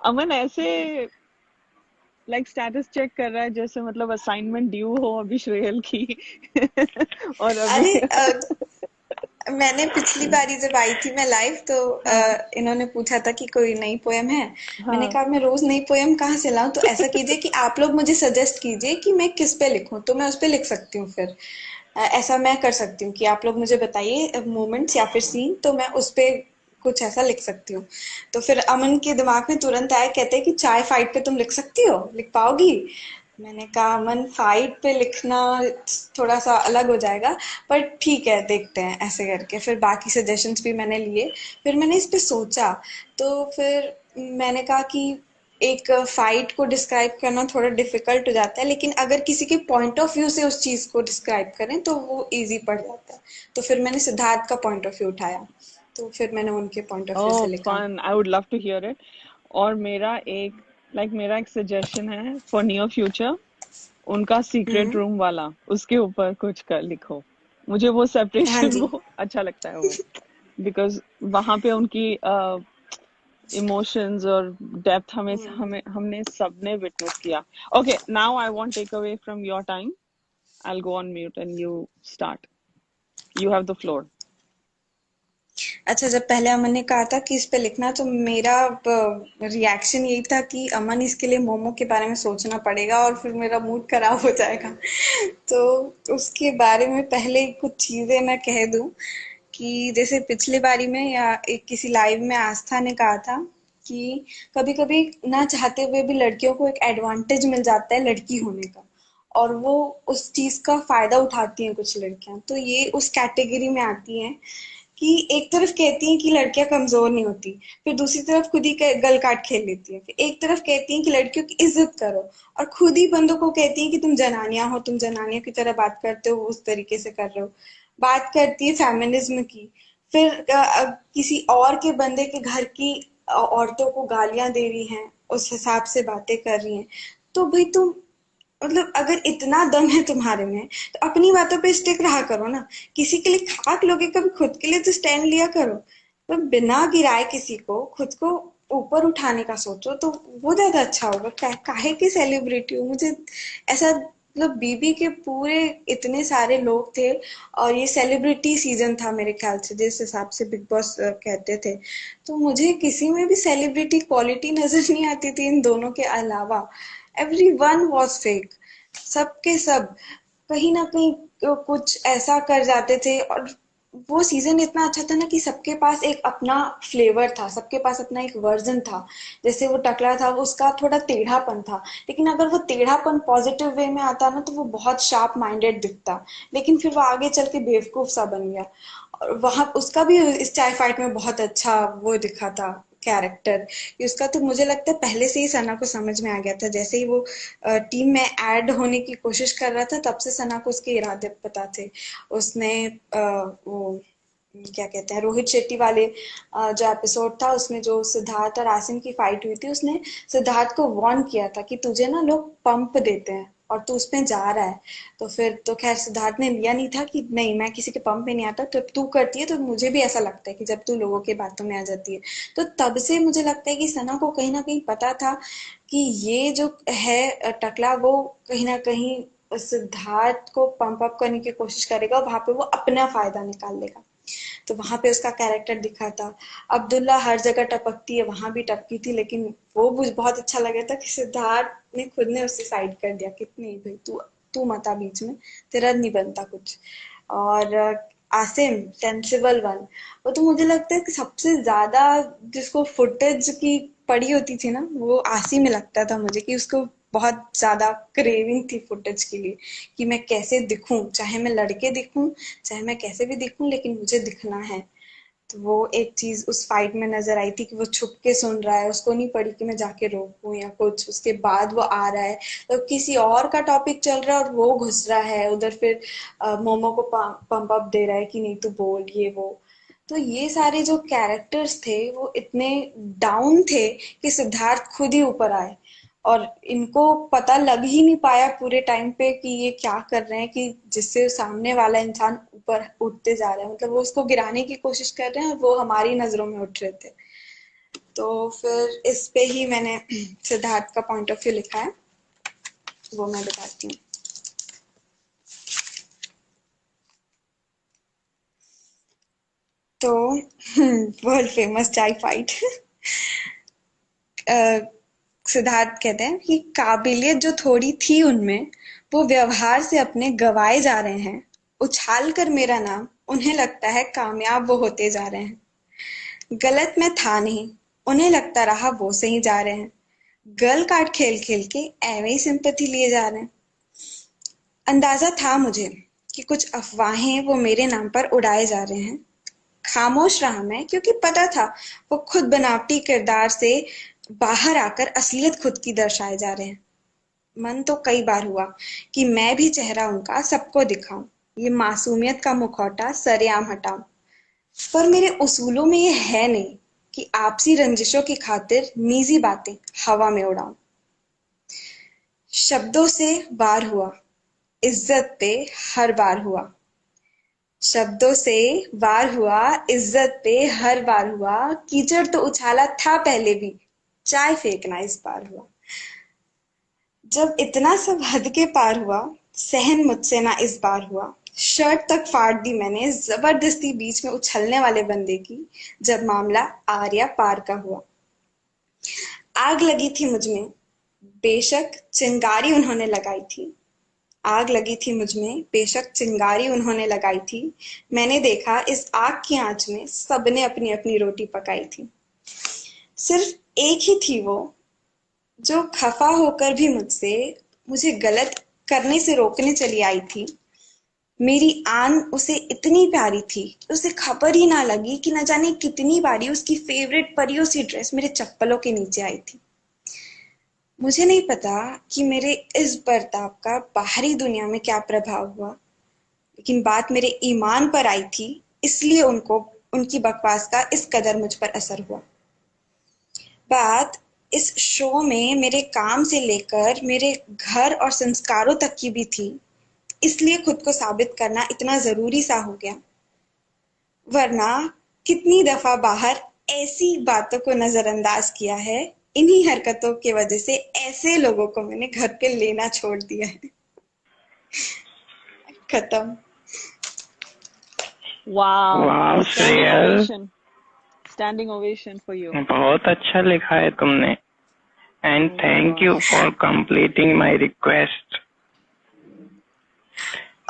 अमन ऐसे like status check कर रहा है जैसे मतलब असाइनमेंट ड्यू हो अभी श्रेयल की। और अभी अरे मैंने पिछली बारी जब आई थी मैं लाइव तो हाँ इन्होंने पूछा था कि कोई नई पोएम है। मैंने हाँ कहा मैं रोज नई पोएम कहाँ से लाऊं, तो ऐसा कीजिए कि आप लोग मुझे सजेस्ट कीजिए कि मैं किस पे लिखूं, तो मैं उस पे लिख सकती हूँ फिर। ऐसा मैं कर सकती हूँ कि आप लोग मुझे बताइए मोमेंट्स या फिर सीन, तो मैं उस पे कुछ ऐसा लिख सकती हूँ। तो फिर अमन के दिमाग में तुरंत आया, कहते हैं कि चाय फाइट पे तुम लिख सकती हो, लिख पाओगी? मैंने कहा अमन फाइट पे लिखना थोड़ा सा अलग हो जाएगा, पर ठीक है देखते हैं ऐसे करके। फिर बाकी सजेशंस भी मैंने लिए, फिर मैंने इस पे सोचा। तो फिर मैंने कहा कि एक फाइट को डिस्क्राइब करना थोड़ा डिफिकल्ट हो जाता है, लेकिन अगर किसी के पॉइंट ऑफ व्यू से उस चीज को डिस्क्राइब करें तो वो इजी पड़ जाता है। तो फिर मैंने सिद्धार्थ का पॉइंट ऑफ व्यू उठाया, तो फिर मैंने उनके पॉइंट ऑफ व्यू से ओह लिखा। Fun, I would love to hear it. और मेरा एक सजेशन है फॉर नियर फ्यूचर, उनका सीक्रेट हम्म। रूम वाला, उसके ऊपर कुछ कर लिखो। मुझे वो हाँ सेपरेशन जी। वो अच्छा लगता है वो, बिकॉज वहां पे उनकी इमोशंस और डेप्थ हमें हमें हमने सबने विटनेस किया। Okay, now I want take away from your time. I will go on mute and you start. You have the floor. अच्छा, जब पहले अमन ने कहा था कि इस पे लिखना, तो मेरा रिएक्शन यही था कि अमन इसके लिए मोमो के बारे में सोचना पड़ेगा और फिर मेरा मूड खराब हो जाएगा। तो उसके बारे में पहले कुछ चीजें मैं कह दूं कि जैसे पिछली बारी में या एक किसी लाइव में आस्था ने कहा था कि कभी कभी ना चाहते हुए भी लड़कियों को एक एडवांटेज मिल जाता है लड़की होने का, और वो उस चीज का फायदा उठाती हैं कुछ लड़कियां, तो ये उस कैटेगरी में आती हैं कि एक तरफ कहती हैं कि लड़कियां कमजोर नहीं होती, फिर दूसरी तरफ खुद ही गल काट खेल लेती हैं। फिर एक तरफ कहती हैं कि लड़कियों की इज्जत करो, और खुद ही बंदों को कहती हैं कि तुम जनानियां हो, तुम जनानियों की तरह बात करते हो, उस तरीके से कर रहे हो। बात करती है फेमिनिज्म की, फिर किसी और के बंदे के घर की औरतों को गालियां दे रही हैं, उस हिसाब से बातें कर रही हैं। तो भाई तुम, मतलब अगर इतना दम है तुम्हारे में, तो अपनी बातों पे स्टिक रहा करो ना। किसी के लिए खाक लोगे, कभी खुद के लिए तो स्टैंड लिया करो। तो बिना गिराए किसी को, खुद को ऊपर उठाने का सोचो, तो वो ज्यादा अच्छा होगा। काहे की सेलिब्रिटी हो, मुझे ऐसा, मतलब बीबी के पूरे इतने सारे लोग थे, और ये सेलिब्रिटी सीजन था मेरे ख्याल से, जिस हिसाब से बिग बॉस कहते थे। तो मुझे किसी में भी सेलिब्रिटी क्वालिटी नजर नहीं आती थी इन दोनों के अलावा। एवरीवन वाज फेक, सबके सब कहीं ना कहीं कुछ ऐसा कर जाते थे। और वो सीजन इतना अच्छा था ना कि सबके पास एक अपना फ्लेवर था, सबके पास अपना एक वर्जन था। जैसे वो टकला था, वो उसका थोड़ा टेढ़ापन था, लेकिन अगर वो टेढ़ापन पॉजिटिव वे में आता ना तो वो बहुत शार्प माइंडेड दिखता। लेकिन फिर वो आगे चल के बेवकूफ सा बन गया। और वहां उसका भी इस चाय फाइट में बहुत अच्छा वो दिखा था कैरेक्टर। उसका तो मुझे लगता है पहले से ही सना को समझ में आ गया था, जैसे ही वो टीम में ऐड होने की कोशिश कर रहा था, तब से सना को उसके इरादे पता थे। उसने वो क्या कहते हैं, रोहित शेट्टी वाले जो एपिसोड था उसमें जो सिद्धार्थ और आसिम की फाइट हुई थी, उसने सिद्धार्थ को वार्न किया था कि तुझे ना लोग पंप देते हैं और तू उसमें जा रहा है। तो फिर तो खैर सिद्धार्थ ने लिया नहीं था कि नहीं, मैं किसी के पंप में नहीं आता, तो तू करती है तो मुझे भी ऐसा लगता है कि जब तू लोगों के बातों में आ जाती है। तो तब से मुझे लगता है कि सना को कहीं ना कहीं पता था कि ये जो है टकला, वो कहीं ना कहीं सिद्धार्थ को पंप अप करने की कोशिश करेगा, और वहां पे वो अपना फायदा निकाल लेगा। तो वहां पे उसका कैरेक्टर दिखा था। अब्दुल्ला हर जगह टपकती है, वहां भी टपकी थी, लेकिन वो मुझे बहुत अच्छा लगा था कि सिद्धार्थ ने खुद ने उससे साइड कर दिया, कितनी भाई तू तू मत आ बीच में, तेरा नहीं बनता कुछ। और आसिम सेंसिबल वन, वो तो मुझे लगता है कि सबसे ज्यादा जिसको फुटेज की पड़ी होती थी ना, वो आसिम में लगता था मुझे कि उसको बहुत ज्यादा क्रेविंग थी फुटेज के लिए, कि मैं कैसे दिखूं, चाहे मैं लड़के दिखूं, चाहे मैं कैसे भी दिखूं, लेकिन मुझे दिखना है। तो वो एक चीज उस फाइट में नजर आई थी कि वो छुप के सुन रहा है, उसको नहीं पड़ी कि मैं जाके रोकूं या कुछ। उसके बाद वो आ रहा है तो किसी और का टॉपिक चल रहा है और वो घुस रहा है उधर, फिर मोमो को पंप अप दे रहा है कि नहीं तू बोल ये वो। तो ये सारे जो कैरेक्टर्स थे वो इतने डाउन थे कि सिद्धार्थ खुद ही ऊपर आए, और इनको पता लग ही नहीं पाया पूरे टाइम पे कि ये क्या कर रहे हैं, कि जिससे सामने वाला इंसान ऊपर उठते जा रहा है, मतलब वो उसको गिराने की कोशिश कर रहे हैं और वो हमारी नजरों में उठ रहे थे। तो फिर इस पे ही मैंने सिद्धार्थ का पॉइंट ऑफ व्यू लिखा है, वो मैं बताती हूँ। तो वर्ल्ड फेमस चाय फाइट। सिद्धार्थ कहते हैं कि काबिलियत जो थोड़ी थी उनमें, वो व्यवहार से अपने गवाए जा रहे हैं। उछाल कर मेरा नाम, उन्हें लगता है कामयाब वो होते जा रहे हैं। गलत मैं था नहीं, उन्हें लगता रहा वो सही जा रहे हैं। गल काट खेल खेल के एवं ही सिंपैथी लिए जा रहे हैं। अंदाजा था मुझे कि कुछ अफवाहें वो मेरे नाम पर उड़ाए जा रहे हैं। खामोश रहा मैं, क्योंकि पता था वो खुद बनावटी किरदार से बाहर आकर असलियत खुद की दर्शाए जा रहे हैं। मन तो कई बार हुआ कि मैं भी चेहरा उनका सबको दिखाऊं, ये मासूमियत का मुखौटा सरेआम हटाऊं। पर मेरे उसूलों में ये है नहीं कि आपसी रंजिशों की खातिर निजी बातें हवा में उड़ाऊं। शब्दों से वार हुआ, इज्जत पे हर बार हुआ। शब्दों से वार हुआ, इज्जत पे हर बार हुआ। कीचड़ तो उछाला था पहले भी, चाय फेंकना इस बार हुआ। जब इतना सब हद के पार हुआ, सहन मुझसे ना इस बार हुआ। शर्ट तक फाड़ दी मैंने जबरदस्ती बीच में उछलने वाले बंदे की, जब मामला आर्या पार का हुआ। आग लगी थी मुझ में, बेशक चिंगारी उन्होंने लगाई थी। आग लगी थी मुझ में, बेशक चिंगारी उन्होंने लगाई थी। मैंने देखा इस आग की आंच में सबने अपनी अपनी रोटी पकाई थी। सिर्फ एक ही थी वो, जो खफा होकर भी मुझसे, मुझे गलत करने से रोकने चली आई थी। मेरी आन उसे इतनी प्यारी थी, उसे खबर ही ना लगी कि न जाने कितनी बारी उसकी फेवरेट परियों सी ड्रेस मेरे चप्पलों के नीचे आई थी। मुझे नहीं पता कि मेरे इस बर्ताव का बाहरी दुनिया में क्या प्रभाव हुआ, लेकिन बात मेरे ईमान पर आई थी, इसलिए उनको उनकी बकवास का इस कदर मुझ पर असर हुआ। बात इस शो में मेरे काम से लेकर मेरे घर और संस्कारों तक की भी थी, इसलिए खुद को साबित करना इतना जरूरी सा हो गया। वरना कितनी दफा बाहर ऐसी बातों को नजरअंदाज किया है। इन्हीं हरकतों की वजह से ऐसे लोगों को मैंने घर पे लेना छोड़ दिया है। खत्म। Wow. वाह Standing श्रेयल, ovation. Standing ovation for you. बहुत अच्छा लिखा है तुमने। And Oh my thank you gosh. For completing my request.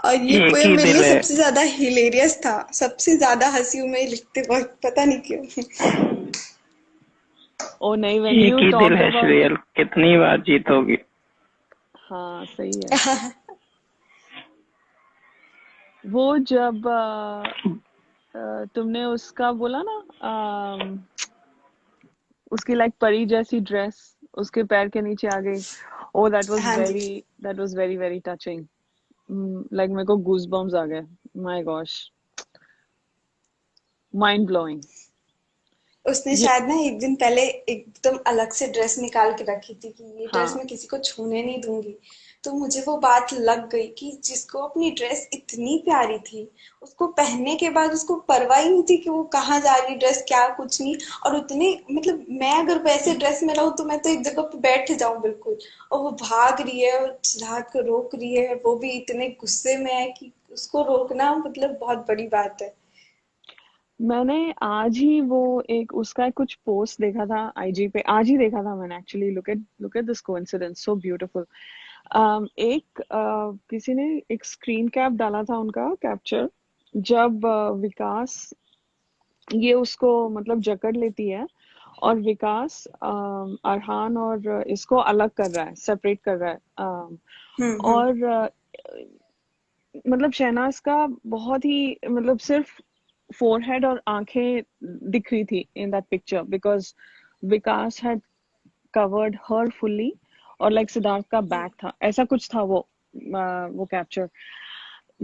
और ये एक पोएम ही मेरे दिल लिए है, सबसे ज्यादा हिलेरियस था, सबसे ज्यादा हंसी हूं मैं लिखते वक्त, पता नहीं क्यों। Oh नहीं, when एक you ही दिल talked है about, श्रेयल, कितनी बार जीतोगी। हाँ सही है। वो जब तुमने उसका बोला ना, उसकी लाइक परी जैसी ड्रेस उसके पैर के नीचे आ गई। ओ हाँ जी। That was very very touching. Like मेरे को गूज बम्स आ गए। My gosh, mind blowing. उसने ये, शायद ना एक दिन पहले एकदम अलग से ड्रेस निकाल के रखी थी कि ये ड्रेस हाँ मैं किसी को छूने नहीं दूंगी। तो मुझे वो बात लग गई कि जिसको अपनी ड्रेस इतनी प्यारी थी, उसको पहनने के बाद उसको परवाह ही नहीं थी कि वो कहाँ जा रही ड्रेस, क्या कुछ नहीं। और उतने मतलब मैं अगर वैसे ड्रेस में रहूं तो मैं तो एक जगह पे बैठ जाऊं बिल्कुल। और वो भाग रही है और सिद्धार्थ को रोक रही है, वो भी इतने गुस्से में है कि उसको रोकना मतलब बहुत बड़ी बात है। मैंने आज ही वो एक उसका कुछ पोस्ट देखा था आईजी पे, आज ही देखा था मैंने actually. Look at this coincidence, so beautiful. किसी ने एक स्क्रीन कैप डाला था उनका कैप्चर, जब विकास ये उसको मतलब जकड़ लेती है और विकास अरहान और इसको अलग कर रहा है, सेपरेट कर रहा है। हम्म। और मतलब शहनाज का बहुत ही मतलब सिर्फ फोरहेड और आंखें दिख रही थी in that picture, because Vikas had covered her fully, और लाइक सिद्धार्थ का बैक था, ऐसा कुछ था वो कैप्चर।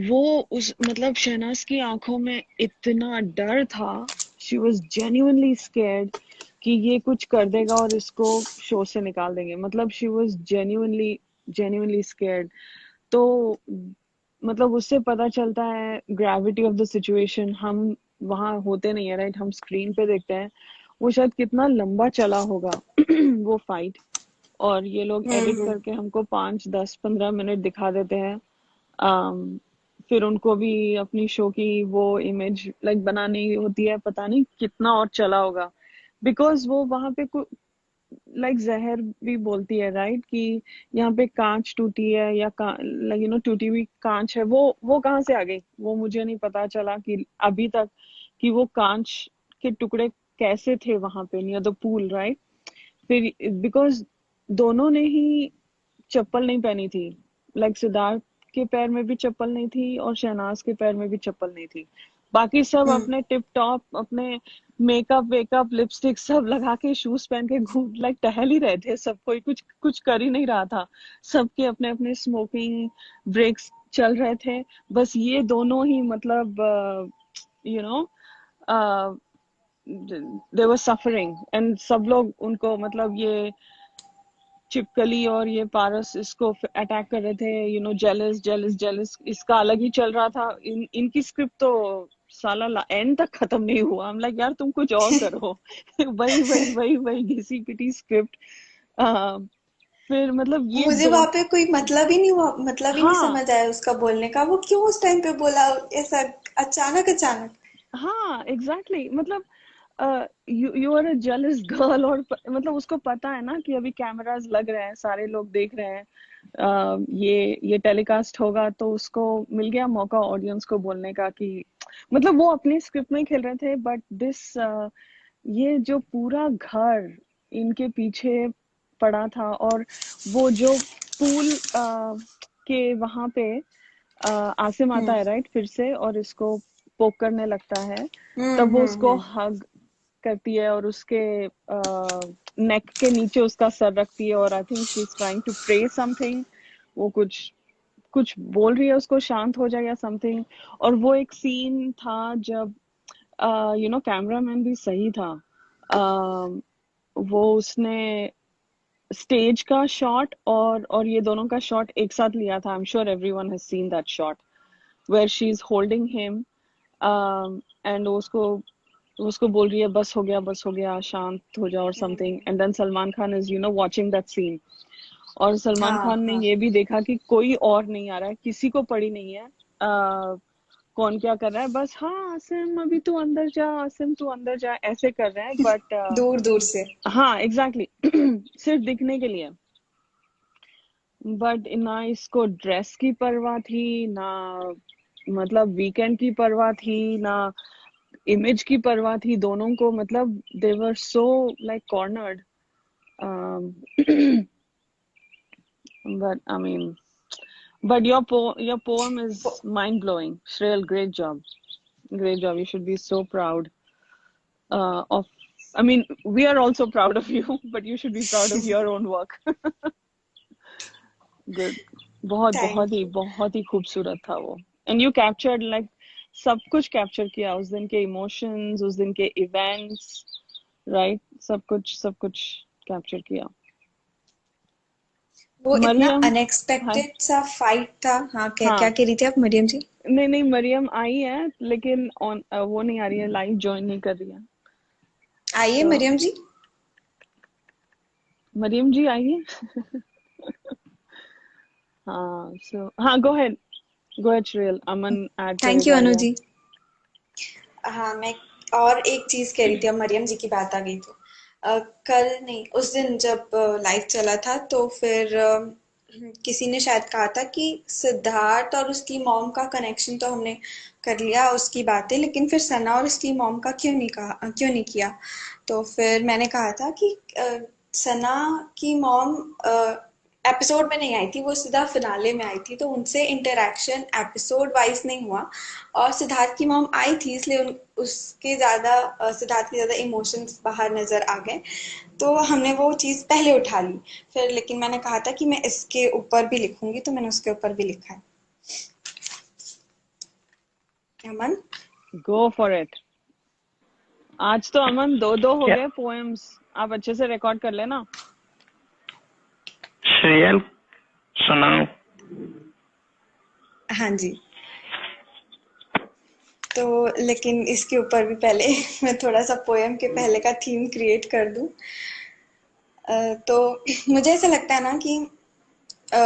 वो उस मतलब शहनाज की आंखों में इतना डर था, शी वॉज जेन्युइनली स्केर्ड कि ये कुछ कर देगा और इसको शो से निकाल देंगे। मतलब she was genuinely genuinely scared. तो मतलब उससे पता चलता है ग्रेविटी ऑफ द सिचुएशन। हम वहां होते नहीं है, राइट, हम स्क्रीन पे देखते हैं। वो शायद कितना लंबा चला होगा वो फाइट, और ये लोग एडिट हम्म। करके हमको 5 10 15 मिनट दिखा देते हैं। um, फिर उनको भी अपनी शो की वो इमेज लाइक बनानी होती है, पता नहीं कितना और चला होगा, बिकॉज वो वहां पे लाइक जहर भी बोलती है राइट कि यहाँ पे कांच टूटी है या लाइक टूटी हुई कांच है, वो कहाँ से आ गई वो मुझे नहीं पता चला कि अभी तक कि वो कांच के टुकड़े कैसे थे वहां पे नियर द पूल राइट। फिर बिकॉज दोनों ने ही चप्पल नहीं पहनी थी, लाइक सिद्धार्थ के पैर में भी चप्पल नहीं थी और शहनाज के पैर में भी चप्पल नहीं थी। बाकी सब हम्म। अपने टिप टॉप अपने मेकअप वेकअप लिपस्टिक सब लगा के शूज पहन के घूम लाइक टहल ही रहे थे, सब कोई कुछ कुछ कर ही नहीं रहा था। सबके अपने अपने स्मोकिंग ब्रेक्स चल रहे थे, बस ये दोनों ही मतलब you know they were suffering, and सब लोग उनको मतलब ये चिपकली और ये पारस इसको अटैक कर रहे थे, जेलस जेलस जेलस, इसका अलग ही चल रहा था। इनकी स्क्रिप्ट तो साला एंड तक खत्म नहीं हुआ। हम लाइक यार तुम कुछ और करो वही वही वही वही घिसी पिटी स्क्रिप्ट। फिर मतलब ये मुझे दो। वहां पे कोई मतलब ही नहीं हुआ, मतलब ही नहीं हाँ समझ आया उसका बोलने का, वो क्यों उस टाइम पे बोला ऐसा अचानक अचानक। हाँ एग्जैक्टली exactly. मतलब you are a jealous girl, और मतलब उसको पता है ना कि अभी कैमरास लग रहे हैं, सारे लोग देख रहे हैं, ये टेलीकास्ट होगा, तो उसको मिल गया मौका ऑडियंस को बोलने का कि मतलब वो अपनी स्क्रिप्ट में ही खेल रहे थे, बट ये जो पूरा घर इनके पीछे पड़ा था, और वो जो पूल के वहां पे आसिम आता हम्म। है राइट फिर से और इसको पोक करने लगता है, तब वो उसको हम्म। हग करती है और उसके नेक के नीचे उसका सर रखती है, और I think she is trying to pray something, वो कुछ कुछ बोल रही है उसको शांत हो जाए या समथिंग। और वो एक सीन था जब कैमरामैन भी सही था, uh, वो उसने स्टेज का शॉट और ये दोनों का शॉट एक साथ लिया था। I am sure everyone has seen that shot where she is holding him, and उसको बोल रही है बस हो गया शांत हो जाओ और something, and then Salman Khan is watching that scene, और सलमान हाँ खान ने हाँ। ये भी देखा कि कोई और नहीं आ रहा है, किसी को पड़ी नहीं है कौन क्या कर रहा है, बस हाँ आसिम अभी तू अंदर जा, आसिम तू अंदर जा, ऐसे कर रहे हैं, बट दूर दूर से। हाँ एग्जैक्टली exactly, सिर्फ दिखने के लिए। बट ना इसको ड्रेस की परवाह थी ना, मतलब वीकेंड की परवाह थी ना, इमेज की परवाह थी, दोनों को मतलब they were so like cornered. But I mean but your poem is mind blowing, Shreyal, great job, you should be so proud of, I mean we are also proud of you but you should be proud of your own work. Good, thank you. बहुत ही खूबसूरत था वो, and you captured like सब कुछ capture किया, उस दिन के इमोशंस, उस दिन के इवेंट्स, राइट, सब कुछ कैप्चर किया। वो इतना मरियम, हाय, अनएक्सपेक्टेड सा फाइट था। हाँ, क्या क्या हाँ, कह रही थी आप मरियम जी? नहीं नहीं मरियम आई है लेकिन ऑन वो नहीं आ रही है, लाइव ज्वाइन नहीं कर रही है, आइए तो मरियम जी। मरियम जी आई है। हाँ सो हाँ go ahead Shreyal, Aman add thank you करेगा अनु या। जी। हाँ, मैं और एक चीज कह रही थी, अब मरियम जी की बात आ गई तो कल नहीं, उस दिन जब लाइव चला था तो फिर किसी ने शायद कहा था कि सिद्धार्थ और उसकी मॉम का कनेक्शन तो हमने कर लिया उसकी बातें, लेकिन फिर सना और उसकी मॉम का क्यों नहीं किया। तो फिर मैंने कहा था कि सना की मॉम एपिसोड में नहीं आई थी, वो सीधा फिनाले में आई थी, तो उनसे इंटरेक्शन एपिसोड वाइज नहीं हुआ। और सिद्धार्थ की मॉम आई थी इसलिए उसके ज़्यादा सिद्धार्थ के ज़्यादा इमोशंस बाहर नज़र आ गए, तो हमने वो चीज़ पहले उठा ली। फिर लेकिन मैंने कहा था कि मैं इसके ऊपर भी लिखूंगी, तो मैंने उसके ऊपर भी लिखा है। अमन। गो फॉर इट, आज तो अमन दो दो हो क्या गए पोएम्स, आप अच्छे से रिकॉर्ड कर लेना। श्रेयल सुनाओ। हाँ जी। तो लेकिन इसके ऊपर भी पहले मैं थोड़ा सा पोएम के पहले का थीम क्रिएट कर दूं। तो मुझे ऐसा लगता है ना कि अ,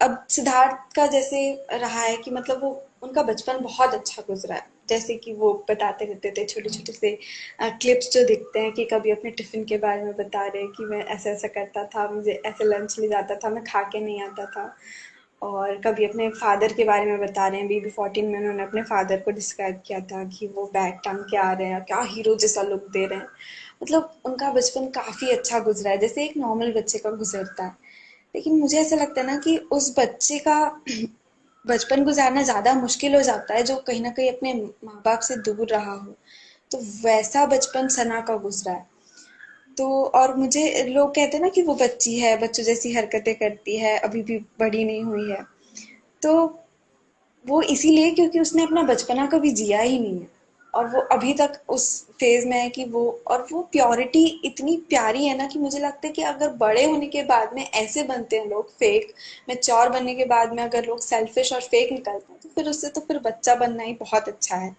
अब सिद्धार्थ का जैसे रहा है कि मतलब वो उनका बचपन बहुत अच्छा गुजरा है। जैसे कि वो बताते रहते थे छोटे छोटे से क्लिप्स जो दिखते हैं कि कभी अपने टिफिन के बारे में बता रहे हैं कि मैं ऐसा ऐसा करता था, मुझे ऐसे लंच ले जाता था, मैं खा के नहीं आता था। और कभी अपने फादर के बारे में बता रहे हैं, BB14 में उन्होंने अपने फादर को डिस्क्राइब किया था कि वो बैग टांग के आ रहे हैं, क्या हीरो जैसा लुक दे रहे हैं। मतलब उनका बचपन काफी अच्छा गुजरा है, जैसे एक नॉर्मल बच्चे का गुजरता है। लेकिन मुझे ऐसा लगता है ना कि उस बच्चे का बचपन गुजारना ज्यादा मुश्किल हो जाता है जो कहीं ना कहीं अपने माँ बाप से दूर रहा हो। तो वैसा बचपन सना का गुजरा है। तो और मुझे लोग कहते हैं ना कि वो बच्ची है, बच्चों जैसी हरकतें करती है, अभी भी बड़ी नहीं हुई है। तो वो इसीलिए क्योंकि उसने अपना बचपना कभी जिया ही नहीं है, और वो अभी तक उस फेज में है कि वो, और वो प्योरिटी इतनी प्यारी है ना कि मुझे लगता है कि अगर बड़े होने के बाद में ऐसे बनते हैं लोग फेक, मैच्योर बनने के बाद में अगर लोग सेल्फिश और फेक निकलते हैं तो फिर उससे तो फिर बच्चा बनना ही बहुत अच्छा है।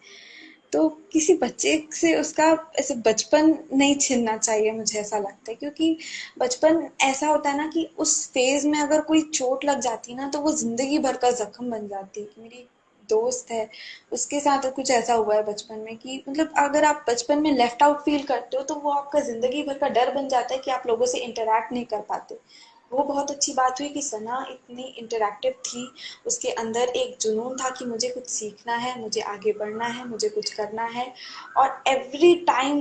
तो किसी बच्चे से उसका ऐसे बचपन नहीं छीनना चाहिए, मुझे ऐसा लगता है। क्योंकि बचपन ऐसा होता है ना कि उस फेज में अगर कोई चोट लग जाती है ना तो वो जिंदगी भर का जख्म बन जाती है। कि मेरी दोस्त है, उसके साथ कुछ ऐसा हुआ है बचपन में कि मतलब अगर आप बचपन में लेफ्ट आउट फील करते हो तो वो आपका जिंदगी भर का डर बन जाता है कि आप लोगों से इंटरेक्ट नहीं कर पाते। वो बहुत अच्छी बात हुई कि सना इतनी इंटरैक्टिव थी। उसके अंदर एक जुनून था कि मुझे कुछ सीखना है, मुझे आगे बढ़ना है, मुझे कुछ करना है। और एवरी टाइम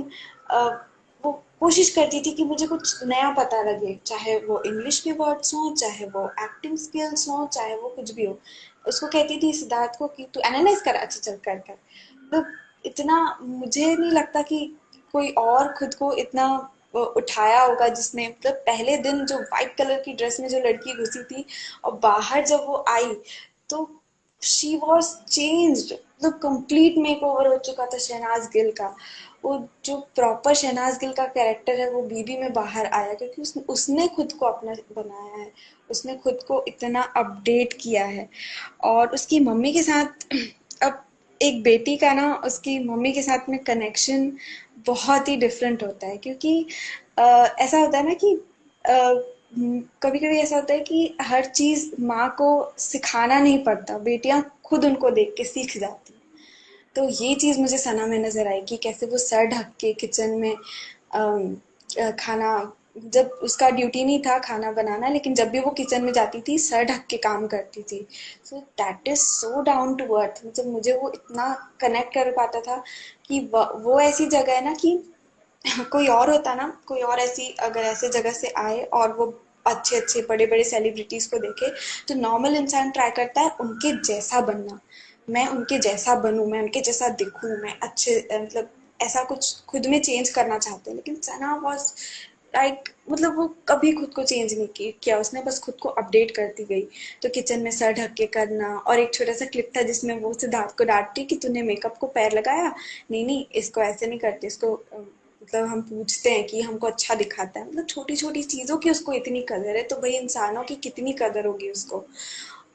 वो कोशिश करती थी कि मुझे कुछ नया पता लगे, चाहे वो इंग्लिश के वर्ड्स हों, चाहे वो एक्टिंग स्किल्स हों, चाहे वो कुछ भी हो। उसको कहती थी सिद्धार्थ को कि तू एनालाइज कर, अच्छा चल कर कर। मतलब इतना मुझे नहीं लगता कि कोई और खुद को इतना उठाया होगा जिसने, मतलब पहले दिन जो व्हाइट कलर की ड्रेस में जो लड़की घुसी थी और बाहर जब वो आई तो शी वॉज चेंज्ड, मतलब कंप्लीट मेक ओवर हो चुका था शहनाज गिल का। वो जो प्रॉपर शहनाज गिल का कैरेक्टर है वो बीबी में बाहर आया क्योंकि उसने खुद को अपना बनाया है। उसने खुद को इतना अपडेट किया है। और उसकी मम्मी के साथ अब एक बेटी का ना उसकी मम्मी के साथ में कनेक्शन बहुत ही डिफरेंट होता है। क्योंकि ऐसा होता है ना कि कभी कभी ऐसा होता है कि हर चीज माँ को सिखाना नहीं पड़ता, बेटियां खुद उनको देख के सीख जाती हैं। तो ये चीज मुझे सना में नजर आई कि कैसे वो सर ढक के किचन में खाना, जब उसका ड्यूटी नहीं था खाना बनाना, लेकिन जब भी वो किचन में जाती थी सर ढक के काम करती थी। So that is so down to earth, मतलब मुझे वो इतना कनेक्ट कर पाता था कि वो ऐसी जगह है ना कि कोई और होता ना, कोई और ऐसी अगर ऐसे जगह से आए और वो अच्छे अच्छे बड़े बड़े सेलिब्रिटीज को देखे तो नॉर्मल इंसान ट्राई करता है उनके जैसा बनना। मैं उनके जैसा बनूं, मैं उनके जैसा दिखूं, मैं अच्छे मतलब ऐसा कुछ खुद में चेंज करना चाहते हैं। लेकिन सना वॉज लाइक, मतलब वो कभी खुद को चेंज नहीं किया, उसने बस खुद को अपडेट करती गई। तो किचन में सर ढक के करना, और एक छोटा सा क्लिप था जिसमें वो सिद्धार्थ को डांटती कि तूने मेकअप को पैर लगाया, नहीं नहीं इसको ऐसे नहीं करते, इसको मतलब हम पूछते हैं कि हमको अच्छा दिखाता है। मतलब छोटी छोटी चीजों की उसको इतनी कदर है, तो भाई इंसानों की कितनी कदर होगी उसको।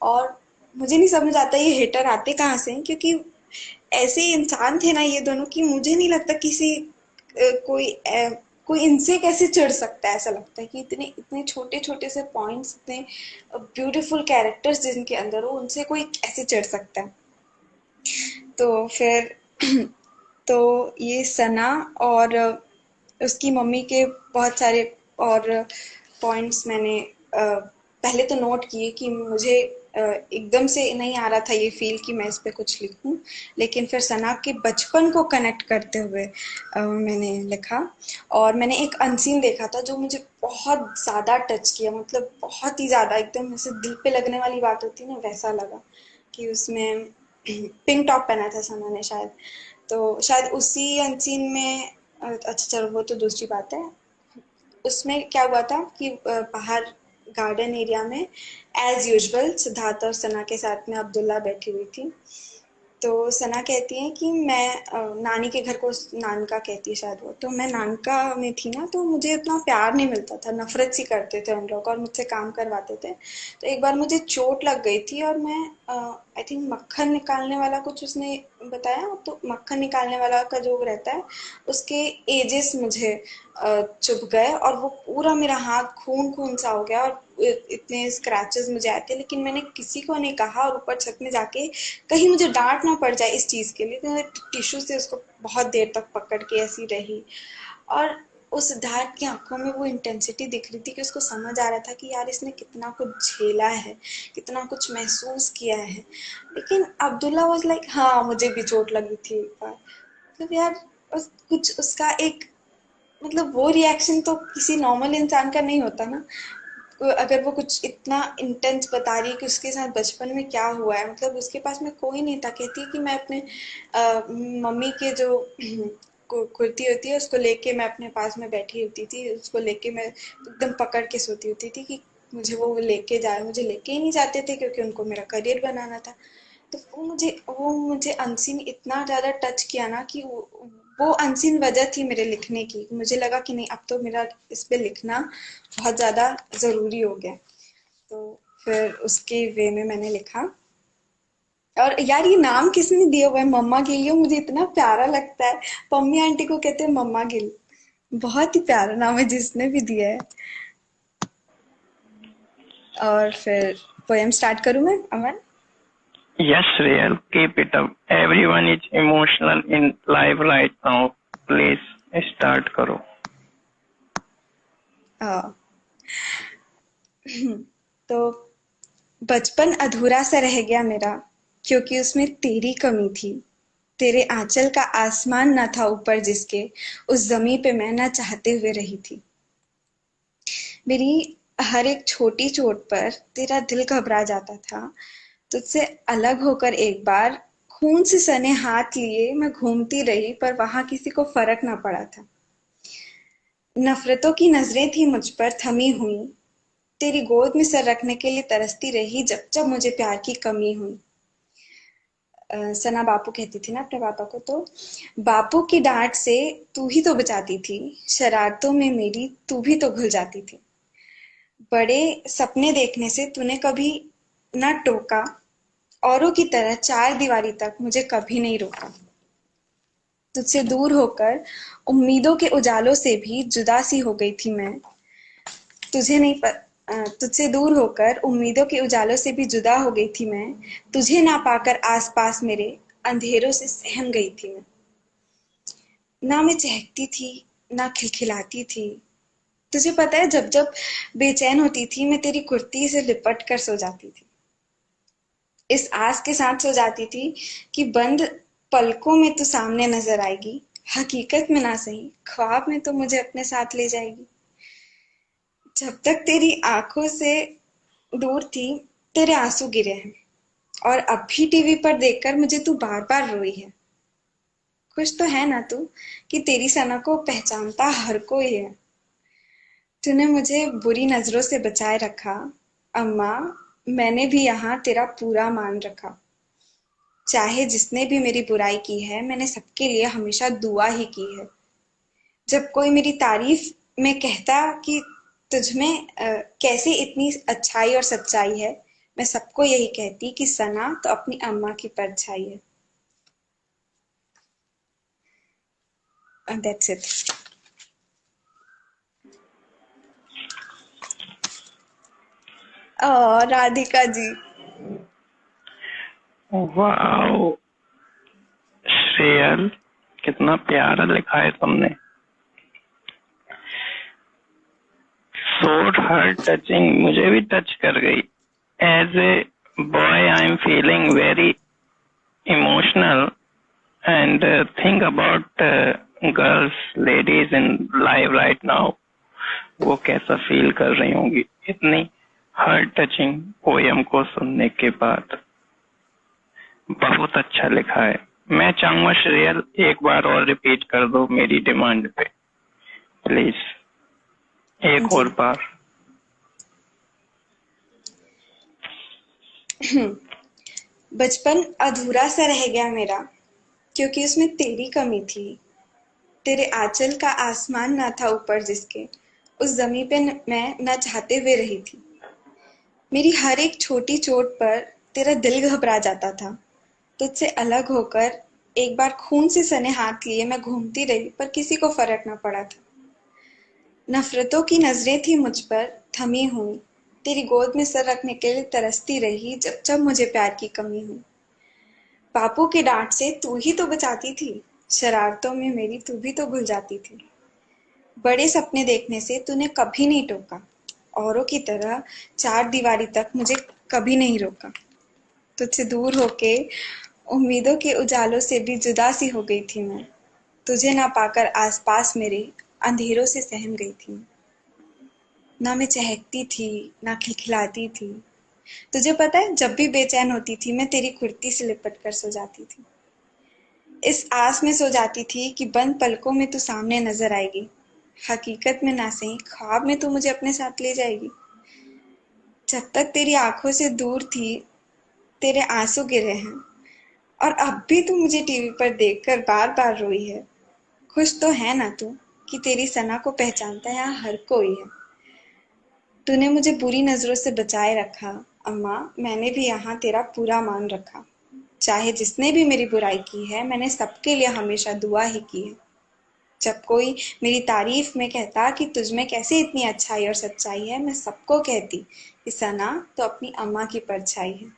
और मुझे नहीं समझ आता ये हेटर आते कहाँ से हैं, क्योंकि ऐसे इंसान थे ना ये दोनों की मुझे नहीं लगता किसी कोई इनसे कैसे चिढ़ सकता है। ऐसा लगता है कि इतने इतने छोटे छोटे से पॉइंट्स, इतने ब्यूटीफुल कैरेक्टर्स जिनके अंदर हो, उनसे कोई कैसे चिढ़ सकता है। तो फिर तो ये सना और उसकी मम्मी के बहुत सारे और पॉइंट्स मैंने पहले तो नोट किए कि मुझे एकदम से नहीं आ रहा था ये फील कि मैं इस पे कुछ लिखूं। लेकिन फिर सना के बचपन को कनेक्ट करते हुए मैंने लिखा। और मैंने एक अनसीन देखा था जो मुझे बहुत ज़्यादा टच किया, मतलब बहुत ही ज़्यादा, एकदम ऐसे दिल पे लगने वाली बात होती है ना, वैसा लगा। कि उसमें पिंक टॉप पहना था सना ने शायद, तो शायद उसी अनसीन में अच्छा चलो वो तो दूसरी बात है। उसमें क्या हुआ था कि बाहर गार्डन एरिया में एज यूजुअल सिद्धार्थ और सना के साथ में अब्दुल्ला बैठी हुई थी। तो सना कहती है कि मैं नानी के घर को नानका कहती है शायद वो, तो मैं नानका में थी ना, तो मुझे उतना प्यार नहीं मिलता था, नफरत सी करते थे उन लोग और मुझसे काम करवाते थे। तो एक बार मुझे चोट लग गई थी और मैं आई थिंक मक्खन निकालने वाला कुछ उसने बताया, तो मक्खन निकालने वाला का जो रहता है उसके एजेस मुझे चुभ गए और वो पूरा मेरा हाथ खून खून सा हो गया और इतने स्क्रैचेस मुझे आए थे, लेकिन मैंने किसी को नहीं कहा और ऊपर छत में जाके कहीं मुझे डांट ना पड़ जाए इस चीज़ के लिए, तो मैं टिश्यू से उसको बहुत देर तक पकड़ के ऐसी रही। और उस सिद्धार्थ की आंखों में वो इंटेंसिटी दिख रही थी कि उसको समझ आ रहा था कि यार इसने कितना कुछ झेला है, कितना कुछ महसूस किया है। लेकिन अब्दुल्ला वाज लाइक हाँ मुझे भी चोट लगी थी एक बार। मतलब यार कुछ उसका एक मतलब वो रिएक्शन तो किसी नॉर्मल इंसान का नहीं होता ना। अगर वो कुछ इतना इंटेंस बता रही है कि उसके साथ बचपन में क्या हुआ है, मतलब उसके पास में कोई नहीं था। कहती है कि मैं अपने मम्मी के जो कुर्ती होती है उसको लेके मैं अपने पास में बैठी होती थी, उसको लेके मैं एकदम पकड़ के सोती होती थी कि मुझे वो लेके जाए, मुझे लेके ही नहीं जाते थे क्योंकि उनको मेरा करियर बनाना था। तो वो मुझे अनसीन इतना ज़्यादा टच किया ना कि वो अनसीन वजह थी मेरे लिखने की। मुझे लगा कि नहीं अब तो मेरा इस पे लिखना बहुत ज़्यादा ज़रूरी हो गया। तो फिर उसके वे में मैंने लिखा। और यार ये नाम किसने दिया हुआ है मम्मा गिल, ये मुझे इतना प्यारा लगता है। पम्मी आंटी को कहते हैं मम्मा गिल, बहुत ही प्यारा नाम है जिसने भी दिया है। और फिर पोएम स्टार्ट करूँ मैं अमन? Yes, Real, keep it up. Everyone is emotional in life right now. Please start करो. हाँ, तो बचपन अधूरा सा रह गया मेरा क्योंकि उसमें तेरी कमी थी। तेरे आंचल का आसमान न था ऊपर जिसके उस जमी पे मैं न चाहते हुए रही थी। मेरी हर एक छोटी चोट पर तेरा दिल घबरा जाता था। तुझसे अलग होकर एक बार खून से सने हाथ लिए मैं घूमती रही, पर वहां किसी को फर्क न पड़ा था। नफरतों की नजरें थी मुझ पर थमी हुई। तेरी गोद में सर रखने के लिए तरसती रही जब जब मुझे प्यार की कमी हुई। सना बापू कहती थी ना अपने पापा को, तो बापू की डांट से तू ही तो बचाती थी, शरारतों में मेरी तू भी तो घुल जाती थी। बड़े सपने देखने से तूने कभी न टोका, औरों की तरह चार दीवारी तक मुझे कभी नहीं रोका। तुझसे दूर होकर उम्मीदों के उजालों से भी जुदा सी हो गई थी मैं। तुझे नहीं प... तुझसे दूर होकर उम्मीदों के उजालों से भी जुदा हो गई थी मैं। तुझे ना पाकर आसपास मेरे अंधेरों से सहम गई थी मैं। ना मैं चहकती थी, ना खिलखिलाती थी। तुझे पता है जब जब बेचैन होती थी मैं तेरी कुर्ती से लिपट कर सो जाती थी। इस आस के साथ सो जाती थी कि बंद पलकों में तू सामने नजर आएगी, हकीकत में ना सही ख्वाब में तो मुझे अपने साथ ले जाएगी। जब तक तेरी आंखों से दूर थी तेरे आंसू गिरे हैं, और अब भी टीवी पर देखकर मुझे तू बार बार रोई है। खुश तो है ना तू कि तेरी सना को पहचानता हर कोई है। तूने मुझे बुरी नजरों से बचाए रखा अम्मा, मैंने भी यहाँ तेरा पूरा मान रखा। चाहे जिसने भी मेरी बुराई की है मैंने सबके लिए हमेशा दुआ ही की है। जब कोई मेरी तारीफ में कहता कि तुझमें कैसे इतनी अच्छाई और सच्चाई है, मैं सबको यही कहती कि सना तो अपनी अम्मा की परछाई है। That's it. Radhika ji. Wow, Shreyal, कितना प्यारा लिखा है तुमने. सो हार्ट टचिंग, मुझे भी टच कर गई. As a boy I am feeling very emotional and think about girls ladies in life right now. वो कैसा फील कर रही होंगी इतनी हार्ट टचिंग पोयम को सुनने के बाद. बहुत अच्छा लिखा है. मैं चाहूंगा श्रेयल एक बार और रिपीट कर दो मेरी डिमांड पे, प्लीज. एक जी। और बार. बचपन अधूरा सा रह गया मेरा, क्योंकि उसमें तेरी कमी थी। तेरे आंचल का आसमान ना था ऊपर जिसके, उस जमी पे मैं न चाहते हुए रही थी। मेरी हर एक छोटी चोट पर तेरा दिल घबरा जाता था। तुझसे अलग होकर एक बार खून से सने हाथ लिए मैं घूमती रही, पर किसी को फर्क न पड़ा था। नफरतों की नजरें थी मुझ पर थमी हुई, तेरी गोद में सर रखने के लिए तरसती रही जब जब मुझे प्यार की कमी हुई। बापू की डांट से तू ही तो बचाती थी, शरारतों में मेरी तू भी तो भूल जाती थी। बड़े सपने देखने से तूने कभी नहीं टोका, औरों की तरह चार दीवारी तक मुझे कभी नहीं रोका। तुझसे दूर होके उम्मीदों के उजालों से भी जुदा सी हो गई थी मैं। तुझे ना पाकर आसपास मेरे अंधेरों से सहम गई थी। ना मैं चहकती थी, ना खिलखिलाती थी। तुझे पता है, जब भी बेचैन होती थी मैं तेरी कुर्ती से लिपट कर सो जाती थी। इस आस में सो जाती थी कि बंद पलकों में तू सामने नजर आएगी। हकीकत में ना सही, ख्वाब में तू मुझे अपने साथ ले जाएगी। जब तक तेरी आंखों से दूर थी, तेरे आंसू गिरे हैं, और अब भी तू मुझे टीवी पर देखकर बार बार रोई है। खुश तो है ना तू कि तेरी सना को पहचानता है यहाँ हर कोई है। तूने मुझे बुरी नजरों से बचाए रखा, अम्मा मैंने भी यहाँ तेरा पूरा मान रखा। चाहे जिसने भी मेरी बुराई की है, मैंने सबके लिए हमेशा दुआ ही की है। जब कोई मेरी तारीफ में कहता कि तुझ में कैसे इतनी अच्छाई और सच्चाई है, मैं सबको कहती कि सना तो अपनी अम्मा की परछाई है।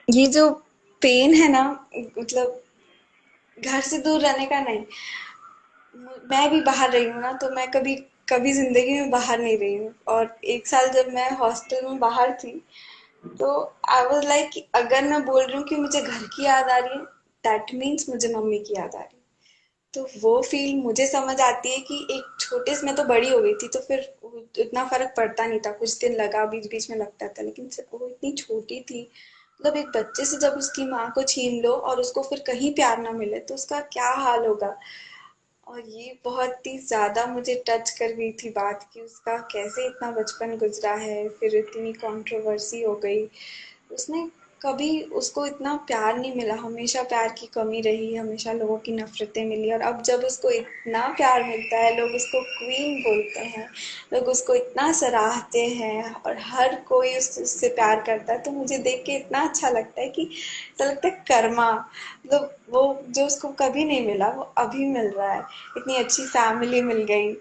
ये जो पेन है ना, मतलब घर से दूर रहने का नहीं, मैं भी बाहर रही हूँ ना, तो मैं कभी कभी जिंदगी में बाहर नहीं रही हूँ। और एक साल जब मैं हॉस्टल में बाहर थी, तो आई वाज लाइक अगर मैं बोल रही हूँ कि मुझे घर की याद आ रही है, दैट मीन्स मुझे मम्मी की याद आ रही है। तो वो फील मुझे समझ आती है कि एक छोटे से, मैं तो बड़ी हो गई थी तो फिर इतना फर्क पड़ता नहीं था, कुछ दिन लगा, बीच बीच में लगता था, लेकिन वो इतनी छोटी थी। मतलब एक बच्चे से जब उसकी माँ को छीन लो और उसको फिर कहीं प्यार ना मिले तो उसका क्या हाल होगा। और ये बहुत ही ज़्यादा मुझे टच कर गई थी बात, कि उसका कैसे इतना बचपन गुजरा है, फिर इतनी कंट्रोवर्सी हो गई। उसने कभी, उसको इतना प्यार नहीं मिला, हमेशा प्यार की कमी रही, हमेशा लोगों की नफरतें मिली। और अब जब उसको इतना प्यार मिलता है, लोग उसको क्वीन बोलते हैं, लोग उसको इतना सराहते हैं और हर कोई उससे प्यार करता है, तो मुझे देख के इतना अच्छा लगता है कि ऐसा लगता है कर्मा, मतलब वो जो उसको कभी नहीं मिला वो अभी मिल रहा है। इतनी अच्छी फैमिली मिल गई,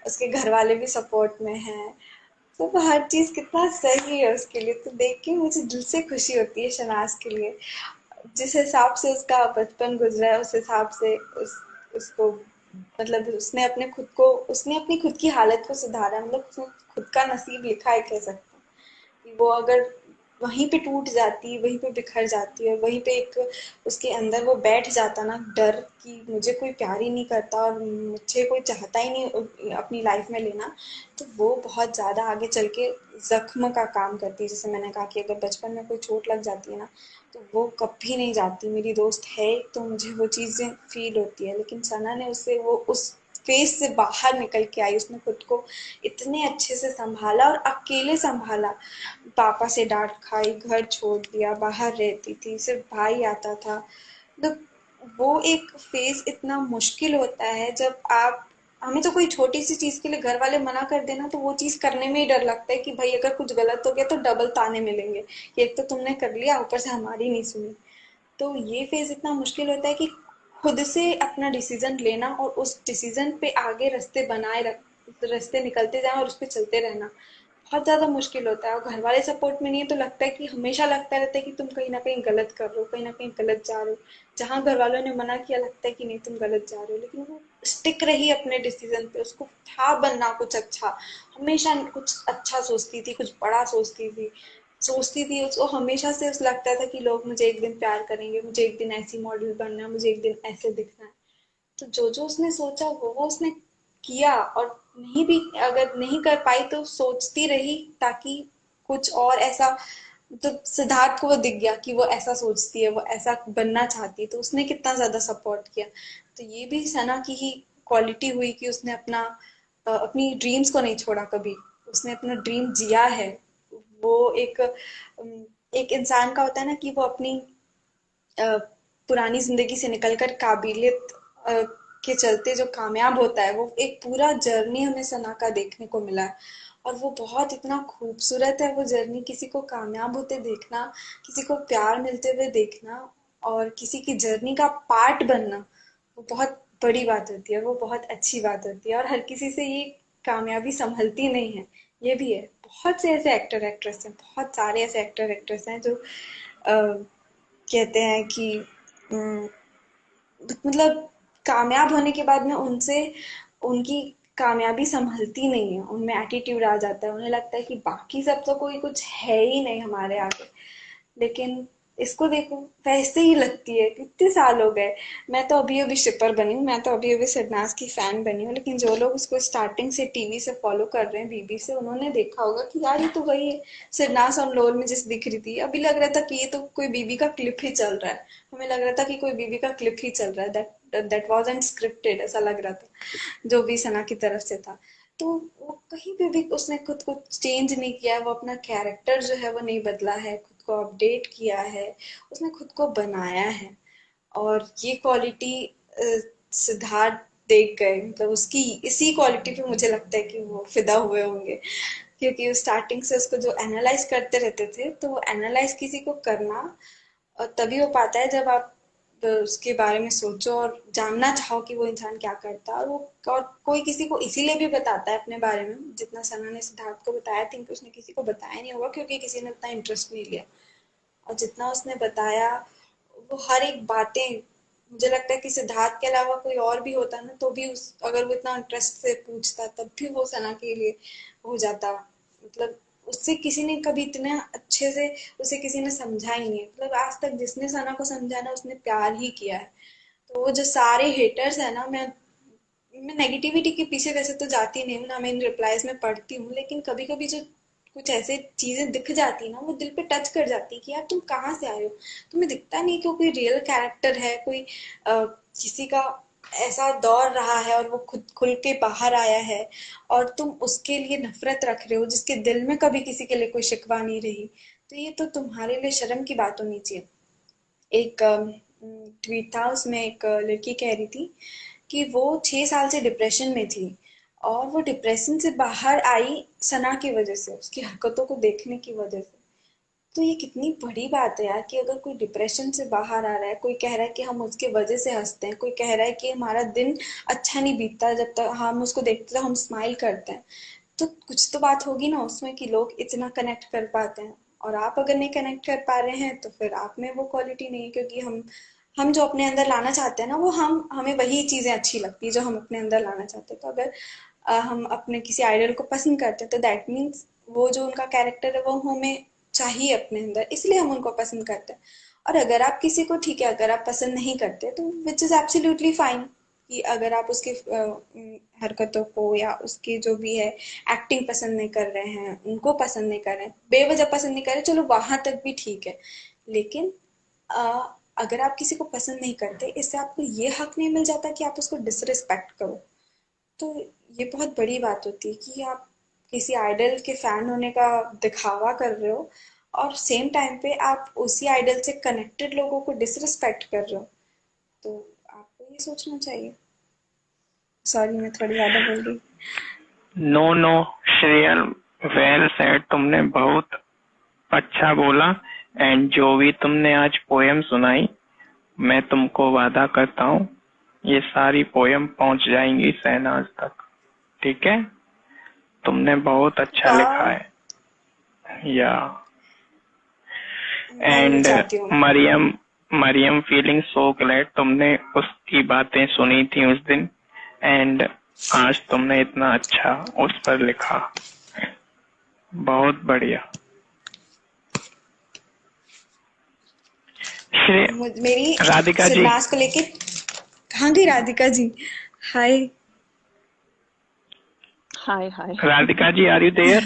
उसके घर वाले भी सपोर्ट में हैं, तो वो हर चीज कितना सही है उसके लिए। तो देख के मुझे दिल से खुशी होती है शनाज के लिए। जिस हिसाब से उसका बचपन गुजरा है, उस हिसाब से उसको, मतलब उसने अपनी खुद की हालत को सुधारा, मतलब उसने खुद का नसीब लिखा है कह सकते हैं। कि वो अगर वहीं पे टूट जाती, वहीं पे बिखर जाती और वहीं पे एक उसके अंदर वो बैठ जाता ना डर, कि मुझे कोई प्यार ही नहीं करता और मुझे कोई चाहता ही नहीं अपनी लाइफ में लेना, तो वो बहुत ज़्यादा आगे चल के जख्म का काम करती है। जैसे मैंने कहा कि अगर बचपन में कोई चोट लग जाती है ना, तो वो कभी नहीं जाती। मेरी दोस्त है तो मुझे वो चीज़ें फील होती है, लेकिन सना ने उससे वो उस फेज से बाहर निकल के आई। उसने खुद को इतने अच्छे से संभाला और अकेले संभाला। पापा से डांट खाई, घर छोड़ दिया, बाहर रहती थी, सिर्फ भाई आता था। मतलब वो एक फेज इतना मुश्किल होता है जब आप, हमें तो कोई छोटी सी चीज के लिए घर वाले मना कर देना तो वो चीज करने में ही डर लगता है कि भाई अगर कुछ गलत हो गया तो डबल ताने मिलेंगे, कि एक तो तुमने कर लिया, ऊपर से हमारी नहीं सुनी। तो ये फेज इतना मुश्किल होता है कि खुद से अपना डिसीजन लेना और उस डिसीजन पे आगे रास्ते निकलते जाना और उस पर चलते रहना बहुत ज्यादा मुश्किल होता है। और घर वाले सपोर्ट में नहीं है तो लगता है कि हमेशा लगता रहता है कि तुम कहीं ना कहीं गलत कर रहे हो, कहीं ना कहीं गलत जा रहे हो। जहां घर वालों ने मना किया लगता है कि नहीं तुम गलत जा रहे हो, लेकिन वो स्टिक रही अपने डिसीजन पे। उसको था बनना कुछ अच्छा, हमेशा कुछ अच्छा सोचती थी, कुछ बड़ा सोचती थी। उसको हमेशा से उस लगता था कि लोग मुझे एक दिन प्यार करेंगे, मुझे एक दिन ऐसी मॉडल बनना है, मुझे एक दिन ऐसे दिखना है। तो जो जो उसने सोचा वो उसने किया। और नहीं भी अगर नहीं कर पाई तो सोचती रही, ताकि कुछ और ऐसा, तो सिद्धार्थ को वो दिख गया कि वो ऐसा सोचती है, वो ऐसा बनना चाहती है, तो उसने कितना ज्यादा सपोर्ट किया। तो ये भी सना की ही क्वालिटी हुई कि उसने अपनी ड्रीम्स को नहीं छोड़ा कभी। उसने अपना ड्रीम जिया है। वो एक इंसान का होता है ना कि वो अपनी अ, पुरानी जिंदगी से निकलकर काबिलियत के चलते जो कामयाब होता है, वो एक पूरा जर्नी हमें सना का देखने को मिला है। और वो बहुत इतना खूबसूरत है वो जर्नी, किसी को कामयाब होते देखना, किसी को प्यार मिलते हुए देखना और किसी की जर्नी का पार्ट बनना, वो बहुत बड़ी बात होती है, वो बहुत अच्छी बात होती है। और हर किसी से ये कामयाबी संभलती नहीं है, ये भी है। बहुत से ऐसे एक्टर एक्ट्रेस हैं, बहुत सारे ऐसे एक्टर एक्ट्रेस हैं जो कहते हैं कि उम, मतलब कामयाब होने के बाद में उनसे उनकी कामयाबी संभलती नहीं है, उनमें एटीट्यूड आ जाता है, उन्हें लगता है कि बाकी सब तो कोई कुछ है ही नहीं हमारे आगे। लेकिन इसको देखो, वैसे ही लगती है। कितने साल हो गए, मैं तो अभी अभी शिपर बनी हूँ, मैं तो अभी अभी सिरनाज की फैन बनी हूँ, लेकिन जो लोग उसको स्टार्टिंग से टीवी से फॉलो कर रहे हैं, बीबी से, उन्होंने देखा होगा कि यार ये तो वही है सिरनाज और लोल में जिस दिख रही थी। अभी लग रहा था कि ये तो कोई बीबी का क्लिप ही चल रहा है, हमें लग रहा था कि कोई बीबी का क्लिप ही चल रहा है, दैट वाजंट स्क्रिप्टेड, ऐसा लग रहा था जो भी सना की तरफ से था। तो वो कहीं पे भी उसने खुद को चेंज नहीं किया, वो अपना कैरेक्टर जो है वो नहीं बदला है, खुद को अपडेट किया है, उसने खुद को बनाया है। और ये क्वालिटी सिद्धार्थ देख गए, मतलब उसकी इसी क्वालिटी पे मुझे लगता है कि वो फिदा हुए होंगे, क्योंकि वो स्टार्टिंग से उसको जो एनालाइज करते रहते थे, तो वो एनालाइज किसी को करना तभी हो पाता है जब आप उसके बारे में सोचो और जानना चाहो कि वो इंसान क्या करता है। और कोई किसी को इसीलिए भी बताता है अपने बारे में, जितना सना ने सिद्धार्थ को बताया, थिंक उसने किसी को बताया नहीं होगा, क्योंकि किसी ने उतना इंटरेस्ट नहीं लिया। और जितना उसने बताया, वो हर एक बातें, मुझे लगता है कि सिद्धार्थ के अलावा कोई और भी होता ना, तो भी उस अगर वो इतना इंटरेस्ट से पूछता, तब भी वो सना के लिए हो जाता। मतलब उससे किसी ने कभी इतने अच्छे से उसे किसी ने समझा ही नहीं है। मतलब आज तक जिसने सना को समझा ना, उसने प्यार ही किया है। तो वो जो सारे हेटर्स है ना, मैं नेगेटिविटी के पीछे वैसे तो जाती नहीं हूँ ना, मैं इन रिप्लाईज में पढ़ती हूँ, लेकिन कभी कभी जो कुछ ऐसे चीजें दिख जाती ना, वो दिल पे टच कर जाती कि यार तुम कहाँ से आए हो, तुम्हें दिखता नहीं कि वो कोई रियल कैरेक्टर है, कोई किसी का ऐसा दौर रहा है और वो खुद खुल के बाहर आया है, और तुम उसके लिए नफरत रख रहे हो जिसके दिल में कभी किसी के लिए कोई शिकवा नहीं रही। तो ये तो तुम्हारे लिए शर्म की बात होनी चाहिए। एक ट्वीट था, उसमें एक लड़की कह रही थी कि वो 6 साल से डिप्रेशन में थी, और वो डिप्रेशन से बाहर आई सना की वजह से, उसकी हरकतों को देखने की वजह से। तो ये कितनी बड़ी बात है यार, कि अगर कोई डिप्रेशन से बाहर आ रहा है, कोई कह रहा है कि हम उसके वजह से हंसते हैं, कोई कह रहा है कि हमारा दिन अच्छा नहीं बीतता जब तक हम उसको देखते, तो हम स्माइल करते हैं, तो कुछ तो बात होगी ना उसमें कि लोग इतना कनेक्ट कर पाते हैं। और आप अगर नहीं कनेक्ट कर पा रहे हैं, तो फिर आप में वो क्वालिटी नहीं है, क्योंकि हम जो अपने अंदर लाना चाहते हैं ना, वो हमें वही चीजें अच्छी लगती है जो हम अपने अंदर लाना चाहते हैं। तो अगर हम अपने किसी आइडल को पसंद करते हैं, तो दैट मीन्स वो जो उनका कैरेक्टर है वो हमें चाहिए अपने अंदर, इसलिए हम उनको पसंद करते हैं। और अगर आप किसी को, ठीक है, अगर आप पसंद नहीं करते, तो विच इज एब्सोल्युटली फाइन, कि अगर आप उसकी हरकतों को या उसकी जो भी है एक्टिंग पसंद नहीं कर रहे हैं, उनको पसंद नहीं कर रहे हैं, बेवजह पसंद नहीं कर रहे, चलो वहां तक भी ठीक है। लेकिन अ, अगर आप किसी को पसंद नहीं करते, इससे आपको ये हक नहीं मिल जाता कि आप उसको डिसरिस्पेक्ट करो। तो ये बहुत बड़ी बात होती है कि आप किसी आइडल के फैन होने का दिखावा कर रहे हो, और सेम टाइम पे आप उसी आइडल से कनेक्टेड लोगों को डिसरिस्पेक्ट कर रहे हो। तो आपको ये सोचना चाहिए। सॉरी, मैं थोड़ी ज्यादा बोल गई। नो नो श्रेयल, वेल सेड, तुमने बहुत अच्छा बोला। एंड जो भी तुमने आज पोयम सुनाई, मैं तुमको वादा करता हूँ ये सारी पोयम पहुंच जाएंगी शहनाज तक। ठीक है, तुमने बहुत अच्छा लिखा वाह, है। या मैं भी एंड चाहती हूँ। Mariam Mariam feeling so glad तुमने उसकी बातें सुनी थी उस दिन, एंड आज तुमने इतना अच्छा उस पर लिखा। बहुत बढ़िया। श्री मेरी राधिका जी, सिरनाज को लेके, कहाँ गई Radhika ji? Hi. Hi hi. Radhika ji are you there?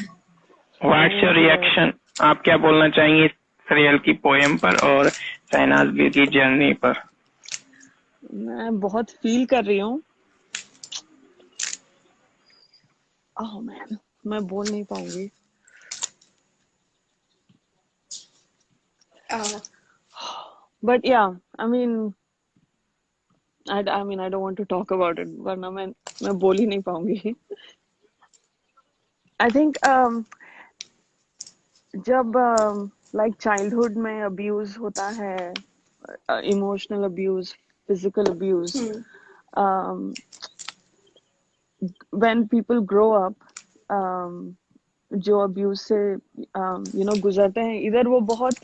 What's your reaction? आप क्या बोलना चाहेंगे श्रेयल की पोएम पर और शहनाज बी की जर्नी पर? मैं बहुत फील कर रही हूँ। ओह मैन, मैं बोल नहीं पाऊंगी. uh, But yeah, I mean I don't want to talk about it, वरना मैं बोल ही नहीं पाऊंगी. I think जब like childhood में abuse होता है, emotional abuse, physical abuse, hmm, um, when people grow up, जो अब्यूज से गुजरते हैं, इधर वो बहुत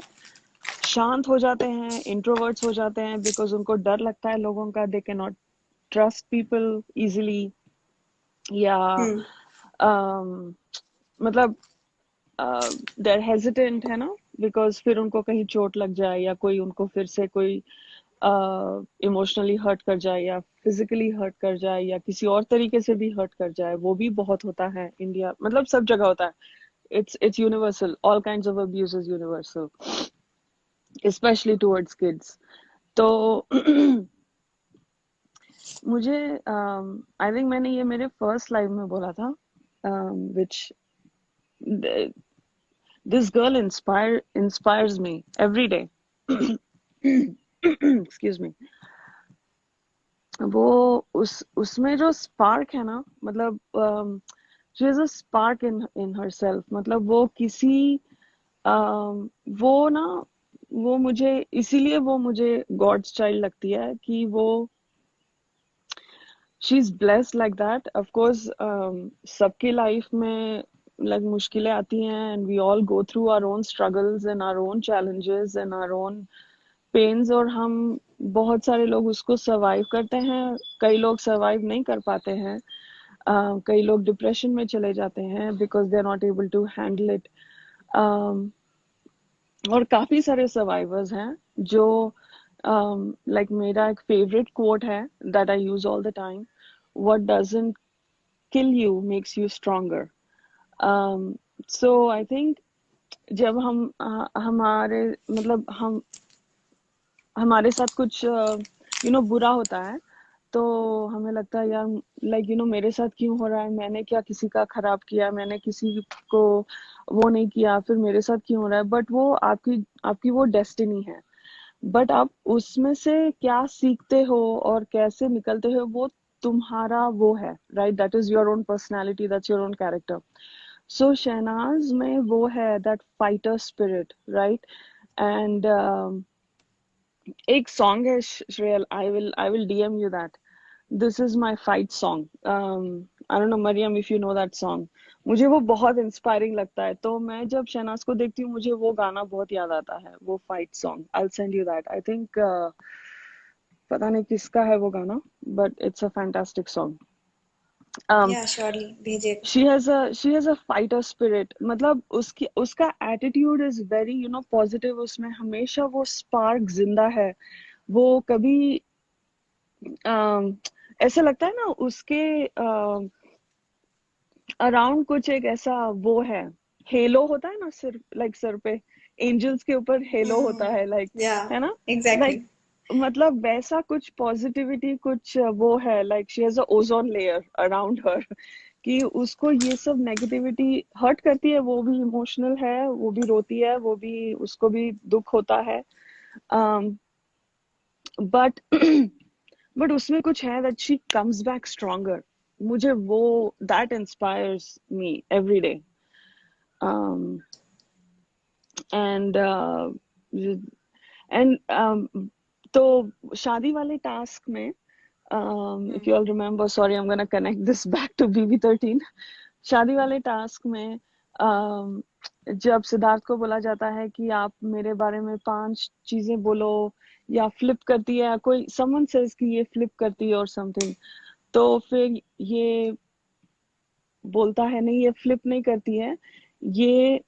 शांत हो जाते हैं, इंट्रोवर्ट्स हो जाते हैं, बिकॉज उनको डर लगता है लोगों का, they can not trust people easily, या hmm, um, मतलब देर हेजिटेंट है ना, बिकॉज फिर उनको कहीं चोट लग जाए, या कोई उनको फिर से कोई इमोशनली हर्ट कर जाए, या फिजिकली हर्ट कर जाए, या किसी और तरीके से भी हर्ट कर जाए. वो भी बहुत होता है इंडिया, मतलब सब जगह होता है. It's universal. All kinds of abuse is universal, especially towards kids. तो मुझे आई थिंक मैंने ये मेरे फर्स्ट लाइव में बोला था, which this girl inspires me every day. Excuse me. वो उसमें जो स्पार्क है ना, मतलब she has a spark in herself. मतलब वो किसी वो ना, वो मुझे इसीलिए वो मुझे गॉड्स चाइल्ड लगती है, कि वो she is blessed like that. Of course सबकी लाइफ में लाइक मुश्किलें आती हैं, and we all go through our own struggles and our own challenges and our own pains, और हम बहुत सारे लोग उसको सर्वाइव करते हैं, कई लोग सर्वाइव नहीं कर पाते हैं. कई लोग डिप्रेशन में चले जाते हैं because they are not able to handle it. और काफी सारे सर्वाइवर्स हैं जो लाइक मेरा एक फेवरेट कोट है that I use all the time: what doesn't kill you makes you stronger. So I think जब हमारे मतलब हमारे साथ कुछ बुरा होता है, तो हमें लगता है यार, लाइक मेरे साथ क्यों हो रहा है, मैंने क्या किसी का खराब किया, मैंने किसी को वो नहीं किया, फिर मेरे साथ क्यों हो रहा है. बट वो आपकी आपकी वो डेस्टिनी है. बट आप उसमें से क्या सीखते हो और कैसे निकलते हो, वो तुम्हारा वो है, right? That is your own personality, that's your own character. So Shehnaaz में वो है, that fighter spirit, right? And एक सॉन्ग है Shreyal, I will DM you that. This is my fight song. I don't know Mariam if you know that song. मुझे वो बहुत inspiring लगता है, तो मैं जब शहनाज को देखती हूँ मुझे वो गाना बहुत याद आता है, वो fight song. I will send you that. I think पता नहीं किसका है वो गाना, but it's a fantastic song. yeah, surely भेजिएगा. She has a fighter spirit. मतलब उसका एटीट्यूड इज वेरी पॉजिटिव. उसमें हमेशा वो स्पार्क जिंदा है. वो कभी ऐसा लगता है ना उसके अराउंड कुछ एक ऐसा वो है, हेलो होता है ना, सिर लाइक सर पे एंजल्स के ऊपर हेलो होता Hmm. है, लाइक, Yeah, है ना? Like exactly. मतलब वैसा कुछ पॉजिटिविटी, कुछ वो है, like she has a ozone layer around her, कि उसको ये सब नेगेटिविटी हर्ट करती है. वो भी इमोशनल है, वो भी रोती है, वो भी, उसको भी दुख होता है. बट बट उसमें कुछ है that she comes back stronger. मुझे वो that inspires me every day. And and तो शादी वाले टास्क में, if Hmm. you all remember, sorry, I'm gonna connect this back to BB13. शादी वाले टास्क में जब सिद्धार्थ को बोला जाता है कि आप मेरे बारे में 5 चीजें बोलो, या फ्लिप करती है, कोई समवन सेज कि ये फ्लिप करती है और समथिंग, तो फिर ये बोलता है नहीं, ये फ्लिप नहीं करती है, ये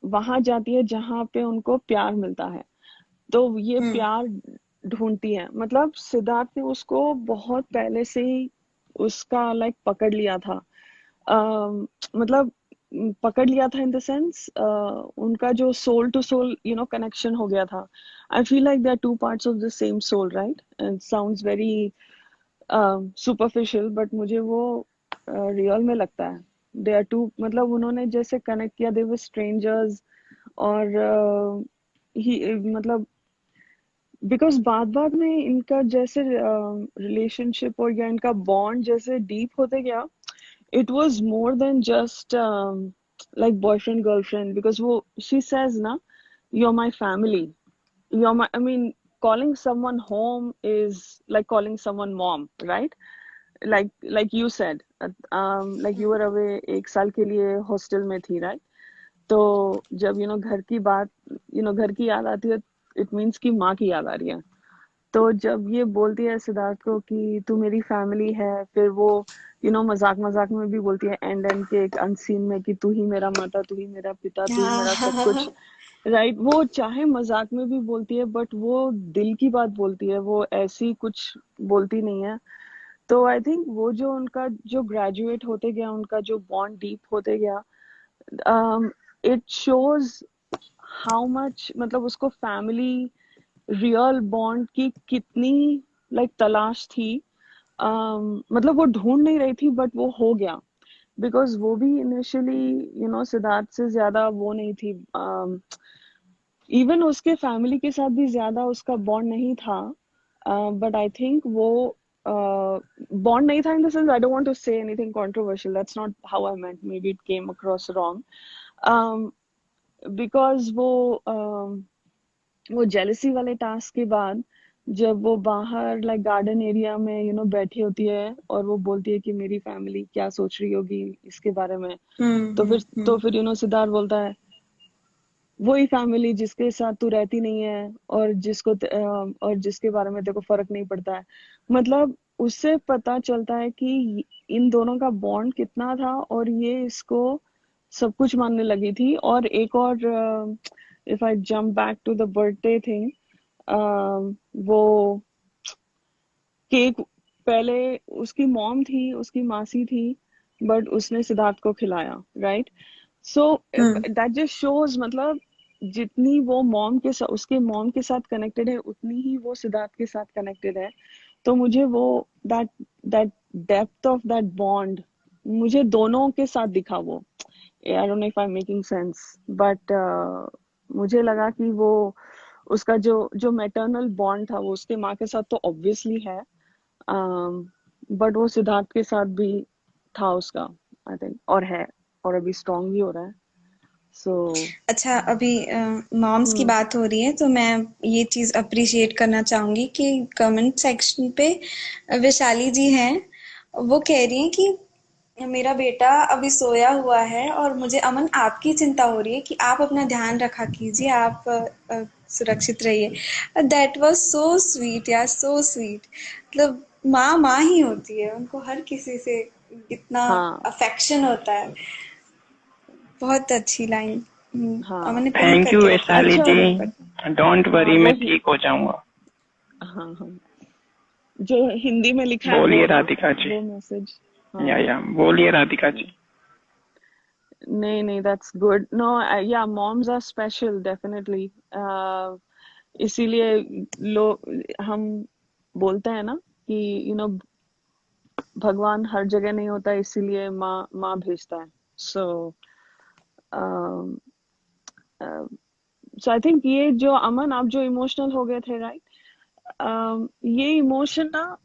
वहां जाती है जहां पे उनको प्यार मिलता है. तो ये Hmm. प्यार ढूंढती है. मतलब सिद्धार्थ ने उसको बहुत पहले से ही उसका लाइक पकड़ लिया था. मतलब पकड़ लिया था इन द सेंस, उनका जो सोल टू सोल कनेक्शन हो गया था. I feel like they are two parts of the same soul, right? And sounds very superficial, but मुझे वो रियल में लगता है. दे आर टू, मतलब उन्होंने जैसे कनेक्ट किया, दे वर स्ट्रेंजर्स। और ही मतलब बिकॉज बाद बाद में इनका जैसे रिलेशनशिप और या इनका बॉन्ड जैसे डीप होते गया, it was more than just like boyfriend girlfriend, because wo she says na, you're my family, you're my, I mean, calling someone home is like calling someone mom, right? like you said, like you were away, एक साल के लिए hostel में थी, right? तो जब घर की बात, घर की याद आती है, इट मीन्स कि माँ की याद आ रही है। तो जब ये बोलती है सिद्धार्थ को कि तू मेरी फैमिली है, फिर वो मजाक मजाक में भी बोलती है एंड एंड के एक अनसीन में कि तू ही मेरा माता, तू ही मेरा पिता, तू ही मेरा सब कुछ, हाँ। राइट? वो चाहे मजाक में भी बोलती है बट वो दिल की बात बोलती है, वो ऐसी कुछ बोलती नहीं है। तो आई थिंक वो जो उनका जो ग्रेजुएट होते गया, उनका जो बॉन्ड डीप होते गया, इट शोज हाउ मच, मतलब उसको फैमिली रियल बॉन्ड की कितनी तलाश थी। मतलब वो ढूंढ नहीं रही थी बट वो हो गया, बिकॉज वो भी इनिशियली सिद्धार्थ से ज्यादा वो नहीं थी, इवन उसके फैमिली के साथ भी ज्यादा उसका बॉन्ड नहीं था। बट आई थिंक वो बॉन्ड नहीं था in the sense, I don't want to say anything controversial, that's not how I meant, maybe it came across wrong. Because वो जेलसी वाले टास्क के बाद जब वो बाहर गार्डन एरिया में बैठी होती है और वो बोलती है कि मेरी फैमिली क्या सोच रही होगी इसके बारे में, तो फिर सिद्धार्थ बोलता है, वही फैमिली जिसके साथ तू रहती नहीं है और और जिसके बारे में तेरे को फर्क नहीं पड़ता है। मतलब उससे पता चलता है कि इन दोनों का बॉन्ड कितना था, और ये इसको सब कुछ मानने लगी थी। और एक और, if I jump back to the birthday thing, वो केक पहले उसकी मॉम थी, उसकी मासी थी, बट उसने सिद्धार्थ को खिलाया, right? So that just shows, मतलब जितनी वो मॉम के साथ, उसके मॉम के साथ कनेक्टेड है, उतनी ही वो सिद्धार्थ के साथ कनेक्टेड है। तो मुझे वो that that depth of that bond मुझे दोनों के साथ दिखा वो। आई don't know if I am making sense, but मुझे लगा कि वो उसका जो जो मैटरनल बॉन्ड था वो उसके माँ के साथ तो ऑब्वियसली है, बट वो सिद्धार्थ के साथ भी था उसका, आई थिंक, और है, और अभी स्ट्रांग भी हो रहा है। सो अच्छा, अभी मॉम्स की बात हो रही है तो मैं ये चीज़ अप्रिशिएट करना चाहूँगी कि कमेंट सेक्शन पे वैशाली जी हैं, वो कह रही हैं कि मेरा बेटा अभी सोया हुआ है और मुझे अमन आपकी चिंता हो रही है कि आप अपना ध्यान रखा कीजिए, आप सुरक्षित रहिए। दैट वाज सो स्वीट यार, सो स्वीट। मतलब माँ माँ ही होती है, उनको हर किसी से इतना हाँ अफेक्शन होता है। बहुत अच्छी लाइन। हाँ अमन ने पिन थैंक यू करके रखी है वैशाली अच्छा, इसको। जी, डोंट हाँ वरी, मैं वही, ठीक हो जाऊंगा। हाँ हाँ, जो हिंदी में लिखा है वो बोलिए ना, राधिका जी। वो मैसेज। हाँ, या बोलिए राधिका जी। नहीं नहीं, दैट्स गुड। नो, या मॉम्स आर स्पेशल डेफिनेटली। इसीलिए लोग, हम बोलते हैं ना कि भगवान हर जगह नहीं होता, इसीलिए माँ माँ भेजता है। सो सो आई थिंक ये जो अमन, आप जो इमोशनल हो गए थे, राइट? ये इमोशन ना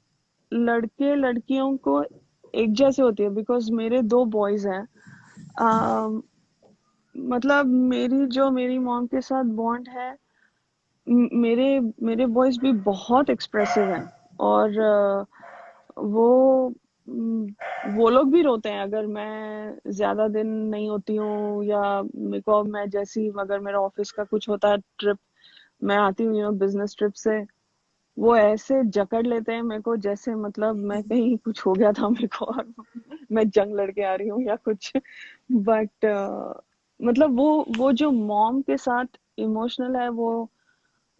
लड़के लड़कियों को एक जैसे होती है, बिकॉज मेरे दो बॉयज हैं। um, मतलब मेरी मॉम के साथ बॉन्ड है, मेरे मेरे बॉयज भी बहुत एक्सप्रेसिव हैं। और वो वो लोग भी रोते हैं अगर मैं ज्यादा दिन नहीं होती हूँ, या मेरे को, मैं जैसी, अगर मेरा ऑफिस का कुछ होता है ट्रिप, मैं आती हूँ बिजनेस ट्रिप से, वो ऐसे जकड़ लेते हैं मेरे को जैसे, मतलब मैं कहीं कुछ हो गया था मेरे को और मैं जंग लड़के आ रही हूँ या कुछ। बट मतलब वो जो मॉम के साथ इमोशनल है, वो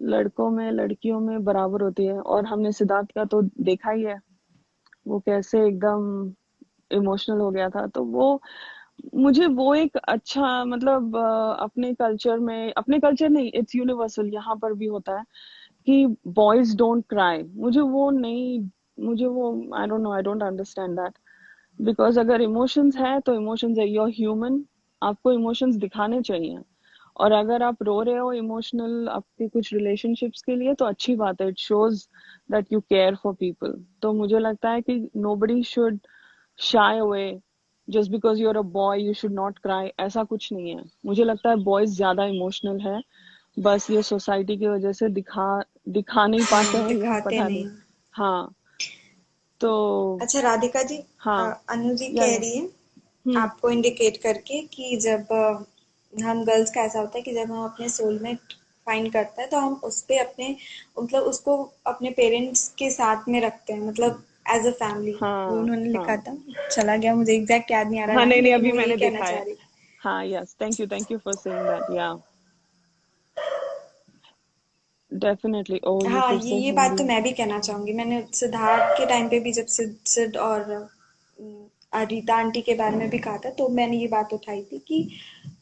लड़कों में लड़कियों में बराबर होती है। और हमने सिद्धार्थ का तो देखा ही है, वो कैसे एकदम इमोशनल हो गया था। तो वो मुझे वो एक अच्छा, मतलब अपने कल्चर में, अपने कल्चर नहीं, इट्स यूनिवर्सल, यहाँ पर भी होता है कि बॉयज डोंट क्राई। मुझे वो नहीं, मुझे वो, आई don't no, I don't understand that. Because अगर इमोशंस है तो इमोशंस है, you're ह्यूमन, आपको इमोशंस दिखाने चाहिए। और अगर आप रो रहे हो इमोशनल आपके कुछ रिलेशनशिप्स के लिए तो अच्छी बात है, it shows that you care for people. तो मुझे लगता है कि nobody should shy away just because you're a boy you should not cry, ऐसा कुछ नहीं है। मुझे लगता है बॉयज ज्यादा इमोशनल है, बस ये सोसाइटी की वजह से दिखा नहीं पाते हैं या दिखाते पता नहीं। नहीं। हाँ, तो अच्छा राधिका जी, हाँ, अनु जी कह या रही है हम्म, आपको इंडिकेट करके कि जब हम गर्ल्स का ऐसा होता है कि जब हम अपने सोलमेट फाइंड करते हैं तो हम उस पे अपने मतलब उसको अपने पेरेंट्स के साथ में रखते हैं, मतलब एज अ फैमिली। वो हाँ, उन्होंने लिखा हाँ, था, चला गया मुझे एग्जैक्ट याद नहीं आ रहा हाँ, नहीं लाइन, नहीं, लेकिन अभी वो यही मैंने कहना देखा चाह है। रही थी। हाँ, yes, thank you for saying that, या डेफिनेटली। ओ, ये हाँ, फिर से ये बात हिंदी। तो मैं भी कहना चाहूंगी। मैंने सिद्धार्थ के टाइम पे भी जब सिड और रीता आंटी के बारे में भी कहा था, तो मैंने ये बात उठाई थी कि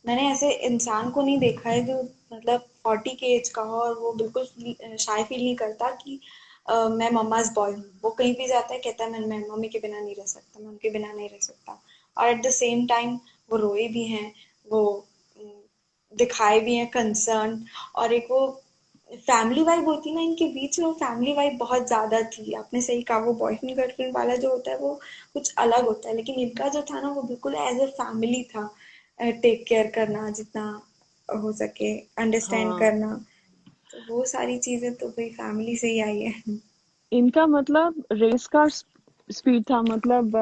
मैंने ऐसे इंसान को नहीं देखा है जो मतलब 40 के एज का हो और वो बिल्कुल शाय फील नहीं करता कि मैं मम्माज बॉय हूँ। वो कहीं भी जाता है कहता है मैं मम्मी के बिना नहीं रह सकता, मैं उनके बिना नहीं रह सकता। और एट द सेम टाइम वो रोए भी हैं, वो अम, दिखाए भी हैं कंसर्न। और एक वो फैमिली वाइब होती है ना इनके बीच में, वो फैमिली वाइब बहुत ज्यादा थी। आपने सही कहा, वो बॉयफ्रेंड गर्लफ्रेंड वाला जो होता है वो कुछ अलग होता है, लेकिन इनका जो था ना वो बिल्कुल एज अ फैमिली था। टेक केयर करना जितना हो सके, अंडरस्टैंड हाँ, करना, तो वो सारी चीजें तो भाई फैमिली से ही आई है। इनका मतलब रेस कार स्पीड था, मतलब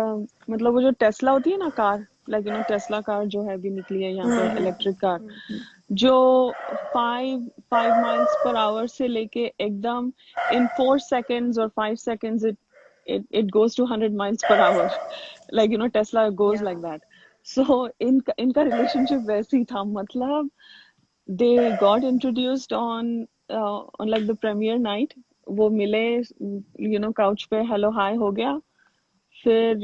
वो जो टेस्ला होती है ना कार, लाइक टेस्ला कार जो है अभी निकली है यहाँ पे, हम्म इलेक्ट्रिक कार, जो 5 5 miles per hour से लेके एकदम इन 4 seconds और 5 seconds it goes to 100 miles per hour, like Tesla goes या like that. So इनका रिलेशनशिप वैसे ही था, मतलब they got introduced on like the premiere night, वो मिले काउच पे, हेलो हाय हो गया। फिर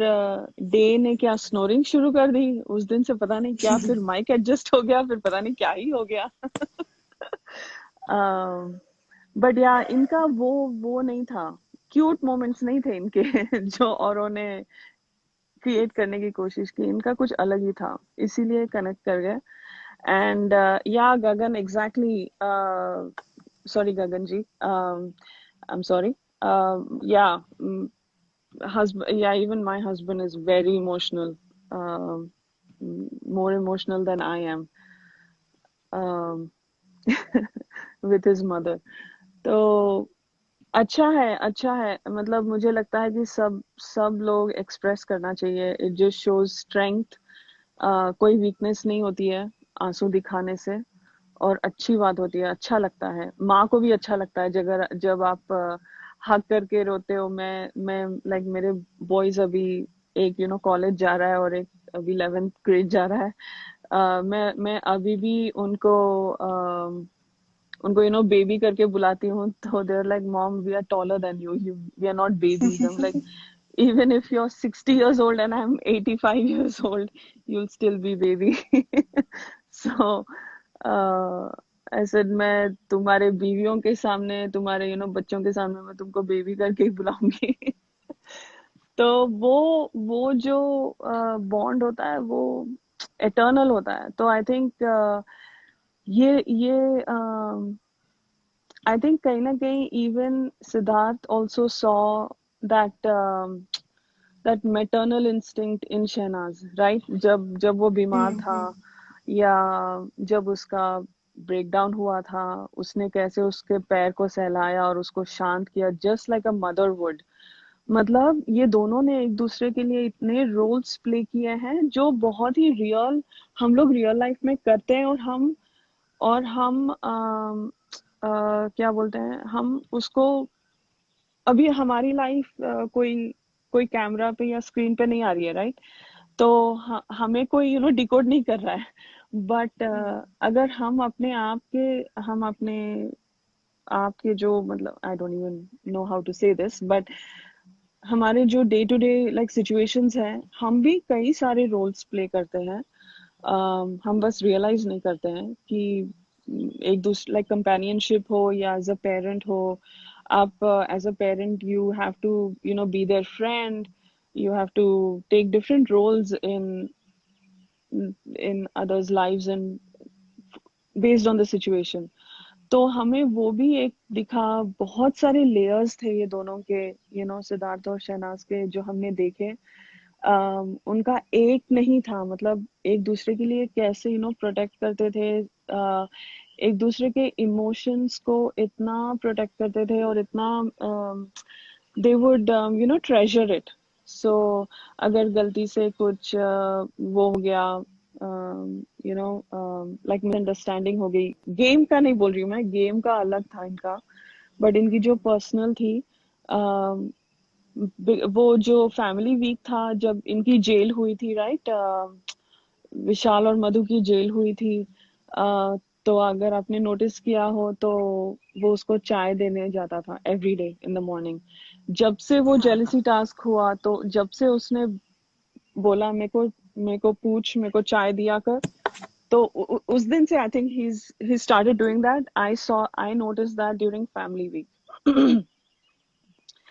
डे ने क्या स्नोरिंग शुरू कर दी, उस दिन से पता नहीं क्या, फिर माइक एडजस्ट हो गया, फिर पता नहीं क्या ही हो गया। बट या इनका वो नहीं था, क्यूट मोमेंट्स नहीं थे इनके जो औरों ने क्रिएट करने की कोशिश की, इनका कुछ अलग ही था, इसीलिए कनेक्ट कर गए। एंड या गगन, exactly, sorry Gagan ji, I'm sorry, yeah, husband, yeah, even my husband is very emotional, um, more emotional than I am, um, with his mother. तो अच्छा है, मतलब मुझे लगता है कि सब लोग एक्सप्रेस करना चाहिए, इट जस्ट शोज स्ट्रेंथ, कोई वीकनेस नहीं होती है आंसू दिखाने से, और अच्छी बात होती है, अच्छा लगता है, माँ को भी अच्छा लगता है जब आप हक करके रोते हो। मैं लाइक मेरे बॉयज अभी एक कॉलेज जा रहा है और एक अभी 11th ग्रेड जा रहा है। मैं अभी भी उनको बेबी करके बुलाती हूँ, तो they're like mom we are taller than you we are not babies. I'm like, even if you're 60 years old and I'm 85 years old, you'll still be baby. So uh, ऐसे मैं तुम्हारे बीवियों के सामने, तुम्हारे बच्चों के सामने मैं तुमको बेबी करके ही बुलाऊंगी। तो वो जो बॉन्ड होता है वो एटर्नल होता है। तो आई थिंक ये आई थिंक कहीं ना कहीं even Siddharth also saw that that maternal instinct in Shehnaaz, right? जब वो बीमार था, हम्म। या जब उसका ब्रेकडाउन हुआ था, उसने कैसे उसके पैर को सहलाया और उसको शांत किया, just like a mother would. मतलब ये दोनों ने एक दूसरे के लिए इतने रोल्स प्ले किए हैं जो बहुत ही रियल, हम लोग रियल लाइफ में करते हैं, और हम क्या बोलते हैं, हम उसको, अभी हमारी लाइफ कोई कोई कैमरा पे या स्क्रीन पे नहीं आ रही है, राइट? तो हमें कोई डिकोड नहीं कर रहा है, बट अगर हम अपने आप के जो, मतलब I don't even know how to say this, but हमारे जो day to day like situations हैं, हम भी कई सारे रोल्स प्ले करते हैं। हम बस रियलाइज नहीं करते हैं कि एक दूसरे, लाइक कंपेनियनशिप हो या एज अ पेरेंट हो, आप as a parent you have to be their friend, you have to take different roles in others' lives and based on the situation. तो हमें वो भी एक दिखा, बहुत सारे लेयर्स थे ये दोनों के, सिद्धार्थ और शहनाज के जो हमने देखे। उनका एक नहीं था, मतलब एक दूसरे के लिए कैसे प्रोटेक्ट करते थे, एक दूसरे के इमोशंस को इतना प्रोटेक्ट करते थे और इतना दे वुड ट्रेजर इट। सो अगर गलती से कुछ वो हो गया, लाइक मिसअंडरस्टैंडिंग हो गई, गेम का नहीं बोल रही हूँ मैं, गेम का अलग था इनका, बट इनकी जो पर्सनल थी, वो जो फैमिली वीक था जब इनकी जेल हुई थी, राइट, विशाल और मधु की जेल हुई थी, तो अगर आपने नोटिस किया हो तो वो उसको चाय देने जाता था every day in the morning. जब से वो हाँ हाँ जेलिसी टास्क हुआ, तो जब से उसने बोला मेरे को चाय दिया कर, तो उस दिन से I think he started doing that. I notice that during family week.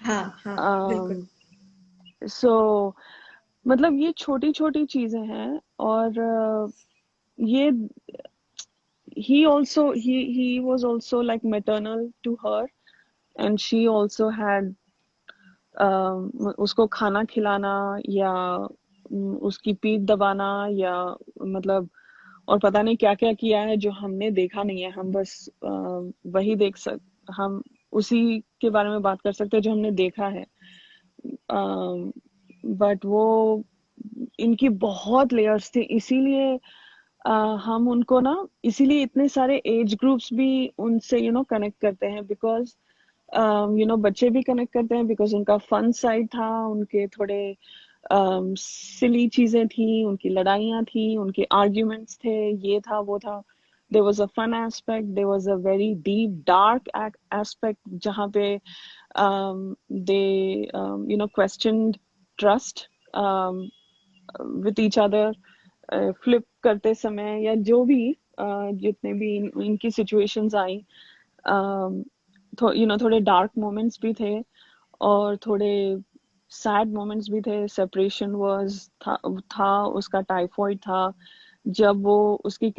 हाँ हाँ बिल्कुल। सो मतलब ये छोटी छोटी चीजें हैं, और ये he was also like maternal to her, and she also had उसको खाना खिलाना या उसकी पीठ दबाना, या मतलब, और पता नहीं क्या क्या किया है जो हमने देखा नहीं है। हम बस वही हम उसी के बारे में बात कर सकते हैं जो हमने देखा है। बट वो इनकी बहुत लेयर्स थी, इसीलिए हम उनको ना, इसीलिए इतने सारे एज ग्रुप्स भी उनसे कनेक्ट करते हैं, बिकॉज बच्चे भी कनेक्ट करते हैं बिकॉज उनका फन साइड था, उनके थोड़े सिली चीजें थी, उनकी लड़ाइयाँ थी, उनके आर्ग्यूमेंट्स थे, ये था वो था। there was a fun aspect, there was a very deep dark aspect जहाँ पे they questioned trust with each other, flip करते समय या जो भी जितने भी इनकी सिचुएशंस आई, थोड़े डार्क मोमेंट्स भी थे और थोड़े सैड मोमेंट्स भी थे। सेपरेशन वाज था उसका टाइफॉइड था, जब वो उसकी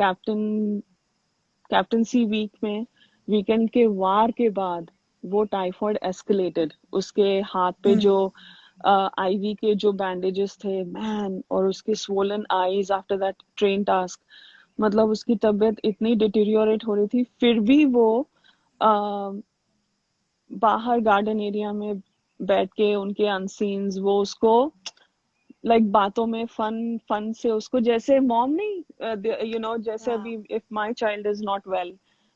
कैप्टनसी वीक में, वीकेंड के वार के बाद वो टाइफॉइड एस्केलेटेड, उसके हाथ पे जो आईवी के जो बैंडेजेस थे मैन, और उसके swollen eyes after that train task, मतलब उसकी तबीयत इतनी डिटीरियोरेट हो रही थी, फिर भी वो बाहर गार्डन एरिया में बैठ के उनके अनसीन्स वो उसको लाइक बातों में फन फन से उसको, जैसे मॉम नहीं जैसे हाँ अभी if my child is not well,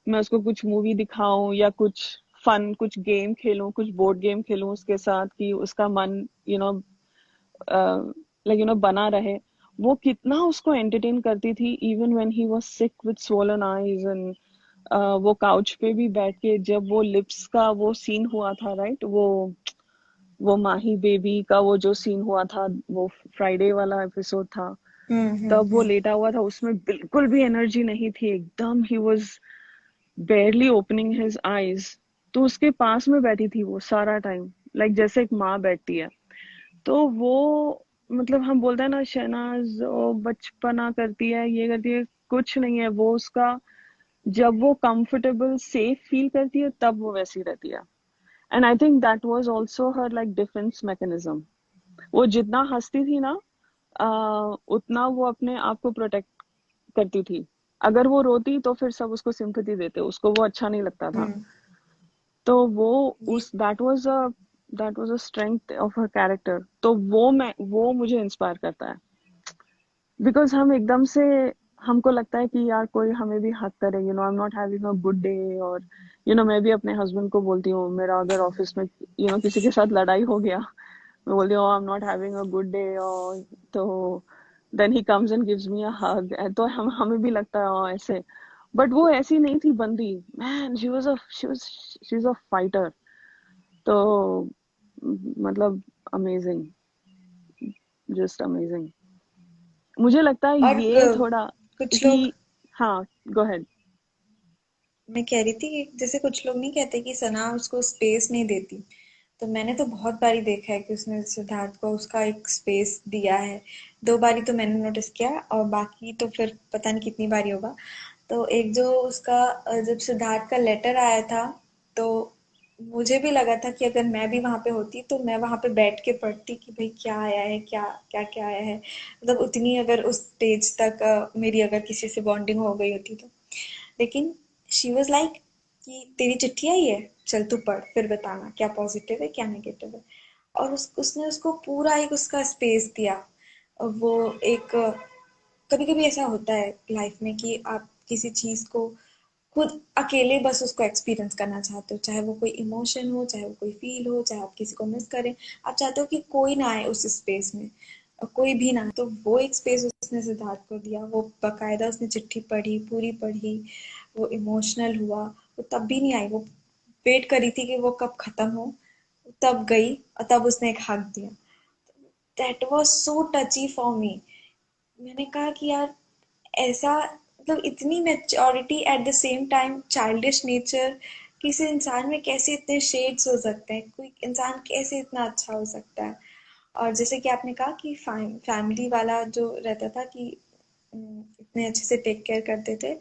मैं उसको कुछ मूवी दिखाऊं या कुछ फन, कुछ गेम खेलूं, कुछ बोर्ड गेम खेलूं उसके साथ, कि उसका मन बना रहे। वो कितना उसको एंटरटेन करती थी even when he was sick with swollen eyes. And वो काउच पे भी बैठ के जब वो लिप्स का वो सीन हुआ था, राइट, वो माही बेबी का वो जो सीन हुआ था, वो फ्राइडे वाला एपिसोड था, तब वो हम्म। लेटा हुआ था, उसमें बिल्कुल भी एनर्जी नहीं थी, एकदम he was बेयरली opening his eyes, तो उसके पास में बैठी थी वो सारा टाइम, लाइक जैसे एक माँ बैठती है। तो वो मतलब हम बोलते हैं ना शहनाज वो बचपना करती है, ये करती है, कुछ नहीं है वो उसका, जब वो कंफर्टेबल सेफ फील करती है तब वो वैसी रहती है। And I think that was also her like defence mechanism. वो जितना हंसती थी ना, उतना वो अपने आप को प्रोटेक्ट करती थी। अगर वो रोती तो फिर सब उसको सिंपैथी देते, उसको वो अच्छा नहीं लगता था। हम्म। तो वो ये उस that was a strength of her character. तो वो मुझे इंस्पायर करता है, बिकॉज हम एकदम से, हमको लगता है कि यार कोई हमें भी हक करे, आई am not having a good day, और मैं भी अपने हस्बैंड को बोलती हूँ, मेरा अगर ऑफिस में किसी के साथ लड़ाई हो गया, मैं बोलती हूँ I am not having a good day, और तो then he comes and gives me a hug, तो हमें भी लगता है ऐसे। बट वो ऐसी नहीं थी बंदी, man she was a fighter. तो मतलब अमेजिंग, जस्ट अमेजिंग। मुझे लगता है और ये थोड़ा कुछ ही। लोग, हाँ, गो अहेड। मैं कह रही थी कि जैसे कुछ लोग नहीं कहते कि सना उसको स्पेस नहीं देती, तो मैंने तो बहुत बारी देखा है कि उसने सिद्धार्थ को उसका एक स्पेस दिया है। 2 बारी तो मैंने नोटिस किया और बाकी तो फिर पता नहीं कितनी बारी होगा। तो एक जो उसका जब सिद्धार्थ का लेटर आया था, तो मुझे भी लगा था कि अगर मैं भी वहां पे होती तो मैं वहां पे बैठ के पढ़ती कि भाई क्या आया है, क्या क्या क्या आया है। मतलब उतनी अगर उस स्टेज तक मेरी अगर किसी से बॉन्डिंग हो गई होती तो। लेकिन शी वाज लाइक कि तेरी चिट्ठी आई है, चल तू पढ़ फिर बताना क्या पॉजिटिव है क्या नेगेटिव है। और उसने उसको पूरा एक उसका स्पेस दिया। वो एक कभी कभी ऐसा होता है लाइफ में कि आप किसी चीज को खुद अकेले बस उसको एक्सपीरियंस करना चाहते हो, चाहे वो कोई इमोशन हो, चाहे वो कोई फील हो, चाहे आप किसी को मिस करें। आप चाहते हो कि कोई ना आए उस स्पेस में, कोई भी ना। तो वो एक स्पेस उसने सिद्धार्थ को दिया। वो बकायदा उसने चिट्ठी पढ़ी, पूरी पढ़ी, वो इमोशनल हुआ। वो तब भी नहीं आई, वो वेट करी थी कि वो कब खत्म हो, तब गई और तब उसने एक हक दिया। That was so टची for me. मैंने कहा कि यार ऐसा, मतलब इतनी maturity at the same time childish nature, किसी इंसान में कैसे इतने शेड्स हो सकते हैं, कोई इंसान कैसे इतना अच्छा हो सकता है। और जैसे कि आपने कहा कि फैमिली वाला जो रहता था कि इतने अच्छे से टेक केयर करते थे,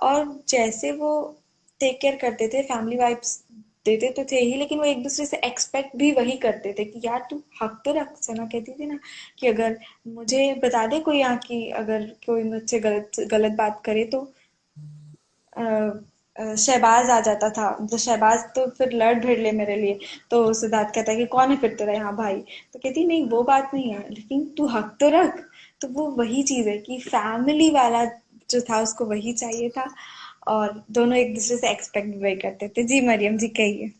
और जैसे वो टेक केयर करते थे फैमिली वाइब्स देते तो थे ही, लेकिन वो एक दूसरे से एक्सपेक्ट भी वही करते थे कि यार तू हक तो रख। सना कहती थी ना कि अगर मुझे बता दे कोई यहाँ की, अगर कोई मुझसे गलत गलत बात करे तो अ, शहबाज आ जाता था, तो शहबाज तो फिर लड़ भिड़ ले मेरे लिए। तो सिद्धार्थ कहता है कि कौन है फिर तेरा यहाँ भाई। तो कहती नहीं वो बात नहीं है, लेकिन तू हक तो रख। तो वो वही चीज है कि फैमिली वाला जो था उसको वही चाहिए था, और दोनों एक दूसरे से एक्सपेक्ट भी वही करते थे। जी मरियम जी कहिए।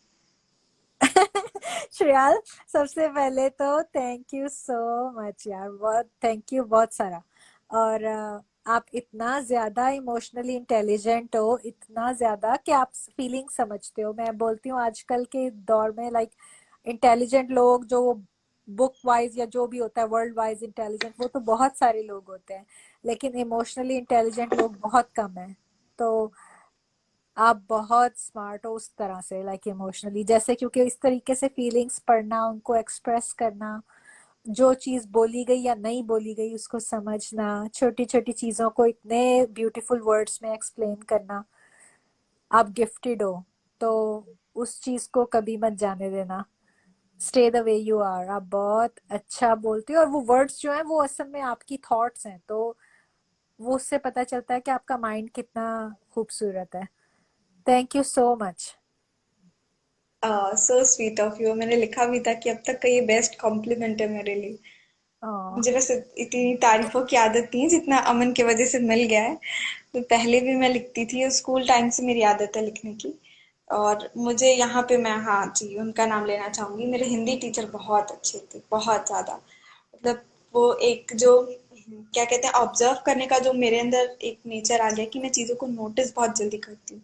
श्रेयाल, सबसे पहले तो थैंक यू सो मच यार, बहुत थैंक यू, बहुत सारा। और आप इतना ज्यादा इमोशनली इंटेलिजेंट हो, इतना ज्यादा कि आप फीलिंग समझते हो। मैं बोलती हूँ आजकल के दौर में लाइक इंटेलिजेंट लोग जो बुक वाइज या जो भी होता है वर्ल्ड वाइज इंटेलिजेंट, वो तो बहुत सारे लोग होते हैं, लेकिन इमोशनली इंटेलिजेंट लोग बहुत कम है। तो आप बहुत स्मार्ट हो उस तरह से, लाइक इमोशनली, जैसे क्योंकि इस तरीके से फीलिंग्स पढ़ना, उनको एक्सप्रेस करना, जो चीज बोली गई या नहीं बोली गई उसको समझना, छोटी छोटी चीजों को इतने ब्यूटीफुल वर्ड्स में एक्सप्लेन करना। आप गिफ्टेड हो, तो उस चीज को कभी मत जाने देना। Stay the way you are. आप बहुत अच्छा बोलते हो, और वो वर्ड्स जो है वो असल में आपकी थॉट्स हैं, तो वो उससे पता चलता है कि आपका माइंड कितना खूबसूरत है। Thank you so much. So sweet of you. मैंने लिखा भी था कि अब तक का ये बेस्ट कॉम्प्लीमेंट है मेरे लिए। मुझे बस इतनी तारीफों की आदत नहीं है जितना अमन की वजह से मिल गया है। तो पहले भी मैं लिखती थी, स्कूल टाइम से मेरी आदत है लिखने की। और मुझे यहाँ पे मैं, हाँ जी, उनका नाम लेना चाहूंगी। मेरे हिंदी टीचर बहुत अच्छे थे, बहुत ज्यादा। मतलब वो एक जो क्या कहते हैं, ऑब्जर्व करने का जो मेरे अंदर एक नेचर आ गया कि मैं चीजों को नोटिस बहुत जल्दी करती हूँ।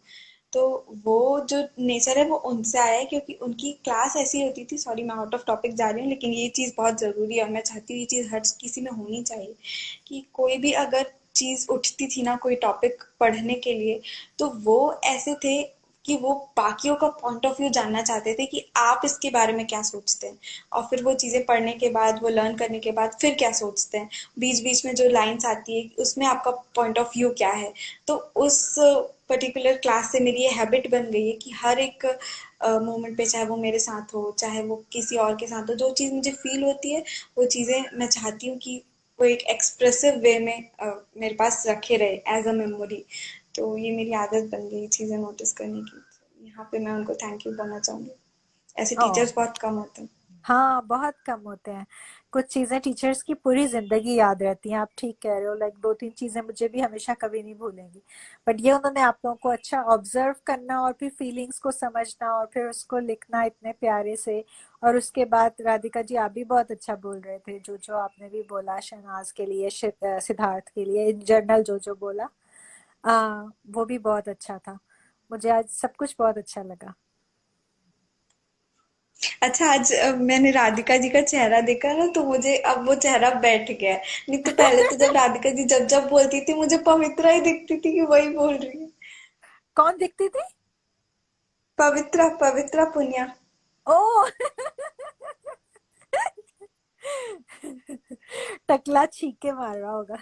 तो वो जो नेचर है वो उनसे आया है, क्योंकि उनकी क्लास ऐसी होती थी। सॉरी मैं आउट ऑफ टॉपिक जा रही हूँ, लेकिन ये चीज़ बहुत ज़रूरी है और मैं चाहती हूँ ये चीज़ हर किसी में होनी चाहिए कि कोई भी अगर चीज़ उठती थी ना, कोई टॉपिक पढ़ने के लिए, तो वो ऐसे थे कि वो बाकियों का पॉइंट ऑफ व्यू जानना चाहते थे कि आप इसके बारे में क्या सोचते हैं। और फिर वो चीज़ें पढ़ने के बाद, वो लर्न करने के बाद फिर क्या सोचते हैं, बीच बीच में जो लाइंस आती है उसमें आपका पॉइंट ऑफ व्यू क्या है। तो उस पर्टिकुलर क्लास से मेरी ये हैबिट बन गई है कि हर एक मोमेंट पे, चाहे वो मेरे साथ हो चाहे वो किसी और के साथ हो, जो चीज़ मुझे फील होती है वो चीज़ें मैं चाहती हूँ कि वो एक एक्सप्रेसिव वे में मेरे पास रखे रहे एज अ मेमोरी। तो ये मेरी आदत बन गई चीज़ें नोटिस करने की। तो यहाँ पे मैं उनको थैंक यू बोलना चाहूँगी। ऐसे ओ, टीचर्स बहुत कम होते हैं। हाँ, बहुत कम होते हैं। कुछ चीजें टीचर्स की पूरी जिंदगी याद रहती हैं। आप ठीक कह रहे हो, लाइक दो तीन चीजें मुझे भी हमेशा कभी नहीं भूलेंगी। बट ये उन्होंने आप लोगों को अच्छा ऑब्जर्व करना और फिर फीलिंग्स को समझना और फिर उसको लिखना इतने प्यारे से। और उसके बाद राधिका जी, आप भी बहुत अच्छा बोल रहे थे, जो जो आपने भी बोला शहनाज के लिए, सिद्धार्थ के लिए, इन जनरल जो जो बोला, वो भी बहुत अच्छा था। मुझे आज सब कुछ बहुत अच्छा लगा। अच्छा, आज मैंने राधिका जी का चेहरा देखा ना, तो मुझे अब वो चेहरा बैठ गया है। नहीं तो पहले तो जब राधिका जी जब जब बोलती थी मुझे पवित्रा ही दिखती थी कि वही बोल रही है। कौन दिखती थी? पवित्रा, पवित्रा पुनिया। ओ टकला छीके मार रहा होगा।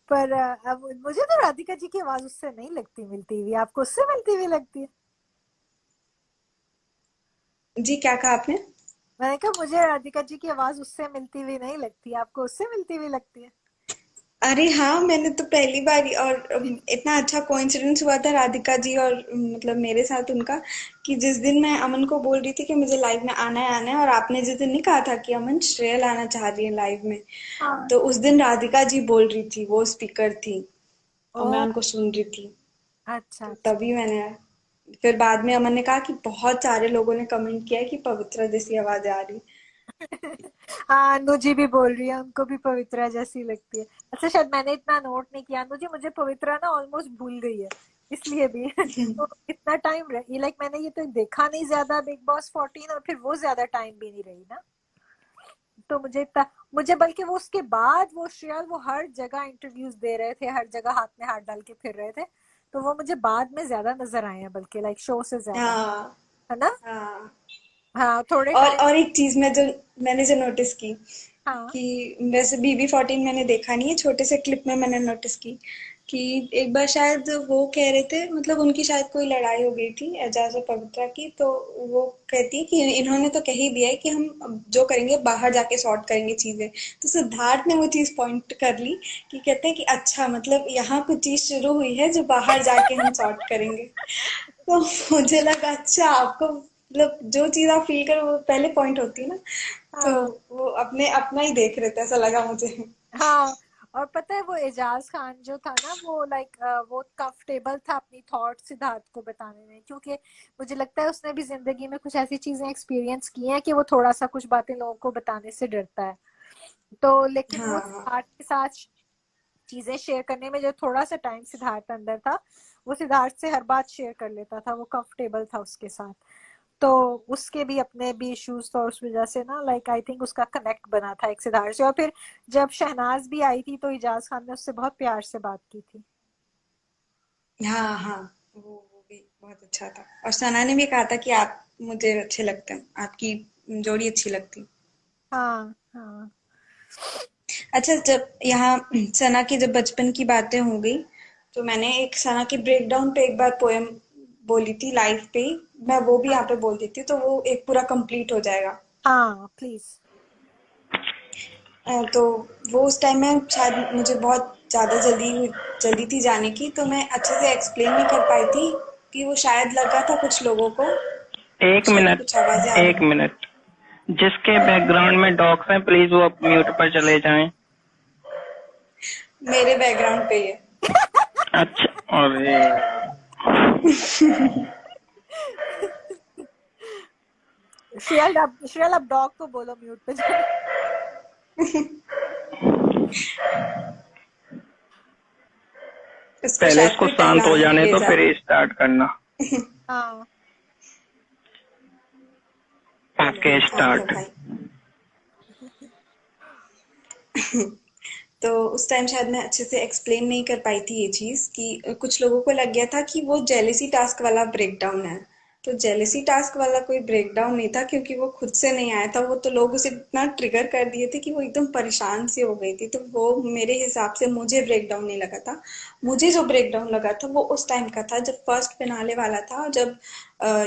पर अब मुझे तो राधिका जी की आवाज उससे नहीं लगती मिलती हुई, आपको उससे मिलती हुई लगती है? जी, क्या कहा आपने? मैंने कहा मुझे राधिका जी की आवाज उससे मिलती हुई नहीं लगती, आपको उससे मिलती हुई लगती है? अरे हाँ, मैंने तो पहली बार और इतना अच्छा कोइंसिडेंस हुआ था राधिका जी और मतलब मेरे साथ उनका, कि जिस दिन मैं अमन को बोल रही थी कि मुझे लाइव में आना है और आपने जिस दिन नहीं कहा था कि अमन श्रेया लाना चाह रही है लाइव में, हाँ। तो उस दिन राधिका जी बोल रही थी, वो स्पीकर थी और मैं ओ, उनको सुन रही थी। अच्छा तो अच्छा। तभी मैंने, फिर बाद में अमन ने कहा कि बहुत सारे लोगों ने कमेंट किया है कि पवित्रा जैसी आवाज आ रही। हाँ, अनु जी भी बोल रही है उनको भी पवित्रा जैसी लगती है। अच्छा, शायद मैंने इतना नोट नहीं किया, अनु जी मुझे पवित्रा ना ऑलमोस्ट भूल गई है, इसलिए भी तो इतना टाइम रही, लाइक मैंने ये तो देखा नहीं ज्यादा बिग बॉस 14, और फिर वो ज्यादा टाइम भी नहीं रही ना, तो मुझे इतना, मुझे बल्कि वो उसके बाद वो श्रेया वो हर जगह इंटरव्यूज दे रहे थे, हर जगह हाथ में हाथ डाल के फिर रहे थे, तो वो मुझे बाद में ज्यादा नजर आए हैं, बल्कि लाइक शो से ज्यादा, हाँ है ना? हाँ। हाँ, थोड़े टाइम। और एक चीज मैंने जो नोटिस की, हाँ कि वैसे BB14 मैंने देखा नहीं है, छोटे से क्लिप में मैंने नोटिस की कि एक बार शायद वो कह रहे थे, मतलब उनकी शायद कोई लड़ाई हो गई थी एजाज और पवित्रा की, तो वो कहती है कि इन्होंने तो कह ही दिया है कि हम अब जो करेंगे बाहर जाके सॉर्ट करेंगे चीजें। तो सिद्धार्थ ने वो चीज पॉइंट कर ली, कि कहते हैं कि अच्छा मतलब यहाँ कुछ चीज शुरू हुई है जो बाहर जाके हम सॉर्ट करेंगे। तो मुझे लगा अच्छा, आपको मतलब जो चीज आप फील करो वो पहले पॉइंट होती है ना, तो हाँ वो अपने अपना ही देख रहे थे, ऐसा लगा मुझे। हाँ। और पता है वो एजाज खान जो था ना, वो लाइक वो कंफर्टेबल था अपनी थॉट सिद्धार्थ को बताने में, क्योंकि मुझे लगता है उसने भी जिंदगी में कुछ ऐसी चीजें एक्सपीरियंस की हैं कि वो थोड़ा सा कुछ बातें लोगों को बताने से डरता है। तो लेकिन वो हाँ हाँ सिद्धार्थ के साथ चीजें शेयर करने में जो थोड़ा सा टाइम सिद्धार्थ अंदर था, वो सिद्धार्थ से हर बात शेयर कर लेता था, वो कंफर्टेबल था उसके साथ। तो उसके भी अपने भी इश्यूज था, उस वजह से ना लाइक आई थिंक उसका कनेक्ट बना था एक सिद्धार्थ से। और फिर जब शहनाज भी आई थी तो इजाज खान ने उससे बहुत प्यार से बात की थी। हाँ हाँ। वो भी बहुत अच्छा था, और सना ने भी कहा था कि आप मुझे अच्छे लगते हैं, आपकी जोड़ी अच्छी लगती। हाँ हाँ अच्छा, जब यहाँ सना की जब बचपन की बातें हो गई, तो मैंने एक सना की ब्रेकडाउन पे एक बार पोएम बोली थी लाइव पे ही, मैं वो भी यहाँ पे बोल देती हूँ तो वो एक पूरा कंप्लीट हो जाएगा। हाँ प्लीज। तो वो उस टाइम में शायद मुझे बहुत ज़्यादा जल्दी थी जाने की, तो मैं अच्छे से एक्सप्लेन नहीं कर पाई थी, कि वो शायद लगा था कुछ लोगों को, एक पीछे मिनट, कुछ आवाजें आ रही एक मिनट। जिसके बैकग्राउंड में डॉग्स हैं प्लीज वो म्यूट पर चले जाएं। मेरे बैकग्राउंड पे ही है। अच्छा, अरे श्रेयल अब डॉग को बोलो म्यूट पे जाने। उसको पहले शायद इसको कोई शांत हो टहलाने में जाने ले तो जा फिर रहा स्टार्ट करना। हाँ है। ओके, हाँ लो स्टार्ट। भाई। तो उस टाइम शायद मैं अच्छे से एक्सप्लेन नहीं कर पाई थी ये चीज़, कि कुछ लोगों को लग गया था कि वो जेलेसी टास्क वाला ब्रेकडाउन है। तो जेलेसी टास्क वाला कोई ब्रेकडाउन नहीं था, क्योंकि वो खुद से नहीं आया था, वो तो लोग उसे इतना ट्रिगर कर दिए थे कि वो एकदम परेशान सी हो गई थी। तो वो मेरे हिसाब से मुझे ब्रेकडाउन नहीं लगा था। मुझे जो ब्रेकडाउन लगा था वो उस टाइम का था जब फर्स्ट फिनाले वाला था, और जब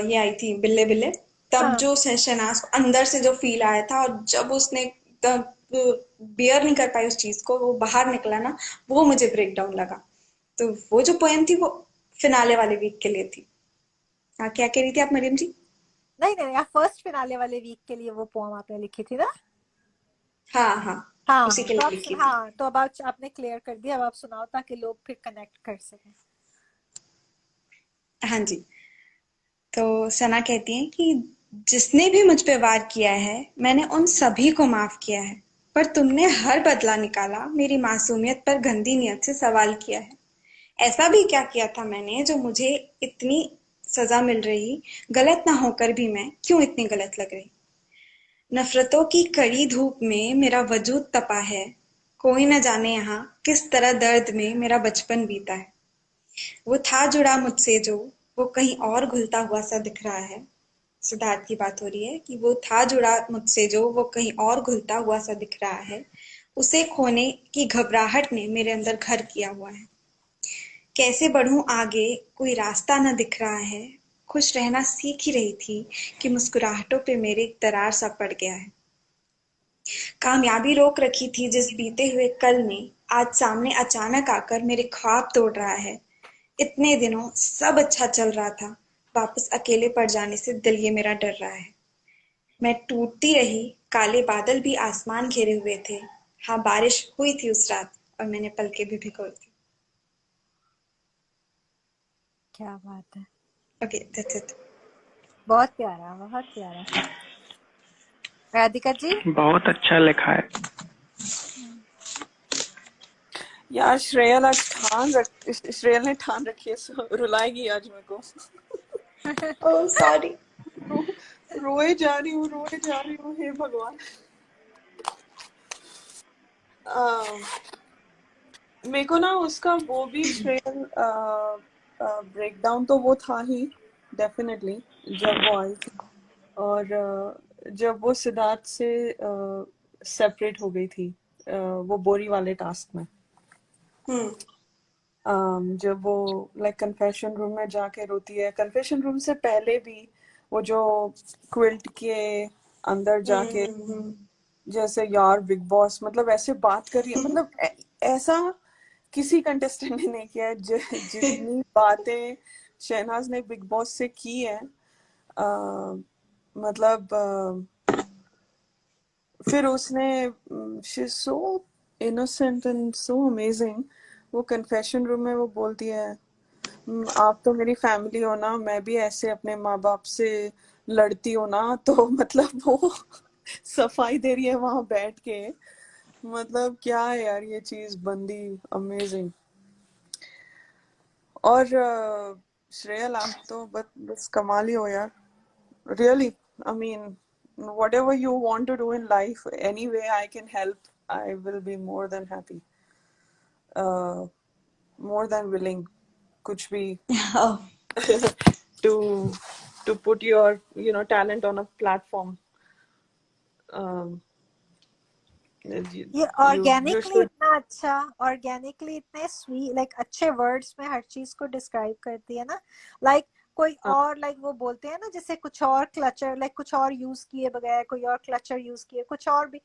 ये आई थी बिल्ले बिल्ले, तब हाँ जो शहनाज को अंदर से जो फील आया था, और जब उसने तब बियर नहीं कर पाई उस चीज को, वो बाहर निकला ना, वो मुझे ब्रेक डाउन लगा। तो वो जो पोएम थी वो फिनाले वाले वीक के लिए थी। हाँ, क्या कह रही थी आप मरियम जी? नहीं नहीं, आप फर्स्ट फिनाले वाले वीक के लिए वो पोम आपने लिखी थी ना? हाँ हाँ, हाँ उसी हाँ, के तो लिए आप लिखी थी। हाँ, तो अब आपने क्लियर कर दिया, अब आप सुनाओ ताकि लोग फिर कनेक्ट कर सकें। हाँ जी। तो सना कहती है कि जिसने भी मुझ पे वार किया है मैंने उन सभी को माफ किया है, पर तुमने हर बदला निकाला, मेरी मासूमियत पर गंदी नियत से सवाल किया है। ऐसा भी क्या किया था मैंने जो मुझे इतनी सजा मिल रही, गलत ना होकर भी मैं क्यों इतनी गलत लग रही। नफरतों की कड़ी धूप में मेरा वजूद तपा है, कोई न जाने यहाँ किस तरह दर्द में मेरा बचपन बीता है। वो था जुड़ा मुझसे जो वो कहीं और घुलता हुआ सा दिख रहा है। सिद्धार्थ की बात हो रही है कि वो था जुड़ा मुझसे जो, वो कहीं और घुलता हुआ सा दिख रहा है। उसे खोने की घबराहट ने मेरे अंदर घर किया हुआ है। कैसे बढ़ूं आगे, कोई रास्ता न दिख रहा है। खुश रहना सीख ही रही थी कि मुस्कुराहटों पे मेरे एक दरार सा पड़ गया है। कामयाबी रोक रखी थी जिस बीते हुए कल ने, आज सामने अचानक आकर मेरे ख्वाब तोड़ रहा है। इतने दिनों सब अच्छा चल रहा था, वापस अकेले पड़ जाने से दिल ये मेरा डर रहा है। मैं टूटती रही, काले बादल भी आसमान घेरे हुए थे। हाँ, बारिश हुई थी उस रात और मैंने पलकें भी भिगोई थी। क्या बात है, ओके, दैट्स इट। बहुत प्यारा, बहुत प्यारा। राधिका जी। बहुत अच्छा लिखा है। यार श्रेयल ने ठान रखी है, रुलाएगी आज मेरे को। Oh sorry. रोए जा रही हूँ, हे भगवान। मेरे को ना उसका वो भी श्रेयल ब्रेक डाउन तो वो था ही डेफिनेटली जब वो आई थी, और जब वो सिद्धार्थ से सेपरेट हो गई थी वो बोरी वाले टास्क में, जब वो लाइक कन्फेशन रूम में जाके रोती है। कन्फेशन रूम से पहले भी वो जो क्विल्ट के अंदर जाके जैसे यार बिग बॉस मतलब ऐसे बात कर रही है, मतलब ऐसा किसी कंटेस्टेंट ने नहीं किया है। जितनी बातें शहनाज ने बिग बॉस से की है, मतलब फिर उसने she so innocent and so amazing. वो कन्फेशन रूम में वो बोलती है, आप तो मेरी फैमिली हो ना, मैं भी ऐसे अपने माँ बाप से लड़ती हूँ ना। तो मतलब वो सफाई दे रही है वहां बैठ के। मतलब क्या है यार ये चीज, बंदी अमेजिंग। और श्रेयल आप तो बस कमाल ही हो यार, really. I mean whatever you want to do in life, any way I can help, I will be more than happy, more than willing, कुछ भी to put your talent on a platform. um, ये you organically should. इतना अच्छा, organically इतने sweet, like अच्छे words में हर चीज को डिस्क्राइब करती है ना। लाइक कोई और, लाइक वो बोलते हैं ना, जैसे कुछ और क्लचर, लाइक कुछ और यूज किए बगैर कोई और क्लचर यूज किए, कुछ और भी।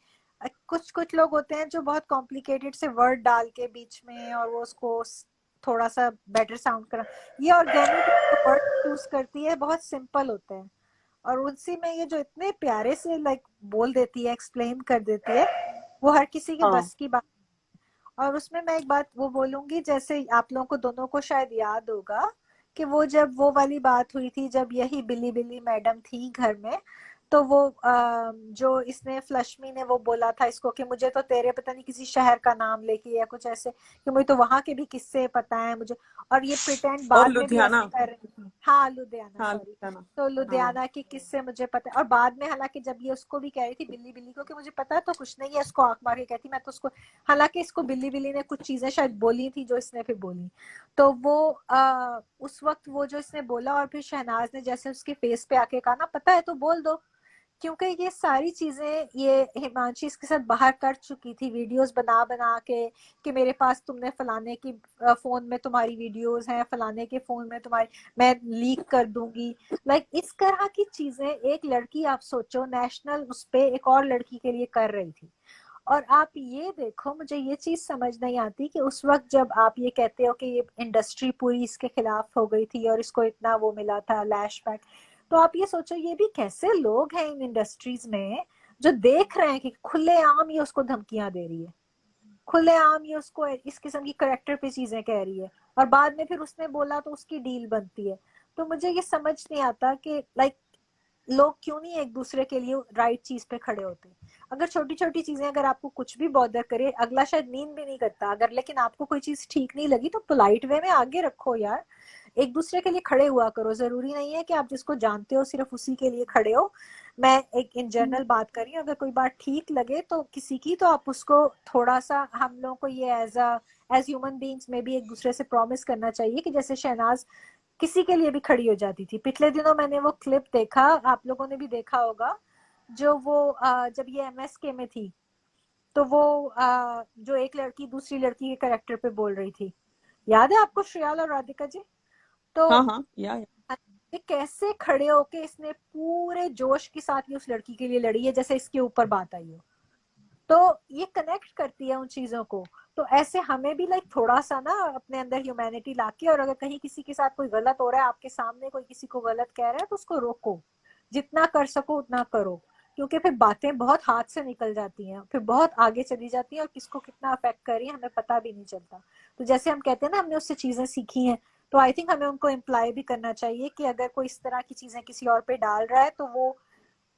कुछ कुछ लोग होते हैं जो बहुत कॉम्प्लिकेटेड से वर्ड डाल के बीच में, और वो उसको थोड़ा सा बेटर साउंड करा। ये ऑर्गेनिक वर्ड यूज करती है, बहुत सिंपल होते हैं, और उसी में ये जो इतने प्यारे से लाइक बोल देती है, एक्सप्लेन कर देती है, वो हर किसी के हाँ बस की बात। और उसमें मैं एक बात वो बोलूंगी, जैसे आप लोगों को दोनों को शायद याद होगा कि वो जब वो वाली बात हुई थी, जब यही बिल्ली बिल्ली मैडम थी घर में, तो वो जो इसने फ्लशमी ने वो बोला था इसको कि मुझे तो तेरे पता नहीं किसी शहर का नाम लेके या कुछ ऐसे, कि मुझे तो वहां के भी किस्से पता है मुझे। और ये प्रिटेंड और बाद में भी लुधियाना। ऐसे कर रही थी। हाँ, लुधियाना, हाँ सॉरी। लुधियाना। तो हाँ लुधियाना के किस्से मुझे पता है, और बाद में हालांकि जब ये उसको भी कह रही थी बिल्ली बिल्ली को कि मुझे पता तो कुछ नहीं है, इसको आंख मार के कहती मैं तो उसको, हालांकि इसको बिल्ली बिल्ली ने कुछ चीजें शायद बोली थी जो इसने फिर बोली। तो वो उस वक्त वो जो इसने बोला, और फिर शहनाज ने जैसे उसके फेस पे आके कहा ना, पता है तो बोल दो, क्योंकि ये सारी चीजें ये हिमांशी इसके साथ बाहर कर चुकी थी, वीडियोस बना बना के कि मेरे पास तुमने फलाने की फोन में तुम्हारी वीडियोस हैं, फलाने के फोन में तुम्हारी, मैं लीक कर दूंगी। लाइक इस तरह की चीजें एक लड़की, आप सोचो, नेशनल उस पे एक और लड़की के लिए कर रही थी। और आप ये देखो, मुझे ये चीज समझ नहीं आती कि उस वक्त जब आप ये कहते हो कि ये इंडस्ट्री पूरी इसके खिलाफ हो गई थी और इसको इतना वो मिला था लैशबैक, तो आप ये सोचो ये भी कैसे लोग हैं इन इंडस्ट्रीज में जो देख रहे हैं कि खुलेआम ये उसको धमकियां दे रही है, खुलेआम ये उसको इस किस्म की करेक्टर पे चीजें कह रही है, और बाद में फिर उसने बोला तो उसकी डील बनती है। तो मुझे ये समझ नहीं आता कि लाइक लोग क्यों नहीं एक दूसरे के लिए राइट चीज पे खड़े होते। अगर छोटी छोटी चीजें, अगर आपको कुछ भी बॉदर करे, अगला शायद मीन भी नहीं करता अगर, लेकिन आपको कोई चीज ठीक नहीं लगी तो पोलाइट वे में आगे रखो यार, एक दूसरे के लिए खड़े हुआ करो। जरूरी नहीं है कि आप जिसको जानते हो सिर्फ उसी के लिए खड़े हो। मैं एक इन जनरल बात कर रही हूँ, अगर कोई बात ठीक लगे तो किसी की, तो आप उसको थोड़ा सा, हम लोगों को ये एज ह्यूमन बींग्स में भी एक दूसरे से प्रॉमिस करना चाहिए कि जैसे शहनाज किसी के लिए भी खड़ी हो जाती थी। पिछले दिनों मैंने वो क्लिप देखा, आप लोगों ने भी देखा होगा, जो वो जब ये एमएसके में थी, तो वो जो एक लड़की दूसरी लड़की के करेक्टर पे बोल रही थी, याद है आपको, श्रेयाल और राधिका जी? तो हाँ हाँ, या ये कैसे खड़े होके इसने पूरे जोश के साथ ये उस लड़की के लिए लड़ी है, जैसे इसके ऊपर बात आई हो। तो ये कनेक्ट करती है उन चीजों को। तो ऐसे हमें भी लाइक थोड़ा सा ना अपने अंदर ह्यूमैनिटी लाके, और अगर कहीं किसी के साथ कोई गलत हो रहा है, आपके सामने कोई किसी को गलत कह रहा है, तो उसको रोको, जितना कर सको उतना करो, क्योंकि फिर बातें बहुत हाथ से निकल जाती हैं, फिर बहुत आगे चली जाती हैं, और किसको कितना अफेक्ट कर रही है हमें पता भी नहीं चलता। तो जैसे हम कहते हैं ना, हमने उससे चीजें सीखी हैं, तो आई थिंक हमें उनको इम्प्लाई भी करना चाहिए कि अगर कोई इस तरह की चीजें किसी और पे डाल रहा है, तो वो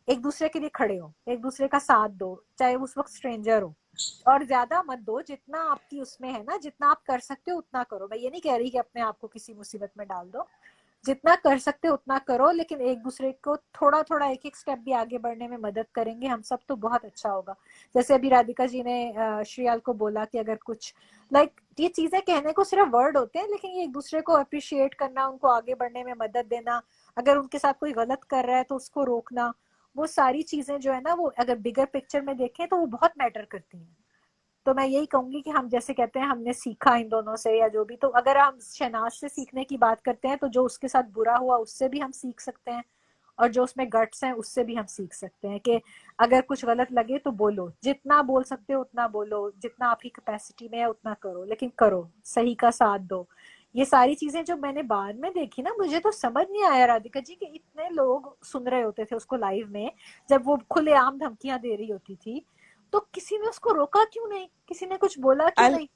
एक दूसरे के लिए खड़े हो, एक दूसरे का साथ दो, चाहे उस वक्त स्ट्रेंजर हो, और ज्यादा मत दो, जितना आपकी उसमें है ना, जितना आप कर सकते हो उतना करो। मैं ये नहीं कह रही कि अपने आप को किसी मुसीबत में डाल दो, जितना कर सकते हो उतना करो, लेकिन एक दूसरे को थोड़ा थोड़ा एक एक स्टेप भी आगे बढ़ने में मदद करेंगे हम सब, तो बहुत अच्छा होगा। जैसे अभी राधिका जी ने श्रेयाल को बोला कि अगर कुछ लाइक ये चीजें कहने को सिर्फ वर्ड होते हैं, लेकिन ये एक दूसरे को अप्रिशिएट करना, उनको आगे बढ़ने में मदद देना, अगर उनके साथ कोई गलत कर रहा है तो उसको रोकना, वो सारी चीजें जो है ना, वो अगर बिगर पिक्चर में देखें तो वो बहुत मैटर करती हैं। तो मैं यही कहूंगी कि हम जैसे कहते हैं हमने सीखा इन दोनों से या जो भी, तो अगर हम शहनाज से सीखने की बात करते हैं, तो जो उसके साथ बुरा हुआ उससे भी हम सीख सकते हैं, और जो उसमें गट्स हैं उससे भी हम सीख सकते हैं कि अगर कुछ गलत लगे तो बोलो, जितना बोल सकते हो उतना बोलो, जितना आपकी कैपेसिटी में है उतना करो, लेकिन करो, सही का साथ दो। ये सारी चीजें जो मैंने बाद में देखी ना, मुझे तो समझ नहीं आया राधिका जी कि इतने लोग सुन रहे होते थे उसको लाइव में, जब वो खुलेआम धमकियां दे रही होती थी, तो किसी ने उसको रोका क्यों नहीं, किसी ने कुछ बोला क्यों आई नहीं?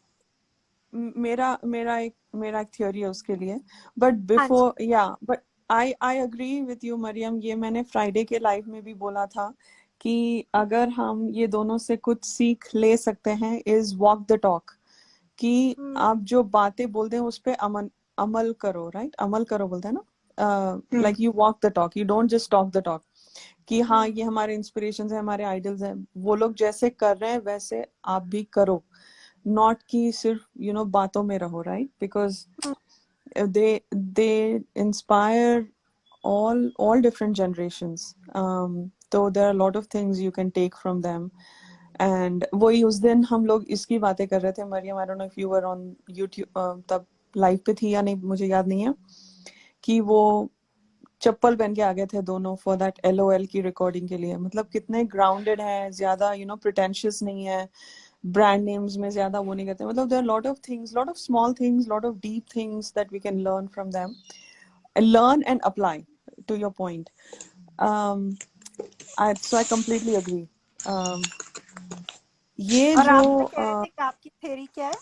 मेरा एक थ्योरी है उसके लिए, बट हाँ जी। Before but I agree with you Mariam. ये मैंने फ्राइडे के लाइव में भी बोला था कि अगर हम ये दोनों से कुछ सीख ले सकते हैं इज वॉक द टॉक, कि आप जो बातें बोलते हैं उस पे अमल करो, राइट? अमल करो बोलते हैं ना, like you walk the talk, you don't just talk the talk. कि हाँ, ये हमारे इंस्पिरेशंस है, हमारे आइडल्स हैं, वो लोग जैसे कर रहे हैं वैसे आप भी करो, नॉट कि सिर्फ बातों में रहो, right? Because they inspire all different generations. So there are a lot of things you can take from them. And वही उस दिन हम लोग इसकी बातें कर रहे थे Mariam, I don't know if you were on YouTube, तब लाइव पे थी या नहीं मुझे याद नहीं है, कि वो चप्पल पहन के आ गए थे दोनों फॉर दैट LOL की रिकॉर्डिंग के लिए। मतलब कितने ग्राउंडेड है, ज्यादा प्रिटेंशियस नहीं है, ब्रांड नेम्स में ज्यादा वो नहीं करते। मतलब there are lot of things, lot of small things, lot of deep things that we can learn from them, learn and apply to your point. So I completely agree. ये और जो आप जो कह रहे थे कि आपकी थ्योरी क्या है?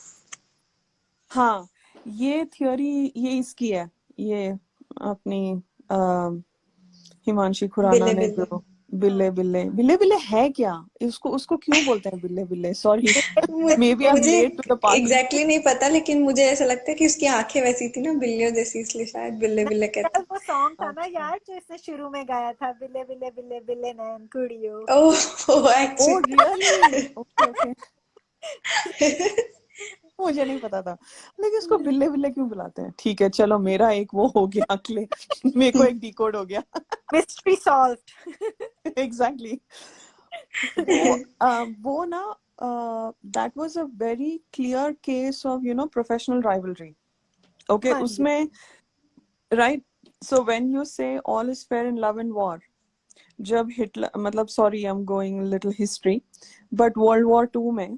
हाँ, ये थ्योरी ये इसकी है, ये अपनी हिमांशी खुराना बिल्ले ने बिल्ले जो बिल्ले बिल्ले बिल्ले बिल्ले है क्या, इसको उसको क्यों बोलते हैं बिल्ले बिल्ले? Sorry, maybe I am मुझे late to the party. Exactly नहीं पता, लेकिन मुझे ऐसा लगता है कि उसकी आंखें वैसी थी ना, बिल्लियों जैसी, इसलिए शायद बिल्ले बिल्ले कहते यार वो सॉन्ग था ना अच्छा, यार, जो इसने शुरू में गाया था, बिल्ले बिल्ले बिल्ले बिल्ले नैन कुड़ियो। हैं। ओह ओ एक्चुअली रियली? ओके ओके, मुझे नहीं पता था। लेकिन इसको बिल्ले बिल्ले क्यों बुलाते हैं? ठीक है, चलो, मेरा एक वो हो गया क्ले मेरे को एक डिकोड हो गया। Mystery solved. एग्जैक्टली। वो ना, that was a very clear case of professional rivalry. Okay, हाँ जी। उसमें राइट, सो व्हेन यू से all is fair in love and war, जब हिटलर, मतलब sorry I am going little history, but world war 2 में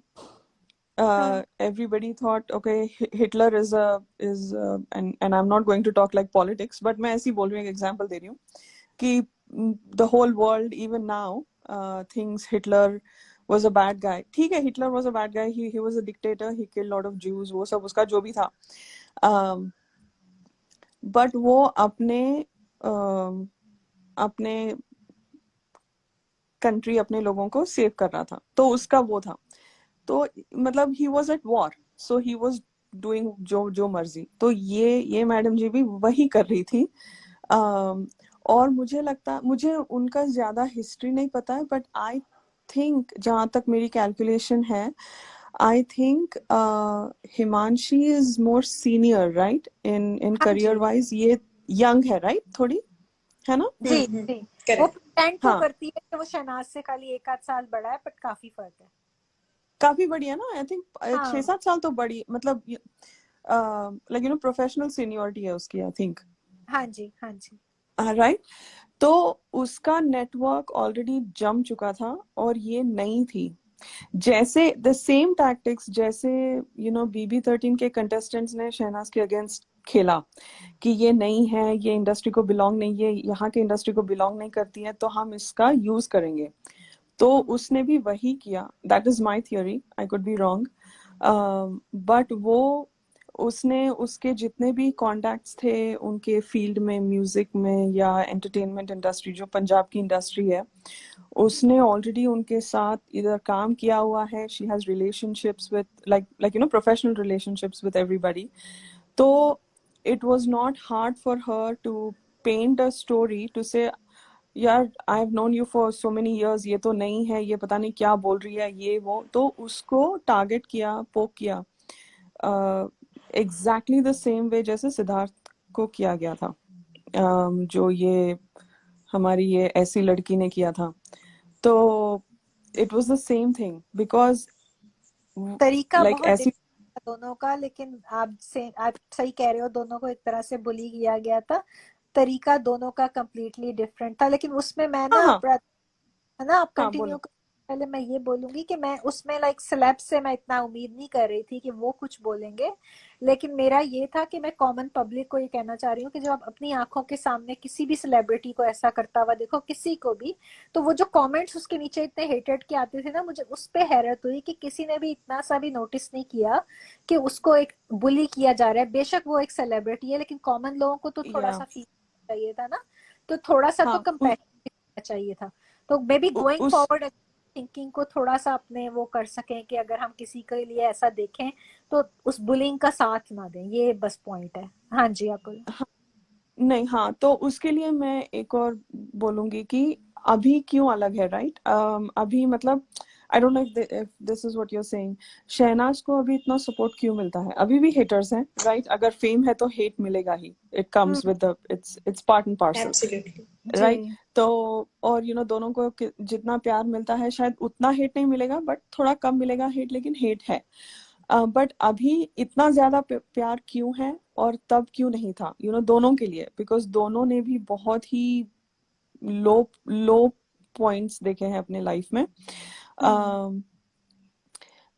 everybody thought okay, Hitler and I'm not going to talk like politics, but मैं ऐसी बोल रही हूँ, एक example दे रही हूँ कि the whole world even now thinks Hitler was a bad guy. ठीक है, Hitler was a bad guy, he was a dictator, he killed a lot of Jews, वो सब उसका जो भी था, but वो अपने कंट्री, अपने लोगों को सेव कर रहा था, तो उसका वो था। तो मतलब he was at war, so he was doing जो जो मर्जी। तो ये मैडम जी भी वही कर रही थी। और मुझे उनका ज्यादा हिस्ट्री नहीं पता है, बट आई थिंक, जहां तक मेरी कैलकुलेशन है, I think Himanshi is more senior, right, in हाँ करियर जी। वाइज। ये यंग है, राइट, थोड़ी, है ना? जी जी। वो करेक्ट। प्रेटेंड तो हाँ, करती है कि वो शहनाज से खाली 1 आध साल बड़ा है, बट काफी फर्क है। काफी बढ़िया ना, आई थिंक 6-7 साल तो बड़ी, मतलब लाइक प्रोफेशनल सीनियरिटी है उसकी, आई थिंक, हाँ जी हाँ जी। राइट। तो उसका नेटवर्क ऑलरेडी जम चुका था और ये नई थी। जैसे द सेम टैक्टिक्स जैसे BB13 के कंटेस्टेंट्स ने शहनाज के अगेंस्ट खेला कि ये नहीं है, ये इंडस्ट्री को बिलोंग नहीं, ये यहाँ के इंडस्ट्री को बिलोंग नहीं करती है, तो हम इसका यूज करेंगे। तो उसने भी वही किया। That is my theory, I could be wrong, but वो उसने उसके जितने भी कॉन्टैक्ट्स थे उनके फील्ड में, म्यूजिक में या एंटरटेनमेंट इंडस्ट्री जो पंजाब की इंडस्ट्री है, उसने ऑलरेडी उनके साथ इधर काम किया हुआ है। She has relationships with professional relationships with everybody. तो it was not hard for her to paint a story to say यार I have known you for so many years, ये तो नहीं है, ये पता नहीं क्या बोल रही है, ये वो। तो उसको टारगेट किया, पोक किया, एग्जैक्टली द सेम वे जैसे सिद्धार्थ को किया गया था, जो ये हमारी ये ऐसी लड़की ने किया था। तो it was the same thing because तरीका लाइक बहुत ऐसी, डिफरेंट था दोनों का, लेकिन आप सही कह रहे हो, दोनों को एक तरह से बुली किया गया था। तरीका दोनों का कंप्लीटली डिफरेंट था, लेकिन उसमें मैं हाँ ना, हाँ है ना, आप हाँ, कंटिन्यू बोलो। कर। पहले मैं ये बोलूंगी कि मैं उसमें लाइक सेलेब से मैं इतना उम्मीद नहीं कर रही थी कि वो कुछ बोलेंगे, लेकिन मेरा ये था कि मैं कॉमन पब्लिक को ये कहना चाह रही हूँ कि जब आप अपनी आंखों के सामने किसी भी सेलिब्रिटी को ऐसा करता हुआ देखो, किसी को भी, तो वो जो कमेंट्स उसके नीचे इतने हेटेड के आते थे ना, मुझे उस पे हैरत हुई कि किसी ने भी इतना सा भी नोटिस नहीं किया कि उसको एक बुली किया जा रहा है। बेशक वो एक सेलिब्रिटी है, लेकिन कॉमन लोगों को तो थोड़ा या सा फील चाहिए था ना, तो थोड़ा सा तो हाँ, कंपैशन चाहिए था। तो मे बी गोइंग उस फॉरवर्ड थिंकिंग को थोड़ा सा अपने वो कर सकें कि अगर हम किसी के लिए ऐसा देखें तो उस बुलिंग का साथ ना दें, ये बस पॉइंट है। हाँ जी, आप बोलो। नहीं, हाँ, तो उसके लिए मैं एक और बोलूंगी कि अभी क्यों अलग है, राइट? अभी मतलब I don't know if this is what you are saying, Shehnaaz को अभी इतना सपोर्ट क्यों मिलता है? अभी भी हेटर्स हैं, राइट? अगर फेम है तो हेट मिलेगा ही, it comes with the, it's part and parcel, absolutely. जी। राइट? तो और दोनों को जितना प्यार मिलता है शायद उतना हेट नहीं मिलेगा, बट थोड़ा कम मिलेगा हेट, लेकिन हेट है। बट अभी इतना ज्यादा प्यार क्यों है और तब क्यों नहीं था, दोनों के लिए? बिकॉज दोनों ने भी बहुत ही लो लो पॉइंट्स देखे हैं अपने लाइफ में।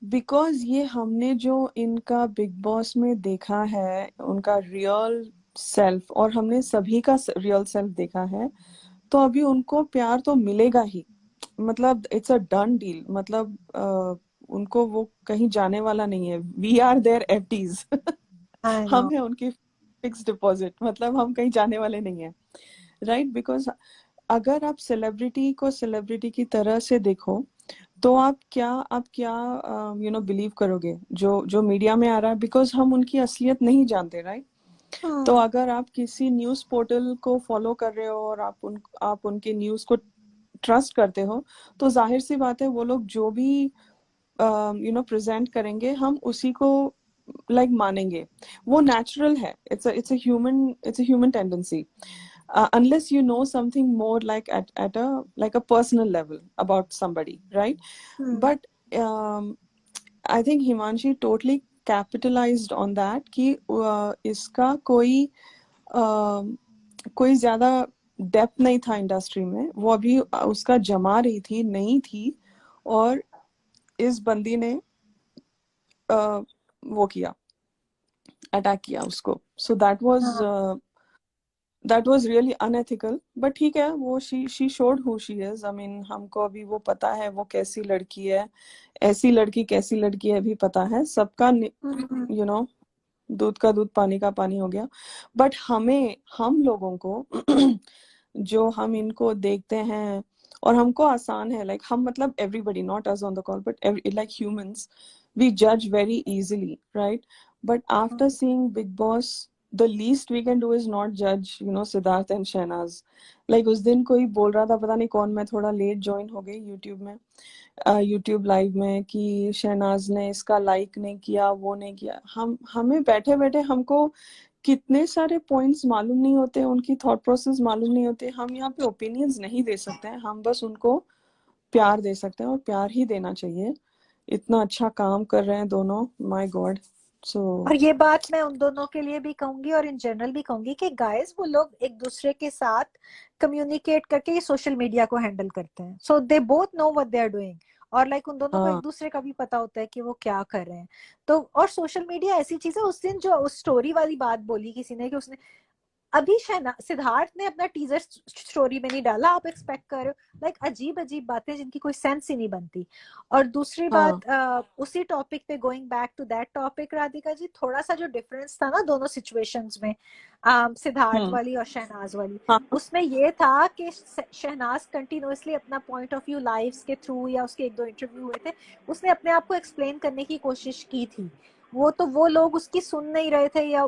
बिकॉज ये हमने जो इनका बिग बॉस में देखा है, उनका रियल सेल्फ, और हमने सभी का रियल सेल्फ देखा है, तो अभी उनको प्यार तो मिलेगा ही। मतलब इट्स अ डन डील, मतलब उनको वो कहीं जाने वाला नहीं है। We are there FDs. I know. हम है उनकी फिक्स डिपॉजिट, मतलब हम कहीं जाने वाले नहीं है, राइट? बिकॉज अगर आप सेलिब्रिटी को सेलिब्रिटी की तरह से देखो, तो आप क्या बिलीव करोगे जो जो मीडिया में आ रहा है? बिकॉज हम उनकी असलियत नहीं जानते, राइट? तो अगर आप किसी न्यूज पोर्टल को फॉलो कर रहे हो और आप उनके न्यूज को ट्रस्ट करते हो, तो जाहिर सी बात है वो लोग जो भी प्रेजेंट करेंगे हम उसी को मानेंगे। वो नेचुरल है, it's a human tendency, unless you know something more, like at a personal level about somebody, right? But I think Himanshi totally capitalized on that कि इसका कोई ज्यादा डेप्थ नहीं था इंडस्ट्री में, वो अभी उसका जमा रही थी, नहीं थी, और इस बंदी ने वो किया, अटैक किया उसको। So that was really unethical, but ठीक है, वो she showed who she is. I mean हमको अभी वो पता है वो कैसी लड़की है, ऐसी लड़की कैसी लड़की है अभी पता है सबका, दूध का दूध पानी का पानी हो गया। बट हम लोगों को जो हम इनको देखते हैं और हमको आसान है, हम मतलब everybody, not us on the call, but like humans, we जज very easily, right? But after seeing big boss, the least we can do is not judge Siddharth and Shehnaz. उस दिन कोई बोल रहा था, पता नहीं कौन, मैं थोड़ा लेट ज्वाइन हो गई यूट्यूब में, यूट्यूब लाइव में, कि शहनाज ने इसका लाइक नहीं किया, वो नहीं किया। हमें बैठे बैठे हमको कितने सारे पॉइंट्स मालूम नहीं होते, उनकी थॉट प्रोसेस मालूम नहीं होते। हम यहाँ पे ओपिनियंस नहीं दे सकते हैं, हम बस उनको प्यार दे सकते हैं और प्यार ही देना चाहिए। इतना अच्छा काम कर रहे हैं दोनों, माय गॉड। सो और ये बात मैं उन दोनों के लिए भी कहूंगी और इन जनरल भी कहूंगी कि गाइस वो लोग एक दूसरे के साथ कम्युनिकेट करके सोशल मीडिया को हैंडल करते हैं, so they both know what they are doing. और लाइक उन दोनों को एक हाँ दूसरे का भी पता होता है कि वो क्या कर रहे हैं। तो और सोशल मीडिया ऐसी चीज है, उस दिन जो उस स्टोरी वाली बात बोली किसी ने कि उसने अभी शहना सिद्धार्थ ने अपना टीजर स्टोरी में नहीं डाला, आप एक्सपेक्ट कर रहे हो लाइक अजीब अजीब बातें जिनकी कोई सेंस ही नहीं बनती। और दूसरी हाँ। बात उसी टॉपिक पे going back to that topic Radhika ji, थोड़ा सा जो डिफरेंस था ना दोनों सिचुएशंस में, सिद्धार्थ हम्म। वाली और शहनाज वाली, हाँ उसमें ये था कि शहनाज कंटिन्यूअसली अपना पॉइंट ऑफ व्यू लाइव्स के थ्रू या उसके एक दो इंटरव्यू हुए थे, उसने अपने आप को एक्सप्लेन करने की कोशिश की थी। वो लोग उसकी सुन नहीं रहे थे या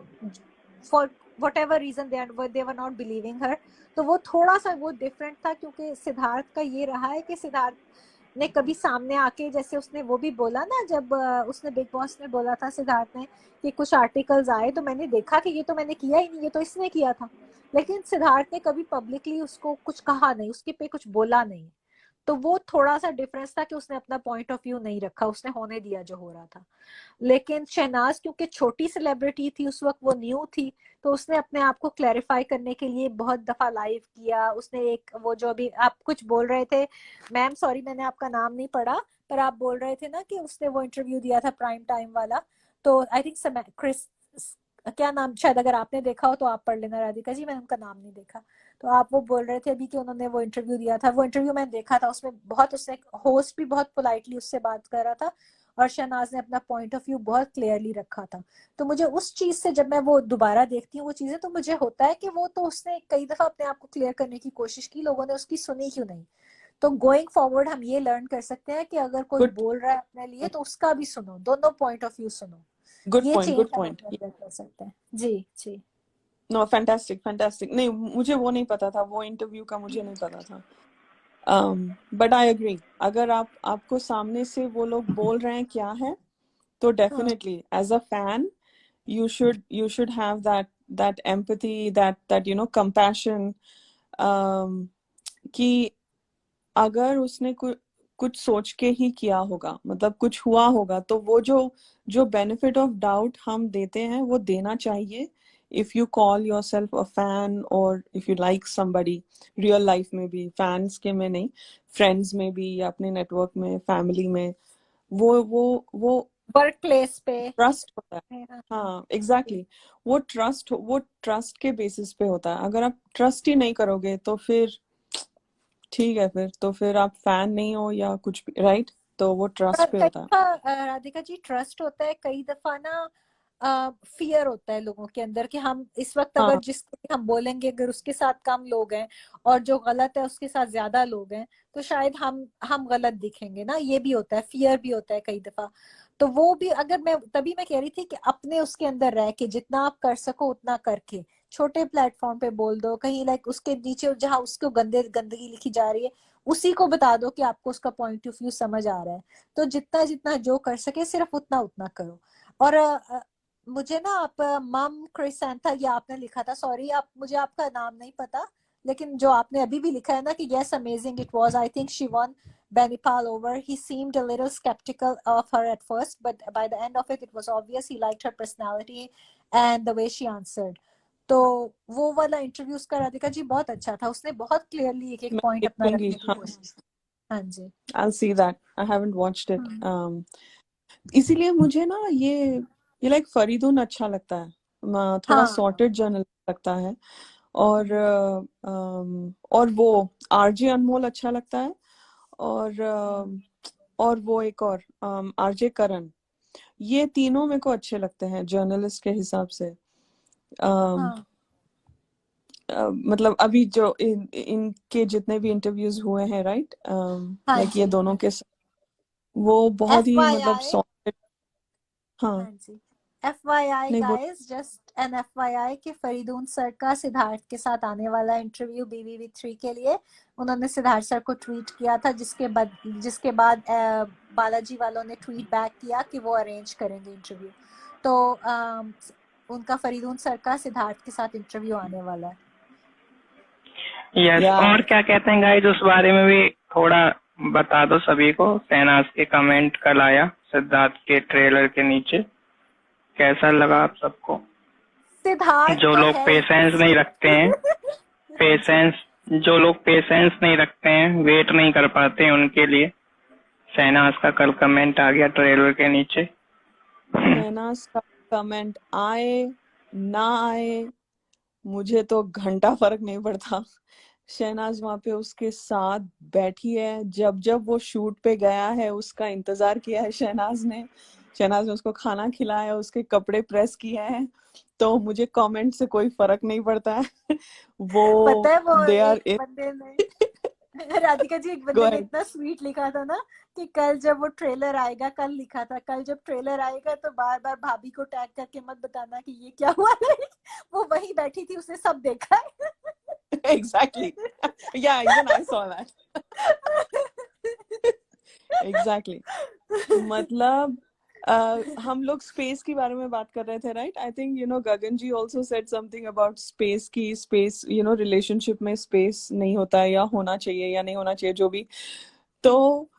for whatever reason they were not believing her। तो वो थोड़ा सा वो डिफरेंट था, क्योंकि सिद्धार्थ का ये रहा है कि सिद्धार्थ ने कभी सामने आके, जैसे उसने वो भी बोला ना जब उसने बिग बॉस में बोला था सिद्धार्थ ने कि कुछ आर्टिकल्स आए तो मैंने देखा कि ये तो मैंने किया ही नहीं, ये तो इसने किया था। लेकिन सिद्धार्थ ने कभी पब्लिकली उसको कुछ कहा नहीं, उसके पे कुछ बोला नहीं। तो वो थोड़ा सा डिफरेंस था कि उसने अपना पॉइंट ऑफ व्यू नहीं रखा, उसने होने दिया जो हो रहा था। लेकिन शहनाज क्योंकि छोटी सेलिब्रिटी थी उस वक्त, वो न्यू थी, तो उसने अपने आप को क्लैरिफाई करने के लिए बहुत दफा लाइव किया। उसने एक वो जो भी आप कुछ बोल रहे थे, मैम सॉरी मैंने आपका नाम नहीं पढ़ा, पर आप बोल रहे थे ना कि उसने वो इंटरव्यू दिया था प्राइम टाइम वाला, तो आई थिंक क्रिस क्या नाम, शायद अगर आपने देखा हो तो आप पढ़ लेना राधिका जी, मैंने उनका नाम नहीं देखा। तो आप वो बोल रहे थे अभी कि उन्होंने वो इंटरव्यू दिया था, वो इंटरव्यू मैंने देखा था, उसमें बहुत उसने होस्ट भी बहुत पोलाइटली उससे बात कर रहा था और शहनाज ने अपना पॉइंट ऑफ व्यू बहुत क्लियरली रखा था। तो मुझे उस चीज से जब मैं वो दोबारा देखती हूँ वो चीजें, तो मुझे होता है कि वो तो उसने कई दफा अपने आप को क्लियर करने की कोशिश की, लोगों ने उसकी सुनी क्यों नहीं। तो गोइंग फॉरवर्ड हम ये लर्न कर सकते हैं कि अगर कोई गुड बोल रहा है अपने लिए तो उसका भी सुनो, दोनों पॉइंट ऑफ व्यू सुनो। गुड ये पॉइंट, चेंज गुड हम पॉइंट। अपने अंदर कर सकते हैं। जी जी। No, fantastic fantastic. नहीं, मुझे वो नहीं पता था, वो इंटरव्यू का मुझे नहीं पता था। बट आई एग्री, अगर आपको सामने से वो लोग बोल रहे हैं क्या है, तो हाँ definitely as a fan you should have that empathy, that compassion, कि अगर उसने कुछ सोच के ही किया होगा, मतलब कुछ हुआ होगा, तो वो जो जो बेनिफिट ऑफ डाउट हम देते हैं वो देना चाहिए। If you call yourself a fan, और if you like somebody, real life में भी, फैंस के में नहीं, फ्रेंड्स में भी, या अपने नेटवर्क में, फैमिली में, वो वर्क प्लेस पे। ट्रस्ट होता है। हाँ, हाँ एग्जैक्टली, वो ट्रस्ट के बेसिस पे होता है। अगर आप ट्रस्ट ही नहीं करोगे तो फिर ठीक है, फिर आप फैन नहीं हो या कुछ भी, राइट? तो वो ट्रस्ट और पे कई होता है। दफा राधिका जी ट्रस्ट होता है, कई दफा ना फियर होता है लोगों के अंदर कि हम इस वक्त अगर हाँ जिसको भी हम बोलेंगे अगर उसके साथ कम लोग हैं और जो गलत है उसके साथ ज्यादा लोग हैं, तो शायद हम गलत दिखेंगे ना, ये भी होता है, फियर भी होता है कई दफा। तो वो भी अगर मैं तभी मैं कह रही थी कि अपने उसके अंदर रह के जितना आप कर सको उतना करके छोटे प्लेटफॉर्म पे बोल दो, कहीं लाइक उसके नीचे जहां उसको गंदगी लिखी जा रही है उसी को बता दो कि आपको उसका पॉइंट ऑफ व्यू समझ आ रहा है। तो जितना जितना जो कर सके सिर्फ उतना उतना करो। और मुझे ना आप मम क्रिसेंथा ये आपने लिखा था, सॉरी आप मुझे आपका नाम नहीं पता, लेकिन जो आपने अभी भी लिखा है ना कि yes amazing it was, I think she one Benipal over. He seemed a little skeptical of her at first, but by the end of it, it was obvious he liked her personality and the way she answered. तो वो वाला interview उसका राधिका जी बहुत अच्छा था, उसने बहुत clearly एक एक मैं पॉइंट अपना देखूंगी, रखने की हाँ। कोशिश की। हाँ जी। I'll see that. I haven't watched it. हम्म। इसीलिए मुझे ना ये लाइक फरीदुन अच्छा लगता है। थोड़ा हाँ सॉर्टेड जर्नल लगता है। और वो आरजे अनमोल अच्छा लगता है। और और वो एक और आरजे करण, ये तीनों मेरे को अच्छे लगते हैं जर्नलिस्ट के हिसाब से। अम, हाँ मतलब अभी जो इनके जितने भी इंटरव्यूज हुए हैं, राइट, हाँ लाइक ये जी। दोनों के वो बहुत एफ ही वाई मतलब आई सॉलिड। हाँ। हाँ जी। FYI नहीं बोल। गाइस, जस्ट एन FYI कि फरीदून सर का सिद्धार्थ के साथ आने वाला इंटरव्यू BBV3 के लिए उन्होंने सिद्धार्थ सर को ट्वीट किया था, जिसके बाद बालाजी वालों ने ट्वीट बैक किया कि वो अरेंज करेंगे इंटरव्यू। तो उनका फरीदून सर का सिद्धार्थ के साथ इंटरव्यू आने वाला है। यस, या और क्या कहते हैं गाइस उस बारे में भी थोड़ा बता दो सभी को। शहनाज के कमेंट कल आया सिद्धार्थ के ट्रेलर के नीचे, कैसा लगा आप सबको? सिद्धार्थ जो तो लोग है पेशेंस नहीं रखते हैं, जो लोग पेशेंस नहीं रखते हैं, वेट नहीं कर पाते हैं, उनके लिए शहनाज का कल कमेंट आ गया ट्रेलर के नीचे। शहनाज का कमेंट आए ना आए मुझे तो घंटा फर्क नहीं पड़ता। शहनाज वहां पे उसके साथ बैठी है, जब जब वो शूट पे गया है उसका इंतजार किया है शहनाज ने उसको खाना खिलाया, उसके कपड़े प्रेस किए हैं, तो मुझे कमेंट से कोई फर्क नहीं पड़ता है। वो पता है वो दे आर एक बंदे ने राधिका जी, एक गो बंदे ने अहेड। इतना स्वीट लिखा था ना कि कल जब वो ट्रेलर आएगा, कल लिखा था कल जब ट्रेलर आएगा तो बार बार भाभी को टैग करके मत बताना कि ये क्या हुआ। वो वहीं बैठी थी, उसने सब देखा है। Exactly. Yeah, even I saw that. Exactly. मतलब हम लोग स्पेस के बारे में बात कर रहे थे, right? I think Gagan ji also said something about space की स्पेस रिलेशनशिप में स्पेस नहीं होता है, या होना चाहिए या नहीं होना चाहिए, जो भी। तो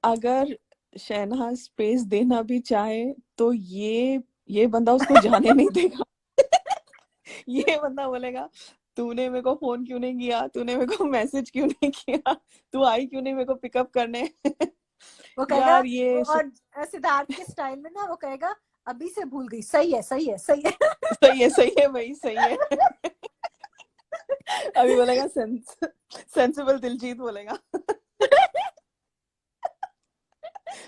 अगर शहनाज स्पेस देना भी चाहे तो ये बंदा उसको जाने नहीं देगा। ये बंदा बोलेगा तूने मेरे को फोन क्यों नहीं किया, तूने मेरे को मैसेज क्यों नहीं किया, तू आई क्यों नहीं मेरे को पिकअप करने। वो कहेगा यार ये और सिद्धार्थ के स्टाइल में ना वो कहेगा अभी से भूल गई, सही है सही है सही है। सही है भाई, सही है। अभी बोलेगा सेंसिबल दिलजीत बोलेगा।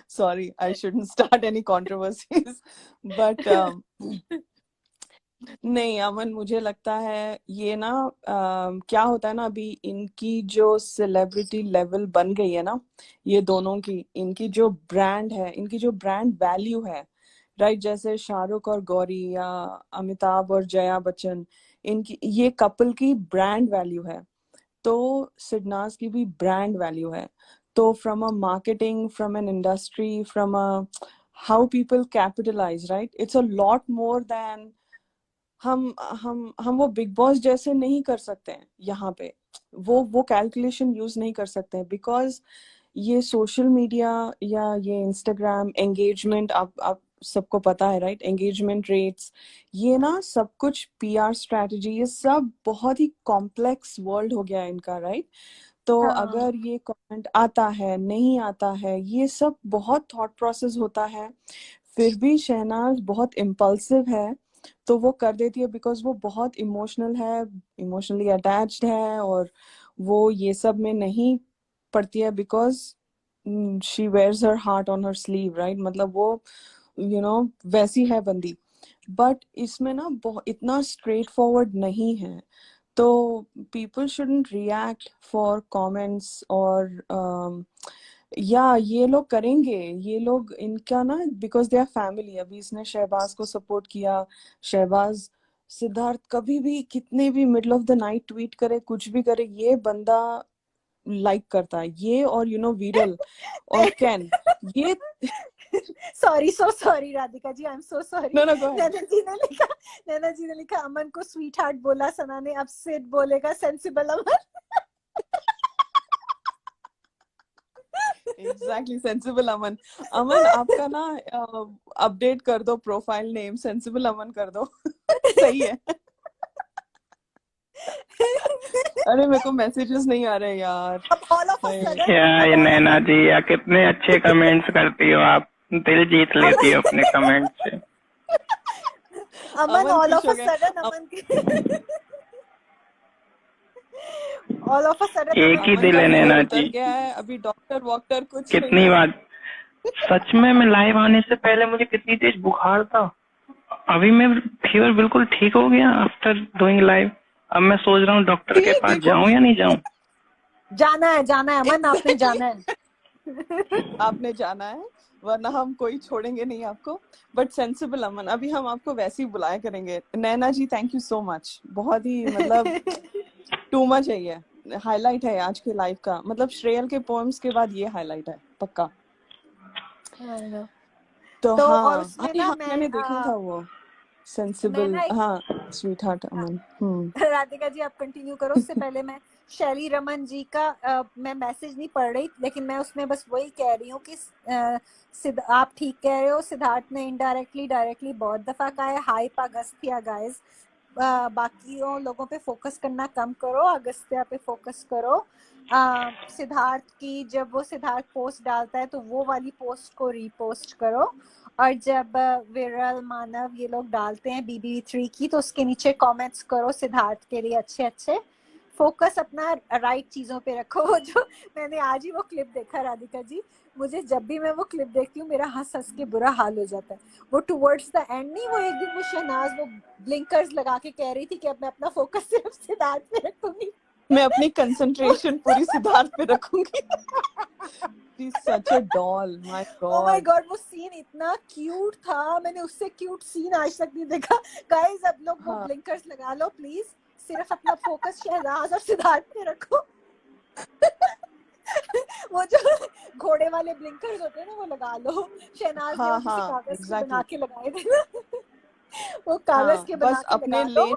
Sorry, I shouldn't start any controversies, but नहीं अमन, मुझे लगता है ये ना क्या होता है ना, अभी इनकी जो सेलिब्रिटी लेवल बन गई है ना, ये दोनों की, इनकी जो ब्रांड है, इनकी जो ब्रांड वैल्यू है, राइट? जैसे शाहरुख और गौरी, या अमिताभ और जया बच्चन, इनकी ये कपल की ब्रांड वैल्यू है, तो सिडनाज की भी ब्रांड वैल्यू है। तो from a marketing, from an industry, from a how people capitalise, right, it's a lot more than हम वो बिग बॉस जैसे नहीं कर सकते हैं यहाँ पे, वो कैलकुलेशन यूज नहीं कर सकते हैं, बिकॉज ये सोशल मीडिया या ये इंस्टाग्राम एंगेजमेंट, आप सबको पता है, राइट? एंगेजमेंट रेट्स, ये ना सब कुछ पीआर स्ट्रेटजी, ये सब बहुत ही कॉम्प्लेक्स वर्ल्ड हो गया है इनका, राइट? तो हाँ अगर ये कमेंट आता है, नहीं आता है, ये सब बहुत थॉट प्रोसेस होता है। फिर भी शहनाज बहुत इम्पल्सिव है, तो वो कर देती है, बिकॉज वो बहुत इमोशनल है, इमोशनली अटैच्ड है, और वो ये सब में नहीं पड़ती है, because she wears her heart on her sleeve, right? मतलब वो वैसी है बंदी। बट इसमें ना बहुत इतना स्ट्रेट फॉरवर्ड नहीं है, तो people shouldn't react for comments, और या ये लोग करेंगे, ये लोग इनका ना, बिकॉज दे आर फैमिली। अभी इसने शहबाज को सपोर्ट किया, शहबाज सिद्धार्थ कभी भी कितने भी middle of the night tweet करे, कुछ भी करे, ये बंदा लाइक करता है, ये और विरल और कैन, ये sorry, so sorry Radhika ji, I am so sorry. No go ahead. Naina ji ने लिखा अमन को स्वीट हार्ट बोला सना ने, अब सिड बोलेगा सेंसिबल अमन। एग्जैक्टली, सेंसिबल अमन। अमन आपका ना अपडेट कर दो, प्रोफाइल नेम सेंसिबल अमन कर दो। सही है। अरे मेरे को मैसेजेस नहीं आ रहे यार। अब all of a hi. Sudden क्या ये नैना जी, या कितने अच्छे कमेंट्स करती हो आप, दिल जीत लेती हो अपने कमेंट से। अमन अमन ऑल खुश ऑफ हो अ गया। Sudden Aman all of a sudden एक ही अमन अमन दिल का है फीवर नैना उतर जी। गया है, अभी डॉक्टर वॉक्टर कुछ नहीं कितनी है। बार सच में, मैं लाइव आने से पहले मुझे कितनी तेज बुखार था, अभी मैं फीवर बिल्कुल ठीक हो गया आफ्टर डूइंग लाइव। अब मैं सोच रहा हूँ डॉक्टर के पास देखो, जाऊं या नहीं जाऊं। जाना है अमन, आपने जाना है। आपने जाना है, वरना हम कोई छोड़ेंगे नहीं आपको। बट सेंसिबल अमन, अभी हम आपको वैसे ही बुलाया करेंगे। नैना जी थैंक यू सो मच, बहुत ही मतलब टू मच है, ये हाईलाइट है आज के लाइव का, मतलब श्रेयल के पोएम्स के बाद ये हाईलाइट है पक्का। तो तो और हाँ, उसमें अरे ना हाँ, मैंने देखा था वो। सेंसिबल, मैं ना हाँ स्वीट हार्ट अमन। राधिका जी आप कंटिन्यू करो, उससे पहले मैं शैली रमन जी का मैं मैसेज नहीं पढ़ रही, लेकिन मैं उसमें बस वही कह रही हूँ कि आप ठीक कह रहे हो, सिद्धार्थ ने इनडायरेक्टली डायरेक्टली बहुत दफा कहा है हाइप अगस्त्या गाइस, बाकी लोगों पे फोकस करना कम करो, अगस्त्या पे फोकस करो। सिद्धार्थ की जब वो सिद्धार्थ पोस्ट डालता है तो वो वाली पोस्ट को रीपोस्ट करो, और जब विरल मानव ये लोग डालते हैं BB3 की तो उसके नीचे कमेंट्स करो सिद्धार्थ के लिए अच्छे अच्छे। फोकस अपना राइट चीजों पे रखो। वो जो मैंने आज ही वो क्लिप देखा राधिका जी, मुझे जब भी मैं वो क्लिप देखती हूँ मेरा हंस हंस के बुरा हाल हो जाता है। वो टुवर्ड्स द एंड नहीं, वो एक दिन वो शहनाज वो ब्लिंकर्स लगा के कह रही थी कि अब मैं अपना फोकस सिर्फ सिद्धार्थ पे रखूंगी, मैं अपनी कंसंट्रेशन पूरी सिद्धार्थ पे रखूंगी। She's such a doll, my Oh my God. God, वो सीन इतना क्यूट था, मैंने उससे क्यूट सीन आज तक नहीं देखा। गाइस अब लोग वो हाँ। ब्लिंकर्स लगा लो प्लीज, सिर्फ अपना फोकस शहनाज और सिद्धार्थ पे रखो। वो जो घोड़े वाले ब्लिंकर्स होते हैं ना वो लगा लो। शहनाज ने वो किसी कागज के बना के लगाए थे ना, वो कागज के बना बस के अपने लगा लो। लेन,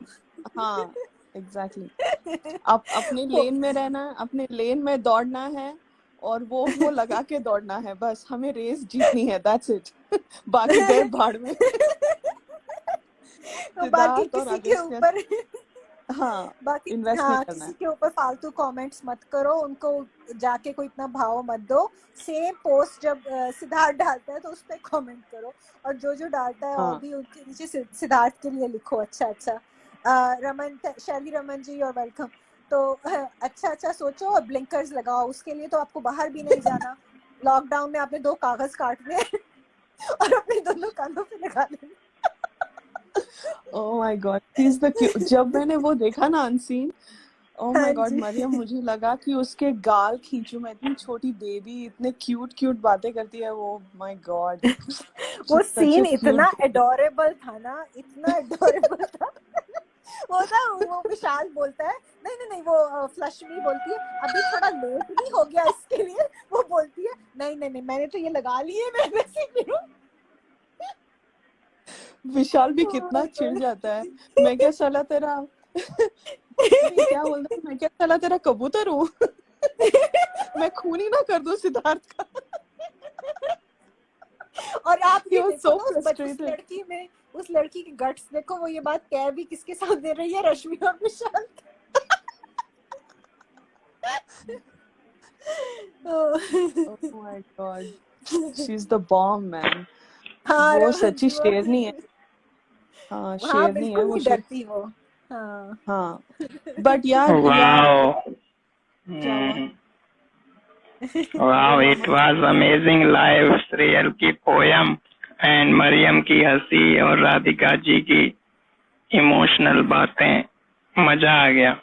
हाँ एग्जैक्टली आप अपने लेन में रहना है, अपने लेन में दौड़ना है, और वो लगा के दौड़ना है, बस हमें रेस जीतनी है, दैट्स इट। बाकी गए भाड़ में। तो बाकी सिद्धार्थ और किसी के अगस्त्य, ऊपर हाँ बाकी इन्वेस्ट नहीं हाँ करना किसी है। के ऊपर फालतू कमेंट्स मत करो, उनको जाके कोई इतना भाव मत दो। सेम पोस्ट जब सिद्धार्थ डालता है तो उस पर कमेंट करो, और जो डालता है और भी उनके नीचे सिद्धार्थ के लिए लिखो अच्छा अच्छा। रमन, शैली रमन जी और वेलकम। तो अच्छा सोचो और ब्लिंकर्स लगाओ, उसके लिए तो आपको बाहर भी नहीं जाना। लॉकडाउन में आपने 2 कागज काटने और अपने दोनों कानों पे लगा लेने। Oh my God, he's the cute. जब मैंने वो देखा ना अनसीन, oh my God, जी। मरियम, मुझे लगा कि उसके गाल खींचूं मैं, इतनी छोटी बेबी इतने क्यूट बातें करती है वो, my God, वो she's such scene a cute इतना baby. एडोरेबल था ना, इतना एडोरेबल था। वो ना वो विशाल बोलता है नहीं वो फ्लशमी बोलती है अभी थोड़ा लेट नहीं हो गया इसके लिए, वो बोलती है नहीं मैंने तो ये लगा लिए, मैं वैसे ही हूँ। विशाल भी कितना चिढ़ जाता है, मैं क्या साला तेरा नहीं क्या बोलता है, मैं क्या साला तेरा कबूतर हूँ। मैं खून ही ना कर दूं सिद्धार्थ का। और आप He ये was देखो so ना उस frustrated. लड़की में, उस लड़की की गट्स देखो, वो ये बात कह भी किसके साथ दे रही है, रश्मि और विशाल। Oh my God, she's the bomb man. हाँ वो रमन सच्ची जी, वो शेरनी है, हाँ हाँ शेरनी है बिल्कुल वो, नहीं डरती वो। हाँ हाँ बट यार Wow. क्या हुआ? Wow, बोलो it Aman. was amazing live. श्रेयल की पोयम एंड मरियम की हंसी और राधिका जी की इमोशनल बातें, मजा आ गया।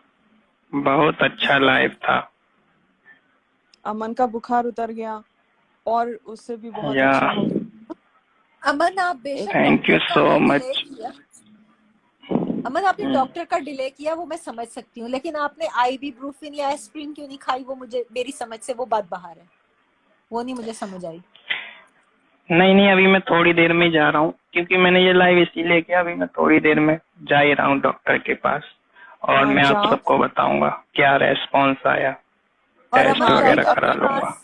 बहुत अच्छा लाइव था। अमन का बुखार उतर गया और उससे भी बहुत या अच्छा हो गया। अमन आप बेशक थैंक यू डॉक्टर का सो डिले मच। किया, अमन आपने डॉक्टर का डिले किया वो मैं समझ सकती हूँ, लेकिन आपने आइबुप्रोफेन या एस्प्रिन क्यों नहीं खाई, वो मुझे मेरी समझ से वो बात बाहर है, वो नहीं मुझे समझ आई। नहीं अभी मैं थोड़ी देर में जा रहा हूँ, क्योंकि मैंने ये लाइव इसीलिए किया। अभी मैं थोड़ी देर में जा ही रहा हूँ डॉक्टर के पास, और मैं आप जाओ। सबको बताऊंगा क्या रेस्पॉन्स आया, और टेस्ट अमन वगैरह डॉक्टर करा के लूंगा। पास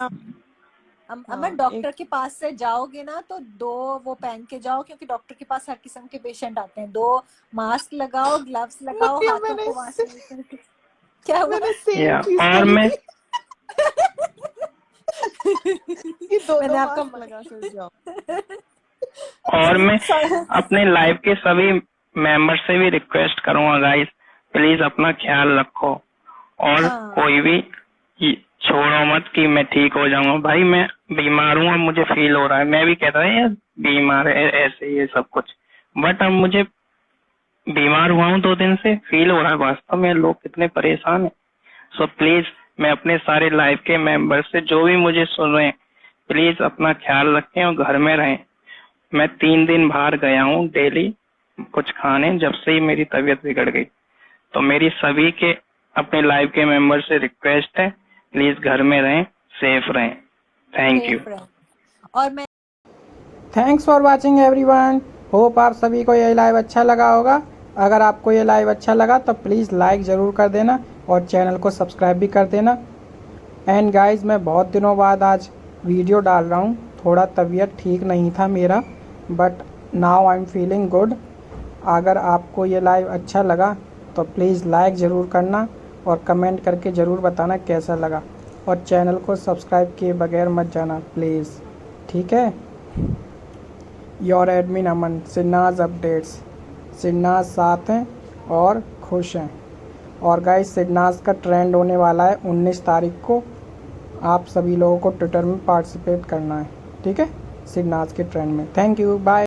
अमन डॉक्टर के पास से जाओगे ना तो 2 वो पहन के जाओ, क्योंकि डॉक्टर के पास हर किस्म के पेशेंट आते हैं। 2 मास्क लगाओ, ग्लव्स लगाओ, हाथों को वहां से लेकर। क्या हुआ? मैंने सेम या चीज और करी मैं थी कि मैंने दोनों आपका मास्क लगा कर जाओ। और मैं अपने लाइव के सभी मेंबर से भी रिक्वेस्ट करूंगा, गाइस प्लीज अपना ख्याल रखो, और कोई भी छोड़ो मत कि मैं ठीक हो जाऊंगा। भाई मैं बीमार हूँ और मुझे फील हो रहा है, मैं भी कहता हूँ यार बीमार है ऐसे ये सब कुछ, बट अब मुझे बीमार हुआ हूँ 2 दिन से, फील हो रहा है वास्तव में लोग कितने परेशान हैं। सो प्लीज मैं अपने सारे लाइव के मेंबर से, जो भी मुझे सुन रहे हैं, प्लीज अपना ख्याल रखें और घर में रहें। मैं 3 दिन बाहर गया हूँ डेली कुछ खाने, जब से ही मेरी तबीयत बिगड़ गई। तो मेरी सभी के अपने लाइव के मेंबर से रिक्वेस्ट है, प्लीज घर में रहें, सेफ रहें। Thank you. और मैं Thanks for watching everyone. Hope आप सभी को ये लाइव अच्छा लगा होगा। अगर आपको ये लाइव अच्छा लगा तो प्लीज़ लाइक ज़रूर कर देना और चैनल को सब्सक्राइब भी कर देना। एंड गाइस, मैं बहुत दिनों बाद आज वीडियो डाल रहा हूँ। थोड़ा तबीयत ठीक नहीं था मेरा, but now I am feeling good. अगर आपको ये लाइव अच्छा लगा तो प्लीज़ लाइक ज़रूर करना और कमेंट करके ज़रूर बताना कैसा लगा, और चैनल को सब्सक्राइब किए बगैर मत जाना प्लीज़, ठीक है। Your admin Aman, Shehnaaz updates. Shehnaaz साथ हैं और खुश हैं। और गाइस, सिन्नाज का ट्रेंड होने वाला है 19 तारीख को। आप सभी लोगों को ट्विटर में पार्टिसिपेट करना है, ठीक है, सिन्नाज के ट्रेंड में। Thank you, bye.